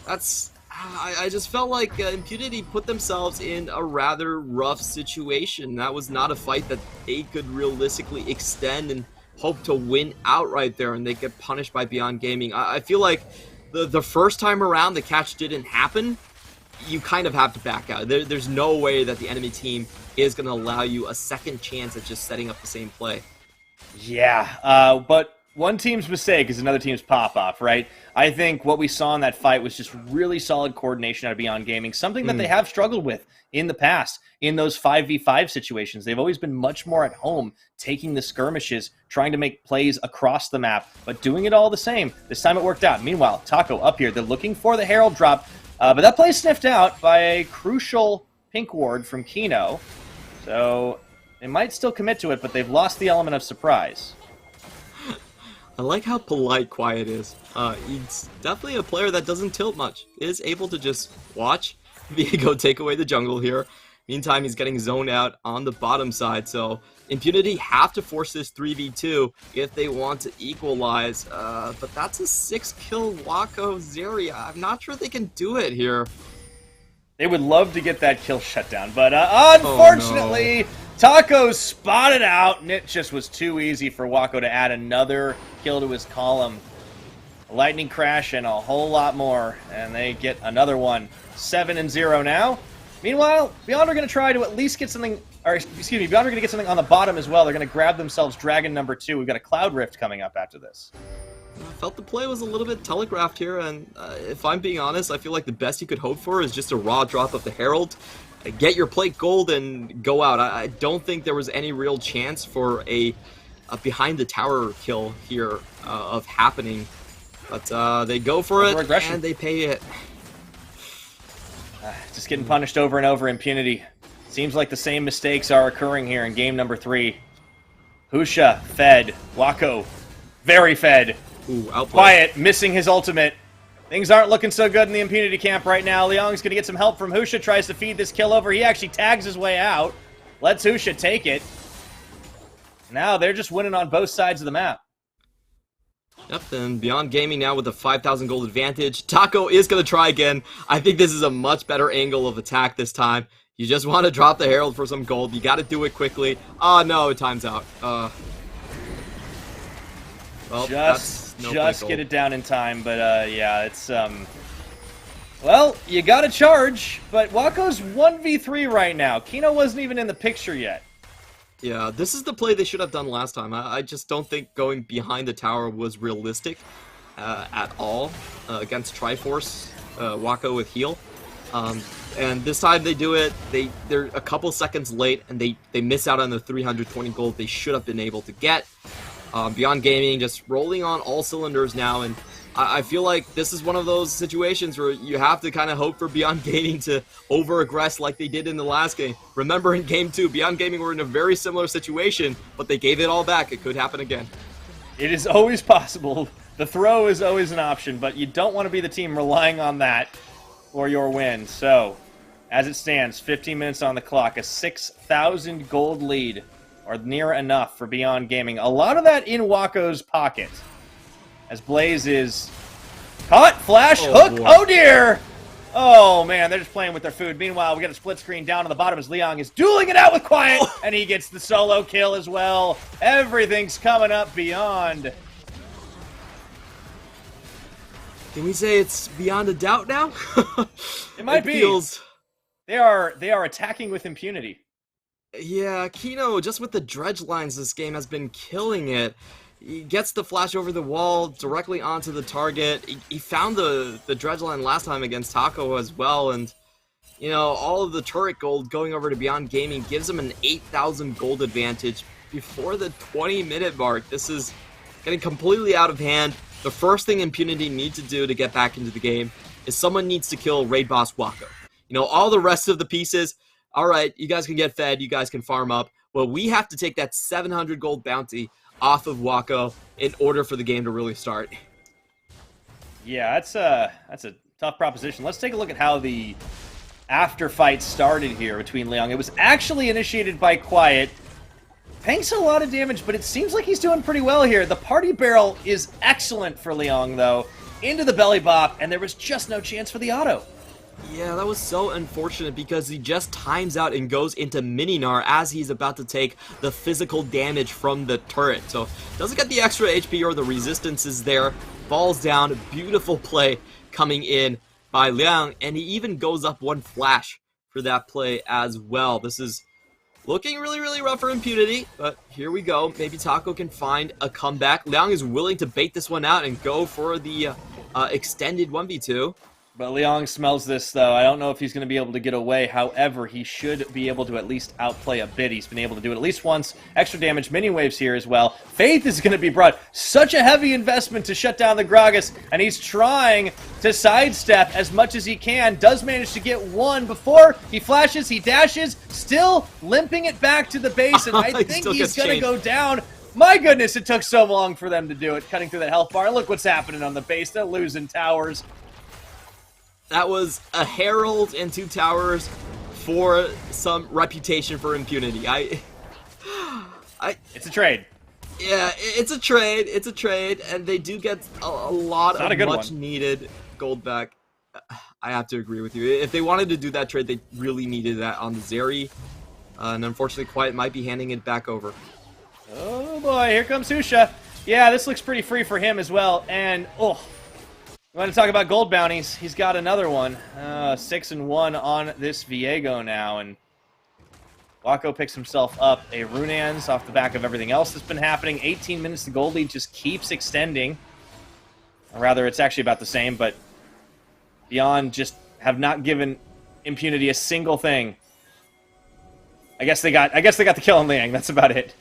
[SPEAKER 13] that's... I just felt like Impunity put themselves in a rather rough situation. That was not a fight that they could realistically extend and hope to win outright there, and they get punished by Beyond Gaming. I feel like the first time around the catch didn't happen, you kind of have to back out. There's no way that the enemy team is going to allow you a second chance at just setting up the same play.
[SPEAKER 12] Yeah, but one team's mistake is another team's pop-off, right? I think what we saw in that fight was just really solid coordination out of Beyond Gaming, something that they have struggled with in the past in those 5v5 situations. They've always been much more at home, taking the skirmishes, trying to make plays across the map, but doing it all the same. This time it worked out. Meanwhile, Taco up here, they're looking for the Herald drop, but that play sniffed out by a crucial pink ward from Kino, so they might still commit to it, but they've lost the element of surprise.
[SPEAKER 13] I like how polite Quiet is. He's definitely a player that doesn't tilt much. Is able to just watch Viego take away the jungle here. Meantime, he's getting zoned out on the bottom side, so Impunity have to force this 3v2 if they want to equalize. But that's a 6-kill Wako Zeri. I'm not sure they can do it here.
[SPEAKER 12] They would love to get that kill shut down, but unfortunately, Taco spotted out, and it just was too easy for Wako to add another kill to his column. A lightning crash and a whole lot more, and they get another one. 7-0 now. Meanwhile, Beyond are going to try to at least get something, or excuse me, Beyond are going to get something on the bottom as well. They're going to grab themselves Dragon number 2. We've got a Cloud Rift coming up after this.
[SPEAKER 13] I felt the play was a little bit telegraphed here, and if I'm being honest, I feel like the best you could hope for is just a raw drop of the Herald, get your plate gold, and go out. I don't think there was any real chance for a behind the tower kill here of happening, but they go for it, and they pay it.
[SPEAKER 12] Just getting punished over and over. Impunity. Seems like the same mistakes are occurring here in game number 3. Husha, fed. Wako, very fed.
[SPEAKER 13] Ooh,
[SPEAKER 12] Quiet, missing his ultimate. Things aren't looking so good in the Impunity camp right now. Liang's going to get some help from Husha, tries to feed this kill over. He actually tags his way out. Lets Husha take it. Now they're just winning on both sides of the map.
[SPEAKER 13] Yep, and Beyond Gaming now with a 5,000 gold advantage. Taco is going to try again. I think this is a much better angle of attack this time. You just want to drop the Herald for some gold. You got to do it quickly. Oh, no, time's out. Well,
[SPEAKER 12] just get it down in time, but yeah, it's well, you got to charge, but Wako's 1v3 right now. Kino wasn't even in the picture yet.
[SPEAKER 13] Yeah, this is the play they should have done last time. I just don't think going behind the tower was realistic at all against Triforce, Wako with heal. And this time they do it, they're a couple seconds late, and they miss out on the 320 gold they should have been able to get. Beyond Gaming just rolling on all cylinders now, and I feel like this is one of those situations where you have to kind of hope for Beyond Gaming to over-aggress like they did in the last game. Remember in Game 2, Beyond Gaming were in a very similar situation, but they gave it all back. It could happen again.
[SPEAKER 12] It is always possible. The throw is always an option, but you don't want to be the team relying on that for your win. So, as it stands, 15 minutes on the clock, a 6,000 gold lead, or near enough for Beyond Gaming. A lot of that in Waco's pocket. As Blaze is caught, flash, hook,
[SPEAKER 13] boy.
[SPEAKER 12] oh dear! Oh man, they're just playing with their food. Meanwhile, we got a split screen down on the bottom as Liang is dueling it out with Quiet, and he gets the solo kill as well. Everything's coming up Beyond.
[SPEAKER 13] Can we say it's beyond a doubt now?
[SPEAKER 12] It might be.
[SPEAKER 13] Feels...
[SPEAKER 12] They are attacking with impunity.
[SPEAKER 13] Yeah, Kino, just with the dredge lines, this game has been killing it. He gets the flash over the wall directly onto the target. He found the dredge line last time against Taco as well, and you know, all of the turret gold going over to Beyond Gaming gives him an 8,000 gold advantage before the 20-minute mark. This is getting completely out of hand. The first thing Impunity need to do to get back into the game is someone needs to kill Raid Boss Waco. You know, all the rest of the pieces, all right, you guys can get fed, you guys can farm up. Well, we have to take that 700 gold bounty off of Waco in order for the game to really start.
[SPEAKER 12] Yeah, that's a tough proposition. Let's take a look at how the after fight started here between Liang. It was actually initiated by Quiet. Tanks a lot of damage, but it seems like he's doing pretty well here. The party barrel is excellent for Liang, though. Into the belly bop, and there was just no chance for the auto.
[SPEAKER 13] Yeah, that was so unfortunate because he just times out and goes into Mininar as he's about to take the physical damage from the turret. So, doesn't get the extra HP or the resistances there. Falls down. Beautiful play coming in by Liang, and he even goes up one flash for that play as well. This is looking really, really rough for Impunity, but here we go. Maybe Taco can find a comeback. Liang is willing to bait this one out and go for the extended 1v2.
[SPEAKER 12] But Liang smells this, though. I don't know if he's going to be able to get away. However, he should be able to at least outplay a bit. He's been able to do it at least once. Extra damage, mini waves here as well. Faith is going to be brought. Such a heavy investment to shut down the Gragas, and he's trying to sidestep as much as he can. Does manage to get one before he flashes, he dashes, still limping it back to the base, and I think he's going to go down. My goodness, it took so long for them to do it, cutting through that health bar. Look what's happening on the base. They're losing towers.
[SPEAKER 13] That was a herald and 2 towers for some reputation for Impunity.
[SPEAKER 12] It's a trade.
[SPEAKER 13] Yeah, it's a trade. It's a trade, and they do get a lot of much needed gold back. I have to agree with you. If they wanted to do that trade, they really needed that on the Zeri. And unfortunately, Quiet might be handing it back over.
[SPEAKER 12] Oh boy, here comes Husha. Yeah, this looks pretty free for him as well. And, oh, you want to talk about gold bounties? He's got another one. 6-1 on this Viego now. And Waco picks himself up a Runans off the back of everything else that's been happening. 18 minutes, the gold lead just keeps extending. Or rather, it's actually about the same, but Beyond just have not given Impunity a single thing. I guess they got the kill on Liang. That's about it.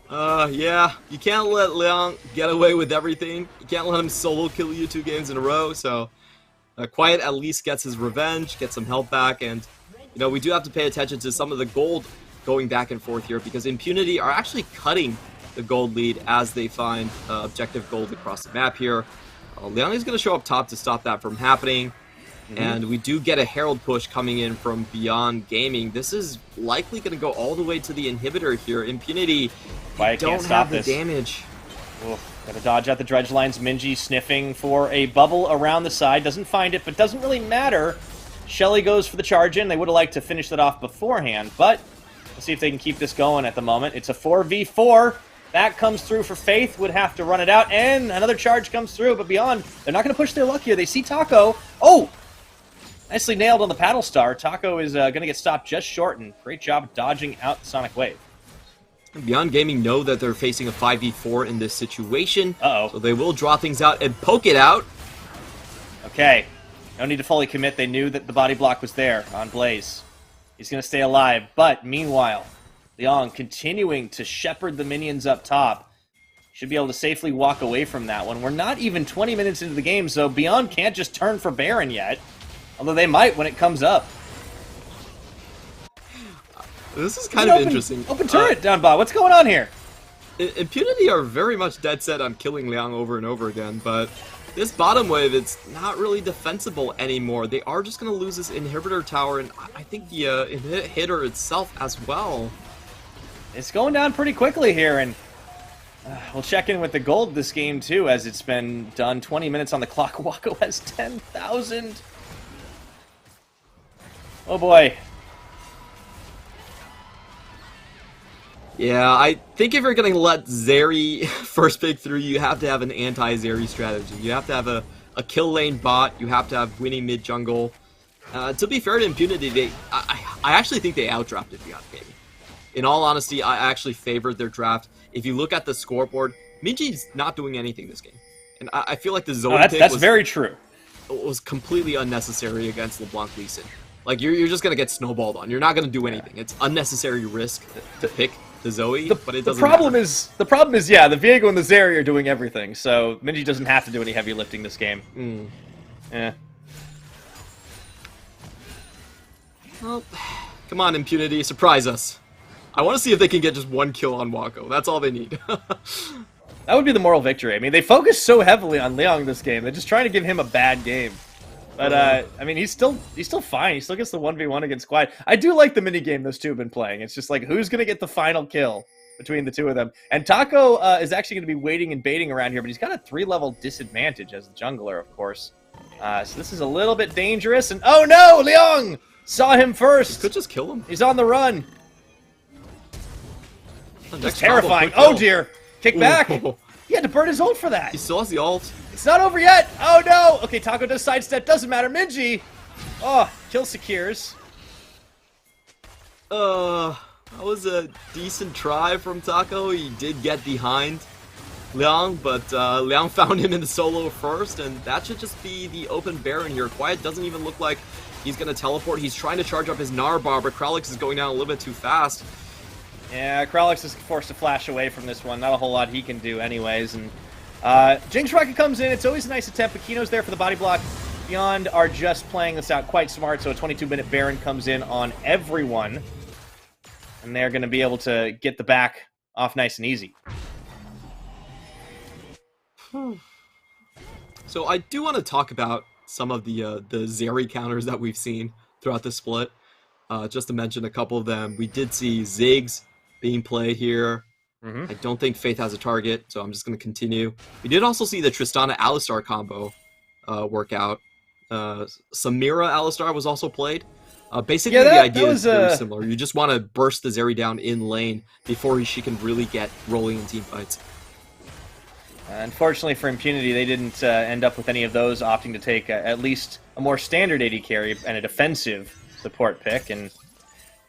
[SPEAKER 13] Yeah, you can't let Liang get away with everything. You can't let him solo kill you 2 games in a row, so Quiet at least gets his revenge, gets some health back, and you know, we do have to pay attention to some of the gold going back and forth here because Impunity are actually cutting the gold lead as they find objective gold across the map here. Liang is going to show up top to stop that from happening. And we do get a Herald push coming in from Beyond Gaming. This is likely going to go all the way to the inhibitor here. Impunity don't have the damage.
[SPEAKER 12] Gotta dodge out the dredge lines. Minji sniffing for a bubble around the side. Doesn't find it, but doesn't really matter. Shelly goes for the charge in. They would have liked to finish that off beforehand, but let's see if they can keep this going at the moment. It's a 4v4. That comes through for Faith. Would have to run it out, and another charge comes through, but Beyond, they're not going to push their luck here. They see Taco. Oh! Nicely nailed on the paddle star. Taco is going to get stopped just short, and great job dodging out the Sonic Wave.
[SPEAKER 13] Beyond Gaming know that they're facing a 5v4 in this situation, so they will draw things out and poke it out.
[SPEAKER 12] Okay. No need to fully commit. They knew that the body block was there on Blaze. He's going to stay alive. But meanwhile, Liang continuing to shepherd the minions up top. Should be able to safely walk away from that one. We're not even 20 minutes into the game, so Beyond can't just turn for Baron yet. Although they might when it comes up.
[SPEAKER 13] This is kind of interesting.
[SPEAKER 12] Open turret down bot. What's going on here?
[SPEAKER 13] Impunity are very much dead set on killing Liang over and over again, but this bottom wave, it's not really defensible anymore. They are just going to lose this inhibitor tower, and I think the hitter itself as well.
[SPEAKER 12] It's going down pretty quickly here, and we'll check in with the gold this game, too, as it's been done. 20 minutes on the clock. Wako has 10,000. Oh, boy.
[SPEAKER 13] Yeah, I think if you're going to let Zeri first pick through, you have to have an anti-Zeri strategy. You have to have a kill lane bot. You have to have winning mid jungle. To be fair to Impunity, I actually think they outdrafted Beyond Gaming. In all honesty, I actually favored their draft. If you look at the scoreboard, Minji's not doing anything this game. And I feel like the Zoe pick
[SPEAKER 12] that's very true.
[SPEAKER 13] Was completely unnecessary against LeBlanc Lee Sin. Like, you're just going to get snowballed on. You're not going to do anything. It's unnecessary risk to pick the Zoe, but it doesn't matter.
[SPEAKER 12] The problem is, yeah, the Viego and the Zeri are doing everything, so Minji doesn't have to do any heavy lifting this game. Yeah.
[SPEAKER 13] Well, come on, Impunity, surprise us. I want to see if they can get just one kill on Wako. That's all they need.
[SPEAKER 12] That would be the moral victory. I mean, they focus so heavily on Liang this game. They're just trying to give him a bad game. But, I mean, he's still fine. He still gets the 1v1 against Quiet. I do like the minigame those two have been playing. It's just like, who's going to get the final kill between the two of them? And Taco is actually going to be waiting and baiting around here, but he's got a 3-level disadvantage as the jungler, of course. So this is a little bit dangerous. And, oh no, Liang saw him first.
[SPEAKER 13] You could just kill him.
[SPEAKER 12] He's on the run. That's terrifying. Oh, dear. Kick back. He had to burn his ult for that.
[SPEAKER 13] He still has the ult.
[SPEAKER 12] It's not over yet. Oh, no. Okay, Taco does sidestep. Doesn't matter. Minji. Oh, kill secures.
[SPEAKER 13] That was a decent try from Taco. He did get behind Liang, but Liang found him in the solo first, and that should just be the open Baron here. Quiet doesn't even look like he's going to teleport. He's trying to charge up his Narbar, but Kralix is going down a little bit too fast.
[SPEAKER 12] Yeah, Kralix is forced to flash away from this one. Not a whole lot he can do anyways. And Jinx Rocket comes in. It's always a nice attempt. Aquino's there for the body block. Beyond are just playing this out quite smart, so a 22-minute Baron comes in on everyone. And they're going to be able to get the back off nice and easy.
[SPEAKER 13] So I do want to talk about some of the Zeri counters that we've seen throughout the split. Just to mention a couple of them, we did see Ziggs being played here. I don't think Faith has a target, so I'm just going to continue. We did also see the Tristana-Alistar combo work out. Samira-Alistar was also played. Basically, the idea is very similar. You just want to burst the Zeri down in lane before she can really get rolling in team fights.
[SPEAKER 12] Unfortunately for Impunity, they didn't end up with any of those, opting to take at least a more standard AD carry and a defensive support pick. And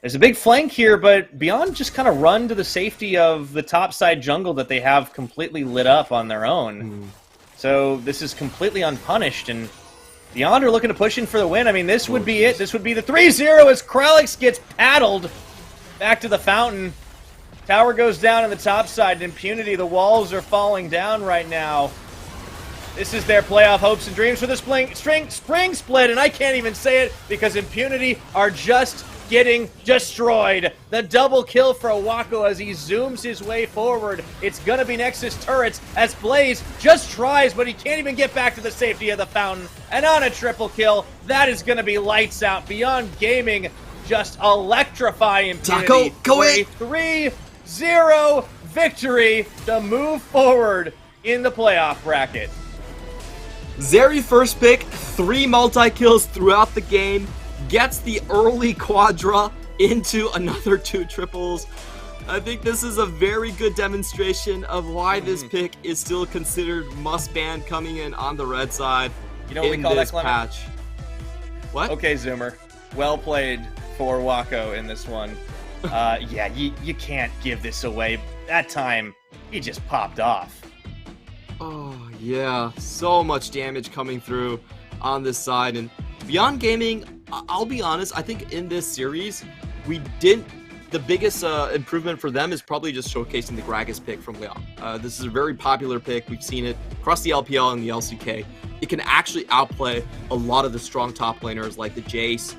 [SPEAKER 12] there's a big flank here, but Beyond just kind of run to the safety of the topside jungle that they have completely lit up on their own. So this is completely unpunished, and Beyond are looking to push in for the win. I mean, this would be it. This would be the 3-0 as Kralix gets paddled back to the fountain. Tower goes down on the top side. Impunity, the walls are falling down right now. This is their playoff hopes and dreams for the spring split, and I can't even say it because Impunity are just getting destroyed. The double kill for Wako as he zooms his way forward. It's gonna be Nexus turrets as Blaze just tries, but he can't even get back to the safety of the fountain. And on a triple kill, that is gonna be lights out. Beyond Gaming just electrify Impunity.
[SPEAKER 13] Taco, go in!
[SPEAKER 12] 3-0 victory to move forward in the playoff bracket.
[SPEAKER 13] Zeri first pick, 3 multi-kills throughout the game, gets the early quadra into another 2 triples. I think this is a very good demonstration of why this pick is still considered must-ban coming in on the red side.
[SPEAKER 12] You know what we call that, Clement?
[SPEAKER 13] Patch. What?
[SPEAKER 12] Okay, Zoomer. Well played for Wako in this one. Yeah, you can't give this away. That time, he just popped off.
[SPEAKER 13] Oh, yeah. So much damage coming through. on this side. And Beyond Gaming, I'll be honest, I think in this series, the biggest improvement for them is probably just showcasing the Gragas pick from Leon. This is a very popular pick. We've seen it across the LPL and the LCK. It can actually outplay a lot of the strong top laners like the Jace,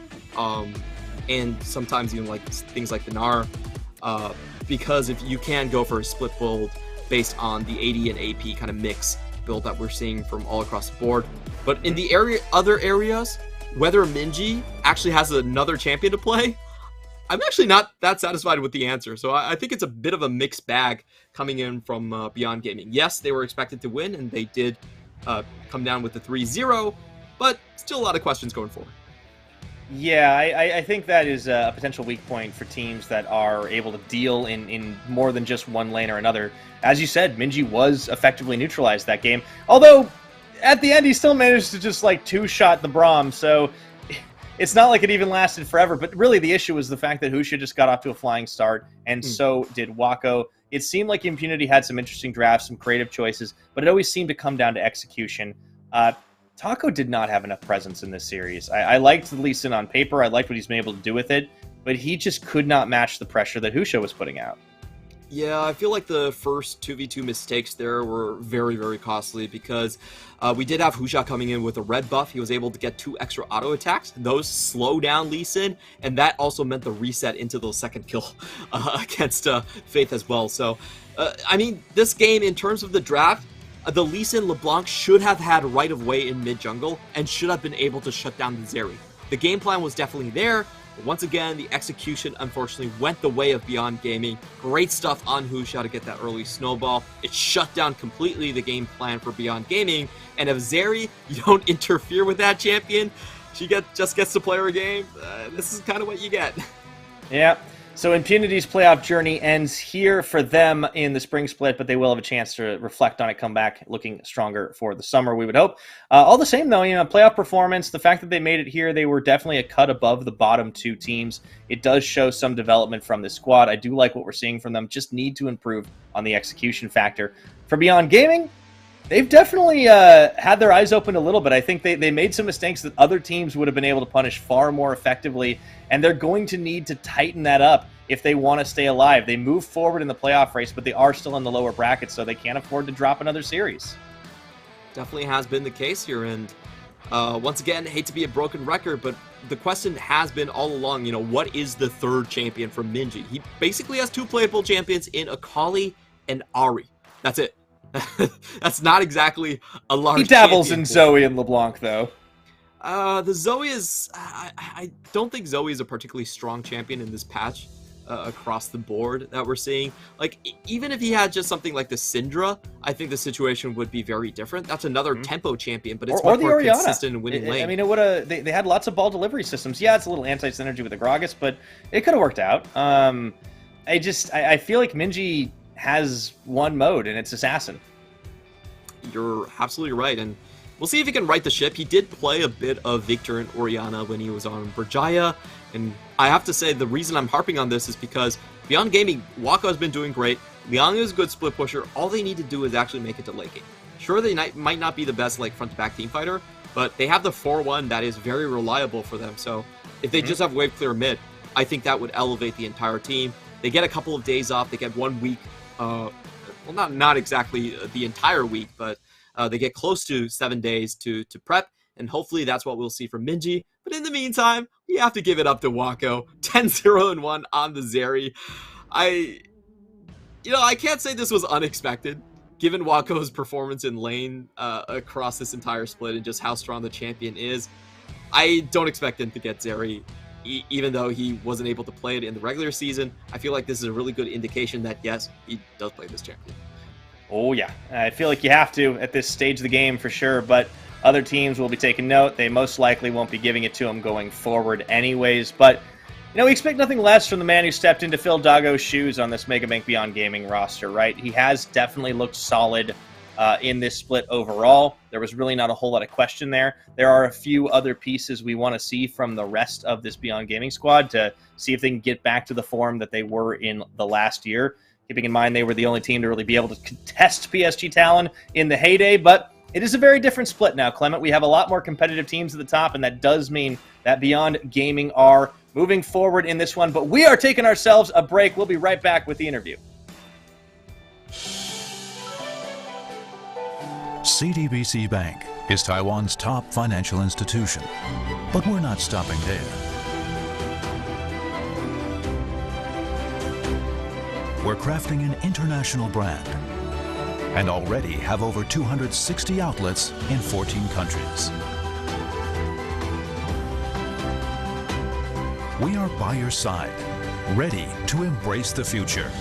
[SPEAKER 13] and sometimes even like things like the Gnar, because if you can go for a split build based on the AD and AP kind of mix build that we're seeing from all across the board. But in the other areas, whether Minji actually has another champion to play, I'm actually not that satisfied with the answer. So I think it's a bit of a mixed bag coming in from Beyond Gaming. Yes, they were expected to win, and they did come down with the 3-0, but still a lot of questions going forward.
[SPEAKER 12] Yeah, I think that is a potential weak point for teams that are able to deal in more than just one lane or another. As you said, Minji was effectively neutralized that game. Although, at the end, he still managed to just, like, two-shot the Braum, so it's not like it even lasted forever. But really, the issue was the fact that Husha just got off to a flying start, and so did Wako. It seemed like Impunity had some interesting drafts, some creative choices, but it always seemed to come down to execution. Taco did not have enough presence in this series. I liked Lee Sin on paper. I liked what he's been able to do with it, but he just could not match the pressure that Husha was putting out.
[SPEAKER 13] Yeah, I feel like the first 2v2 mistakes there were very, very costly because we did have Husha coming in with a red buff. He was able to get 2 extra auto attacks. Those slow down Lee Sin, and that also meant the reset into the second kill against Faith as well. So, I mean, this game, in terms of the draft, the Lee Sin LeBlanc should have had right of way in mid jungle and should have been able to shut down the Zeri. The game plan was definitely there, but once again, the execution unfortunately went the way of Beyond Gaming. Great stuff on Husha to get that early snowball. It shut down completely the game plan for Beyond Gaming, and if Zeri, you don't interfere with that champion, she just gets to play her game, this is kind of what you get.
[SPEAKER 12] Yeah. So Impunity's playoff journey ends here for them in the spring split, but they will have a chance to reflect on it, come back looking stronger for the summer, we would hope. All the same, though, playoff performance, the fact that they made it here, they were definitely a cut above the bottom 2 teams. It does show some development from this squad. I do like what we're seeing from them, just need to improve on the execution factor. For Beyond Gaming, they've definitely had their eyes open a little bit. I think they made some mistakes that other teams would have been able to punish far more effectively, and they're going to need to tighten that up if they want to stay alive. They move forward in the playoff race, but they are still in the lower brackets, so they can't afford to drop another series.
[SPEAKER 13] Definitely has been the case here, and once again, hate to be a broken record, but the question has been all along, what is the third champion from Minji? He basically has 2 playable champions in Akali and Ahri. That's it. That's not exactly a large.
[SPEAKER 12] He dabbles in
[SPEAKER 13] pool.
[SPEAKER 12] Zoe and LeBlanc, though.
[SPEAKER 13] The Zoe is... I don't think Zoe is a particularly strong champion in this patch across the board that we're seeing. Like, even if he had just something like the Syndra, I think the situation would be very different. That's another tempo champion, but it's much more consistent in winning lane.
[SPEAKER 12] I mean, it would have. They had lots of ball delivery systems. Yeah, it's a little anti-synergy with the Gragas, but it could have worked out. I feel like Minji has one mode, and it's Assassin.
[SPEAKER 13] You're absolutely right, and we'll see if he can right the ship. He did play a bit of Victor and Orianna when he was on Berjaya, and I have to say the reason I'm harping on this is because Beyond Gaming, Wako has been doing great. Liang is a good split pusher. All they need to do is actually make it to late game. Sure, they might not be the best front-to-back team fighter, but they have the 4-1 that is very reliable for them. So if they just have wave clear mid, I think that would elevate the entire team. They get a couple of days off. They get 1 week. Well, not exactly the entire week, but they get close to 7 days to prep, and hopefully that's what we'll see from Minji. But in the meantime, we have to give it up to Wako. 10-0-1 on the Zeri. I can't say this was unexpected, given Wako's performance in lane across this entire split and just how strong the champion is. I don't expect him to get Zeri, even though he wasn't able to play it in the regular season. I feel like this is a really good indication that, yes, he does play this champion.
[SPEAKER 12] Oh, yeah. I feel like you have to at this stage of the game for sure, but other teams will be taking note. They most likely won't be giving it to him going forward anyways, but we expect nothing less from the man who stepped in to fill Dago's shoes on this Mega Bank Beyond Gaming roster, right? He has definitely looked solid in this split overall. There was really not a whole lot of question there. There are a few other pieces we want to see from the rest of this Beyond Gaming squad to see if they can get back to the form that they were in the last year. Keeping in mind they were the only team to really be able to contest PSG Talon in the heyday, but It is a very different split now, Clement. We have a lot more competitive teams at the top, and that does mean that Beyond Gaming are moving forward in this one. But we are taking ourselves a break. We'll be right back with the interview.
[SPEAKER 2] CTBC Bank is Taiwan's top financial institution, but we're not stopping there. We're crafting an international brand and already have over 260 outlets in 14 countries. We are by your side, ready to embrace the future.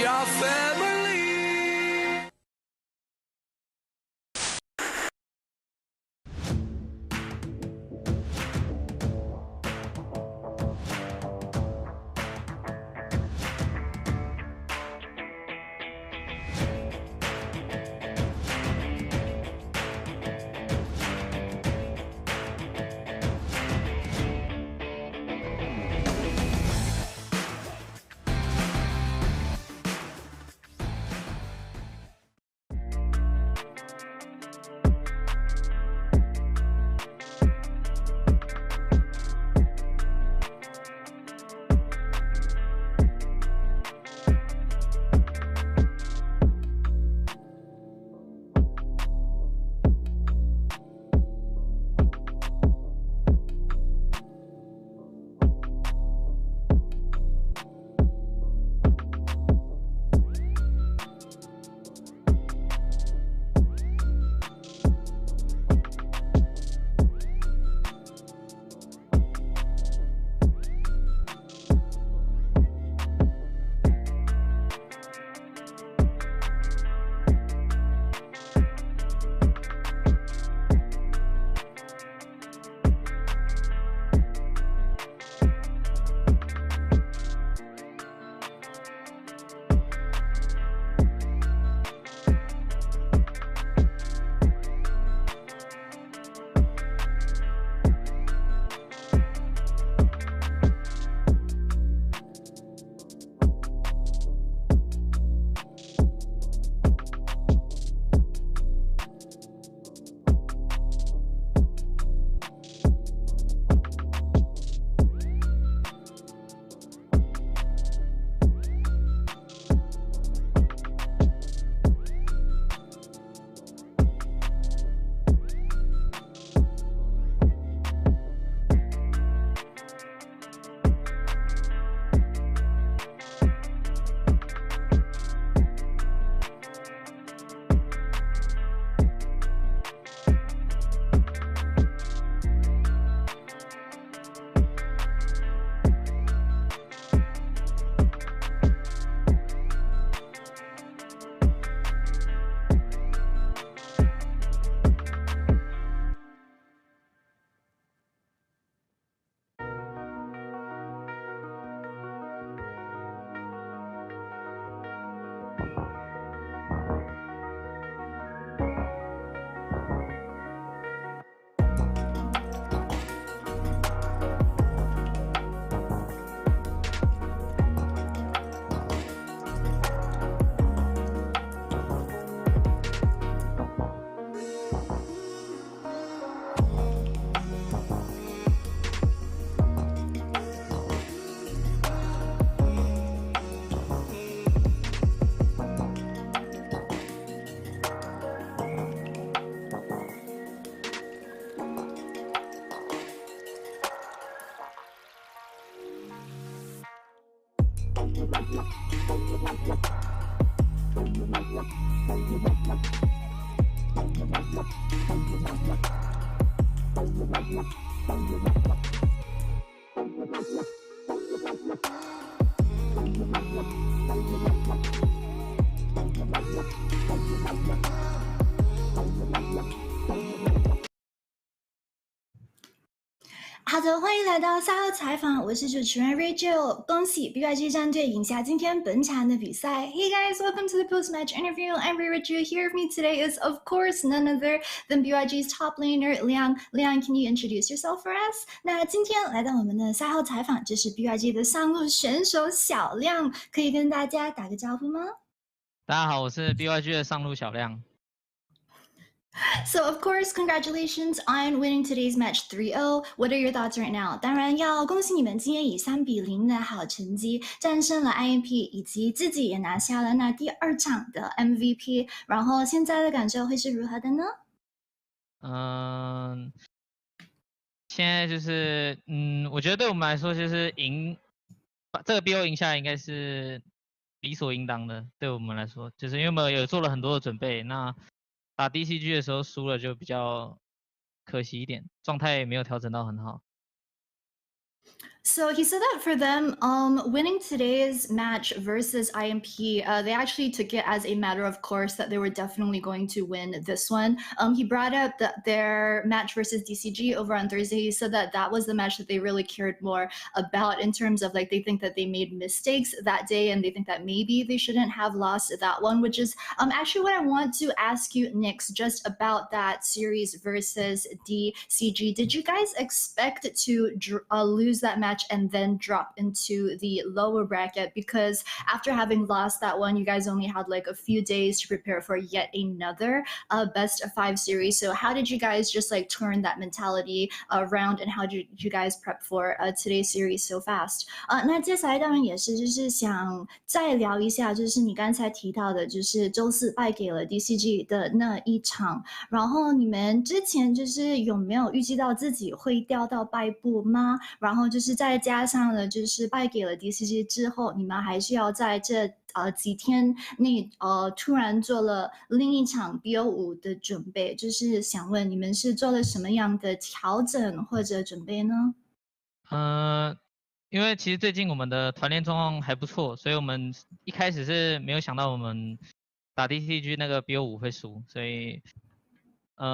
[SPEAKER 10] Your family.
[SPEAKER 15] 好的，欢迎来到赛后采访，我是主持人 Rachel。恭喜 BYG 战队赢下今天本场的比赛。Hey guys, welcome to the post-match interview. I'm Rachel. Here with me today is, of course, none other than BYG's top laner Liang. Liang, can you introduce yourself for us? 那今天来到我们的赛后采访，这是 BYG 的上路选手小亮，可以跟大家打个招呼吗？
[SPEAKER 16] 大家好，我是 BYG 的上路小亮。
[SPEAKER 15] So, of course, congratulations on winning today's match 3-0. What are your thoughts right now? 当然要恭喜你们今天以3-0的好成绩战胜了 IMP， 以及自己也拿下了那第2场的 MVP。然后现在的感受会是如何的呢？
[SPEAKER 16] 现在就是我觉得对我们来说就是把这个 BO 赢下来应该是理所应当的。对我们来说，就是因为我们有做了很多的准备，那打 DCG 的时候输了就比较可惜一点，状态也没有调整到很好。
[SPEAKER 15] So he said that for them, winning today's match versus IMP, they actually took it as a matter of course that they were definitely going to win this one. He brought up their match versus DCG over on Thursday. He said that that was the match that they really cared more about in terms of like they think that they made mistakes that day and they think that maybe they shouldn't have lost that one, which is actually what I want to ask you next, just about that series versus DCG. Did you guys expect to lose that match and then drop into the lower bracket? Because after having lost that one, you guys only had like a few days to prepare for yet another best of 5 series. So how did you guys just like turn that mentality around, and how did you guys prep for today's series so fast? 那接下来当然也是就是想再聊一下，就是你刚才提到的，就是周四败给了 DCG 的那一场，然后你们之前就是有没有预计到自己会掉到败部吗？然后就是再加上了就是败给了 DCG 之后，你们还是要在这几天内突然做了另一场 BO5 的准备，就是想问你们是做了什么样的调整或者准备呢？
[SPEAKER 16] 因为其实最近我们的团练状况还不错，所以我们一开始是没有想到我们打 DCG 那个 BO5 会输，所以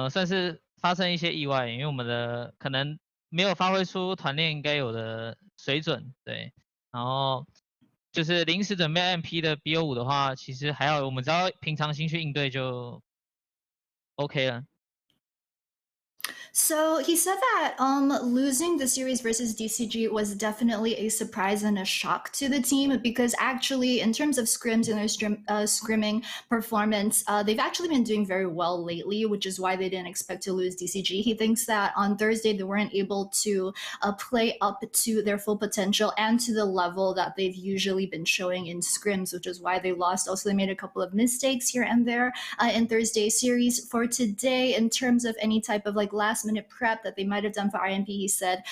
[SPEAKER 16] 算是发生一些意外，因为我们的可能没有发挥出团练应该有的水准，对。然后就是临时准备 MP 的 BO5 的话，其实还好，我们只要平常心去应对就 OK 了。
[SPEAKER 15] So he said that losing the series versus DCG was definitely a surprise and a shock to the team, because actually in terms of scrims and their scrimming performance, they've actually been doing very well lately, which is why they didn't expect to lose DCG. He thinks that on Thursday they weren't able to play up to their full potential and to the level that they've usually been showing in scrims, which is why they lost. Also, they made a couple of mistakes here and there in Thursday's series. For today, in terms of any type of like last minute prep that they might have done for IMP, he said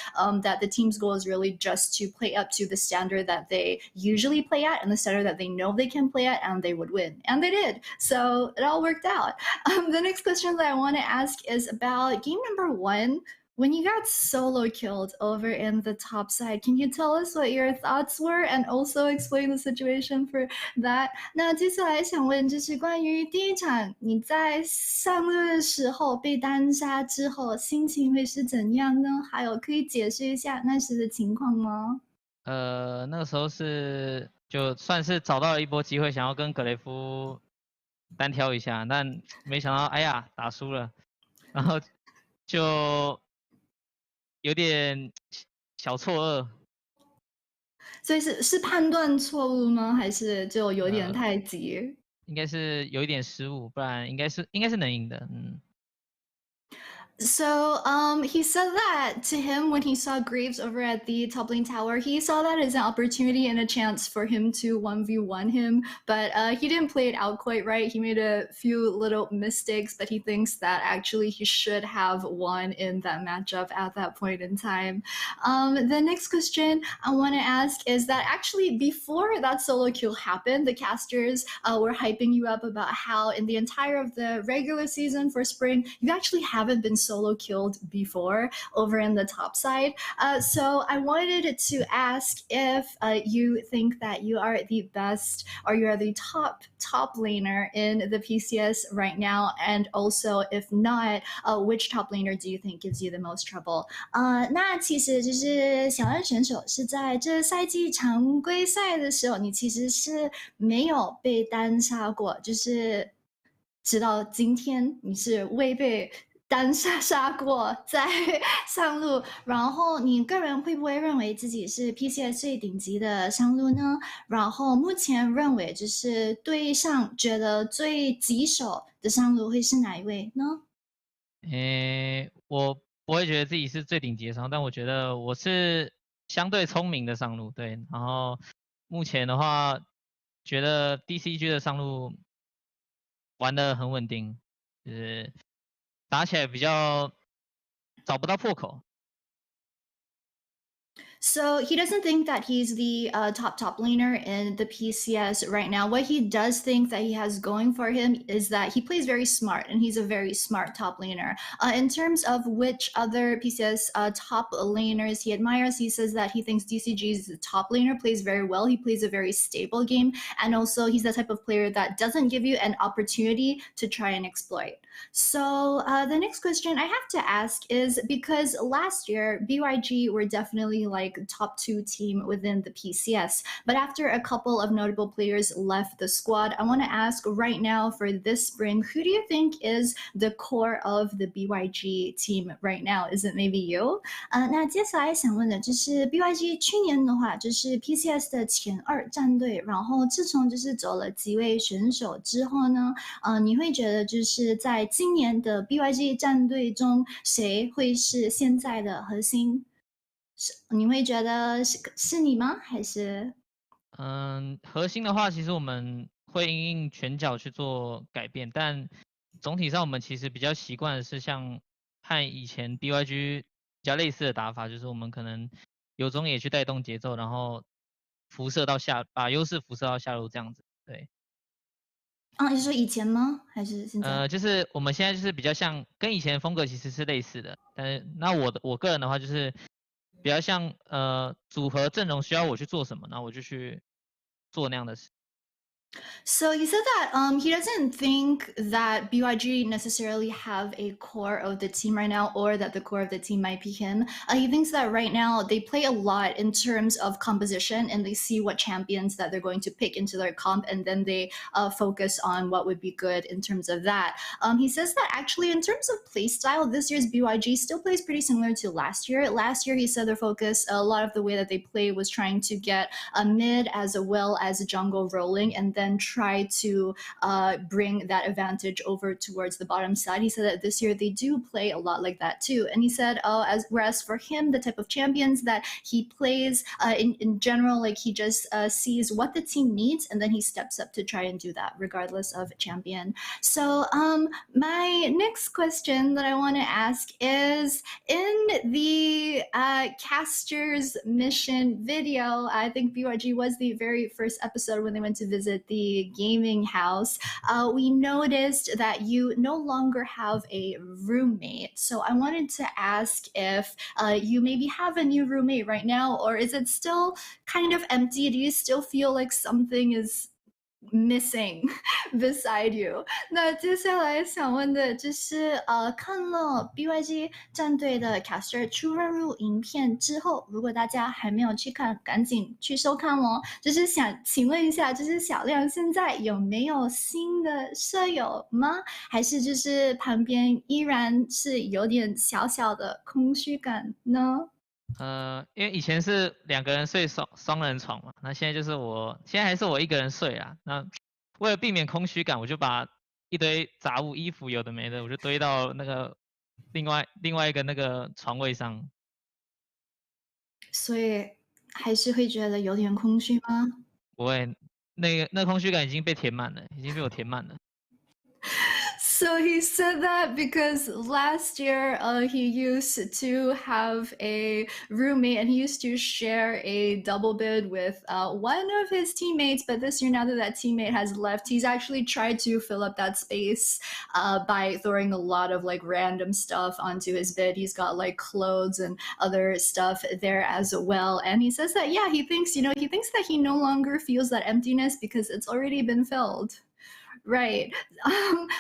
[SPEAKER 15] that the team's goal is really just to play up to the standard that they usually play at and the standard that they know they can play at, and they would win. And they did. So it all worked out. The next question that I want to ask is about game number 1. When you got solo killed over in the top side, can you tell us what your thoughts were and also explain the situation for that? 那接下来想问就是关于第一场你在上路的时候被单杀之后心情会是怎样呢？还有可以解释一下那时的情况吗？
[SPEAKER 16] 那个时候是就算是找到了一波机会，想要跟格雷夫单挑一下，但没想到哎呀打输了，然后就有点小错愕。
[SPEAKER 15] 所以是判断错误吗？还是就有点太急？
[SPEAKER 16] 应该是有一点失误，不然应该是能赢的。
[SPEAKER 15] So he said that to him when he saw Graves over at the top lane tower, he saw that as an opportunity and a chance for him to 1v1 him, but he didn't play it out quite right. He made a few little mistakes, but he thinks that actually he should have won in that matchup at that point in time. The next question I want to ask is that actually before that solo kill happened, the casters were hyping you up about how in the entire of the regular season for spring, you actually haven't been solo killed before over in the top side. So I wanted to ask if you think that you are the best or you are the top laner in the PCS right now, and also if not, which top laner do you think gives you the most trouble? 那其实就是小二选手是在这赛季常规赛的时候，你其实是没有被单杀过，就是直到今天你是未被单杀过在上路，然后你个人会不会认为自己是 PCS 最顶级的上路呢？然后目前认为就是对上觉得最棘手的上路会是哪一位呢？
[SPEAKER 16] 我不会觉得自己是最顶级的上路，但我觉得我是相对聪明的上路，对。然后目前的话，觉得 DCG 的上路玩得很稳定，就是打起来比较找不到破口。
[SPEAKER 15] So he doesn't think that he's the top laner in the PCS right now. What he does think that he has going for him is that he plays very smart, and he's a very smart top laner. In terms of which other PCS top laners he admires, he says that he thinks DCG is the top laner, plays very well. He plays a very stable game, and also he's the type of player that doesn't give you an opportunity to try and exploit. So the next question I have to ask is, because last year BYG were definitely like top 2 team within the PCS, but after a couple of notable players left the squad, I want to ask right now for this spring, who do you think is the core of the BYG team right now? Is it maybe you? 那接下来想问的就是 BYG 去年的话就是 PCS 的前2战队，然后自从就是走了几位选手之后呢，你会觉得就是在今年的 BYG 战队中，谁会是现在的核心？你会觉得是你吗？还是？
[SPEAKER 16] 核心的话，其实我们会因应拳脚去做改变，但总体上我们其实比较习惯的是像和以前 BYG 比较类似的打法，就是我们可能有中野去带动节奏，然后把优势辐射到下路这样子，对。
[SPEAKER 15] 你是说以前吗？还是现在？
[SPEAKER 16] 就是我们现在就是比较像跟以前的风格其实是类似的，但是那我个人的话就是比较像组合阵容需要我去做什么，然后我就去做那样的事。
[SPEAKER 15] So he said that he doesn't think that BYG necessarily have a core of the team right now, or that the core of the team might be him. He thinks that right now they play a lot in terms of composition, and they see what champions that they're going to pick into their comp, and then they focus on what would be good in terms of that. He says that actually in terms of playstyle, this year's BYG still plays pretty similar to last year. Last year, he said their focus, a lot of the way that they play was trying to get a mid as well as a jungle rolling, and then try to bring that advantage over towards the bottom side. He said that this year they do play a lot like that too. And he said, whereas for him, the type of champions that he plays in general, like he just sees what the team needs, and then he steps up to try and do that regardless of champion. So my next question that I want to ask is, in the Caster's mission video, I think BYG was the very first episode when they went to visit the gaming house, we noticed that you no longer have a roommate. So I wanted to ask if you maybe have a new roommate right now, or is it still kind of empty? Do you still feel like something is missing beside you? 那接下来想问的就是看了 BYG 战队的 caster 出任务影片之后，如果大家还没有去看，赶紧去收看哦。就是想请问一下，就是小亮现在有没有新的舍友吗？还是就是旁边依然是有点小小的空虚感呢？
[SPEAKER 16] 因为以前是2个人睡双人床嘛，那现在现在还是我一个人睡啊。那为了避免空虚感，我就把一堆杂物、衣服有的没的，我就堆到那个另外一个那个床位上。
[SPEAKER 15] 所以还是会觉得有点空虚吗？
[SPEAKER 16] 不会，那空虚感已经被填满了，已经被我填满了。
[SPEAKER 15] So he said that because last year he used to have a roommate and he used to share a double bed with one of his teammates. But this year, now that that teammate has left, he's actually tried to fill up that space by throwing a lot of like random stuff onto his bed. He's got like clothes and other stuff there as well. And he says that, yeah, he thinks that he no longer feels that emptiness because it's already been filled. Right.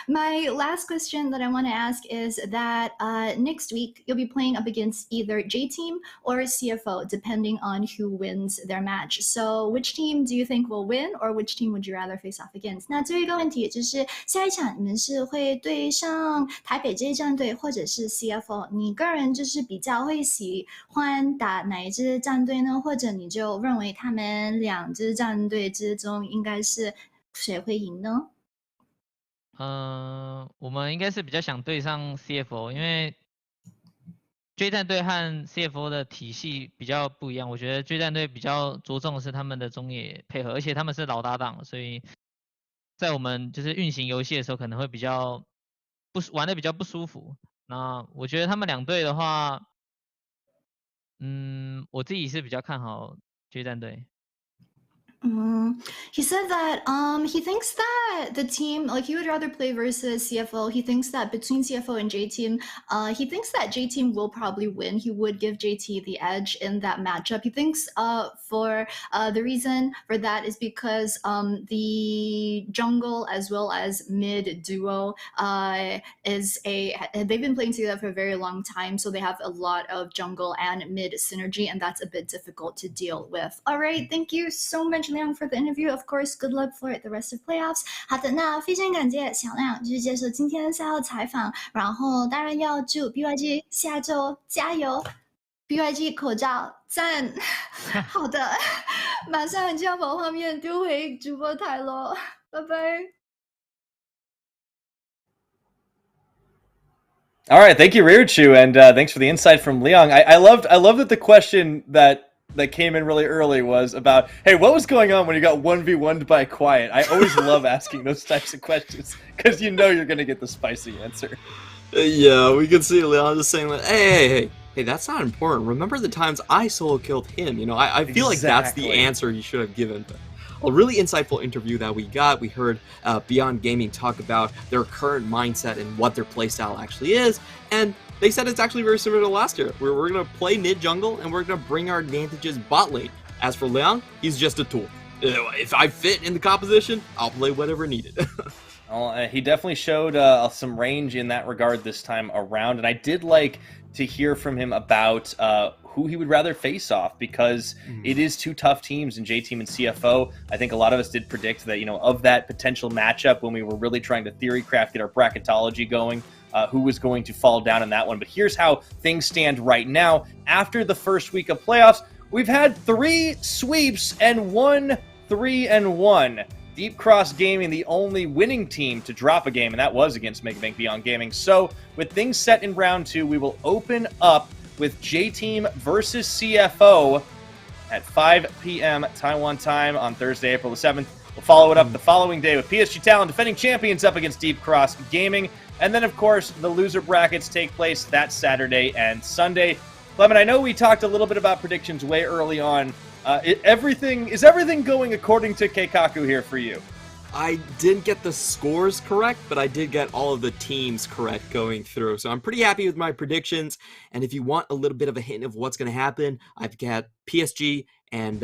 [SPEAKER 15] My last question that I want to ask is that next week you'll be playing up against either J Team or CFO, depending on who wins their match. So, which team do you think will win, or which team would you rather face off against? 那最后一个问题就是下一场你们是会对上台北这一战队，或者是 CFO？ 你个人就是比较会喜欢打哪一支战队呢？或者你就认为他们两支战队之中应该是谁会赢呢？
[SPEAKER 16] 我们应该是比较想对上 CFO， 因为 J 战队和 CFO 的体系比较不一样。我觉得 J 战队比较着重的是他们的中野配合，而且他们是老搭档，所以在我们就是运行游戏的时候可能会比较玩的比较不舒服。那我觉得他们两队的话，我自己是比较看好 J 战队。
[SPEAKER 15] He said that he thinks that the team, like he would rather play versus CFO. He thinks that between CFO and J Team, he thinks that J Team will probably win. He would give JT the edge in that matchup. He thinks for the reason for that is because the jungle as well as mid duo they've been playing together for a very long time, so they have a lot of jungle and mid synergy, and that's a bit difficult to deal with. All right, thank you so much, Liang, for the interview. Of course, good luck for the rest of playoffs. 好的，那非常感谢小亮就是接受今天的赛后采访，然后当然要祝 BYG 下周加油 ，BYG 口罩赞。好的，马上就要把画面丢回主播台咯，拜拜。
[SPEAKER 12] All right, thank you, Ryuchu, and thanks for the insight from Liang. I love that the question that came in really early was about, hey, what was going on when you got 1v1'd by Quiet? I always love asking those types of questions because you know you're going to get the spicy answer.
[SPEAKER 13] Yeah, we could see Leon just saying, like, hey, that's not important. Remember the times I solo killed him? You know, I feel like that's the answer you should have given. But a really insightful interview that we got. We heard Beyond Gaming talk about their current mindset and what their playstyle actually is, and they said it's actually very similar to last year. We're going to play mid jungle and we're going to bring our advantages bot lane. As for Liang, he's just a tool. If I fit in the composition, I'll play whatever needed.
[SPEAKER 12] Well, he definitely showed some range in that regard this time around, and I did like to hear from him about who he would rather face off, because it is two tough teams in J Team and CFO. I think a lot of us did predict that, you know, of that potential matchup when we were really trying to theory craft, get our bracketology going, who was going to fall down in that one. But here's how things stand right now. After the first week of playoffs, we've had 3 sweeps and 1 3-1. Deep Cross Gaming, the only winning team to drop a game, and that was against Megabank Beyond Gaming. So, with things set in round 2, we will open up with J-Team versus CFO at 5 p.m. Taiwan time on Thursday, April the 7th. We'll follow it up the following day with PSG Talon, defending champions, up against Deep Cross Gaming. And then, of course, the loser brackets take place that Saturday and Sunday. Clement, I know we talked a little bit about predictions way early on. Is everything going according to Keikaku here for you?
[SPEAKER 13] I didn't get the scores correct, but I did get all of the teams correct going through. So I'm pretty happy with my predictions. And if you want a little bit of a hint of what's going to happen, I've got PSG and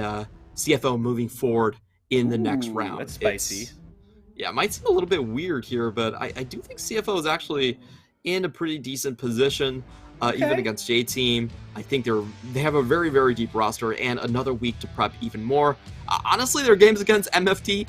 [SPEAKER 13] CFO moving forward in the next round.
[SPEAKER 12] That's spicy.
[SPEAKER 13] Yeah, it might seem a little bit weird here, but I do think CFO is actually in a pretty decent position, even against J-Team. I think they have a very, very deep roster and another week to prep even more. Honestly, their games against MFT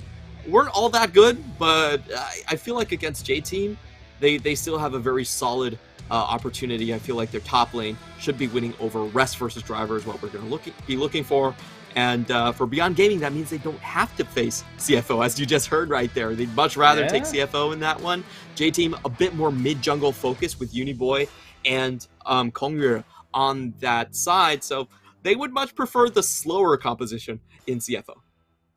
[SPEAKER 13] weren't all that good, but I feel like against J-Team, they still have a very solid opportunity. I feel like their top lane should be winning over Rest versus Driver is what we're going to be looking for. And for Beyond Gaming, that means they don't have to face CFO, as you just heard right there. They'd much rather take CFO in that one. J-Team, a bit more mid-jungle focus with Uniboy and Kongyue on that side, so they would much prefer the slower composition in CFO.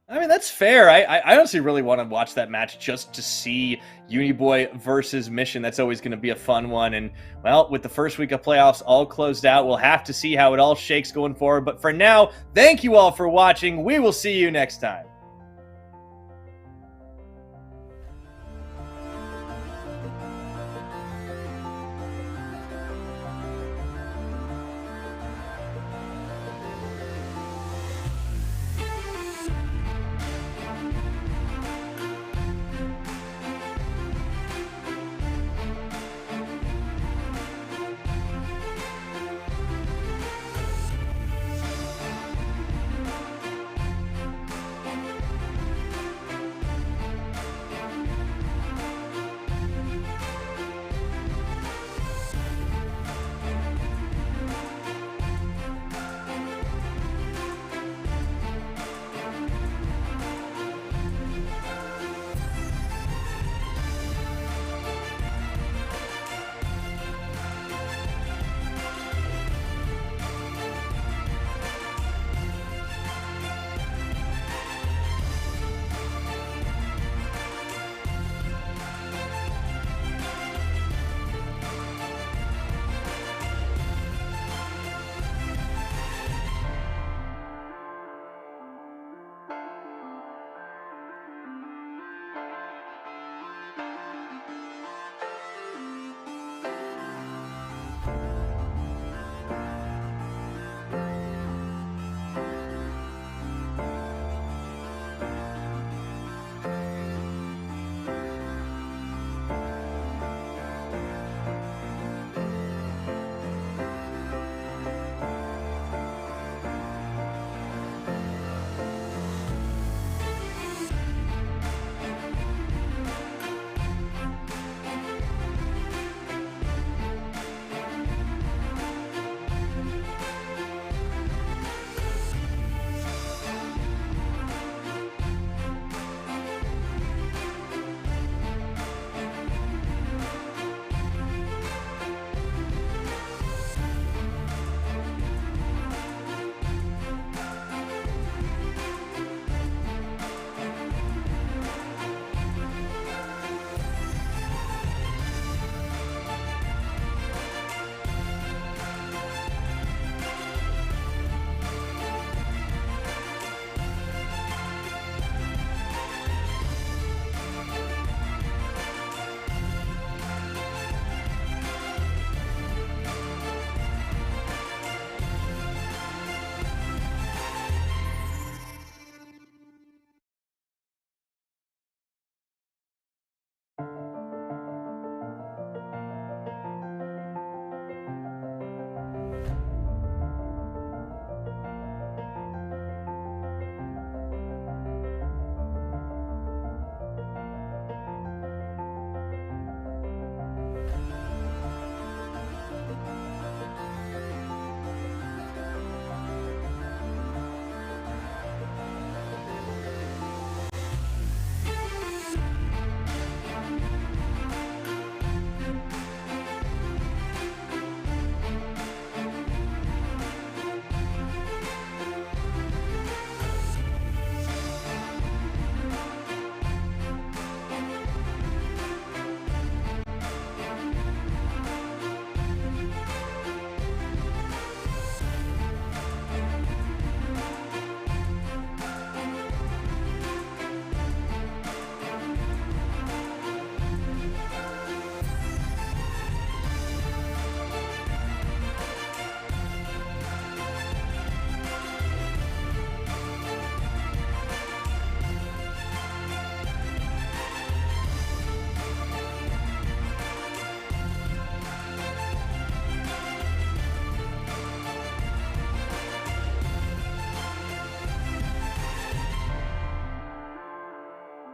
[SPEAKER 12] I mean, that's fair. I honestly really want to watch that match just to see Uniboy versus Mission. That's always going to be a fun one. And, well, with the first week of playoffs all closed out, we'll have to see how it all shakes going forward. But for now, thank you all for watching. We will see you next time.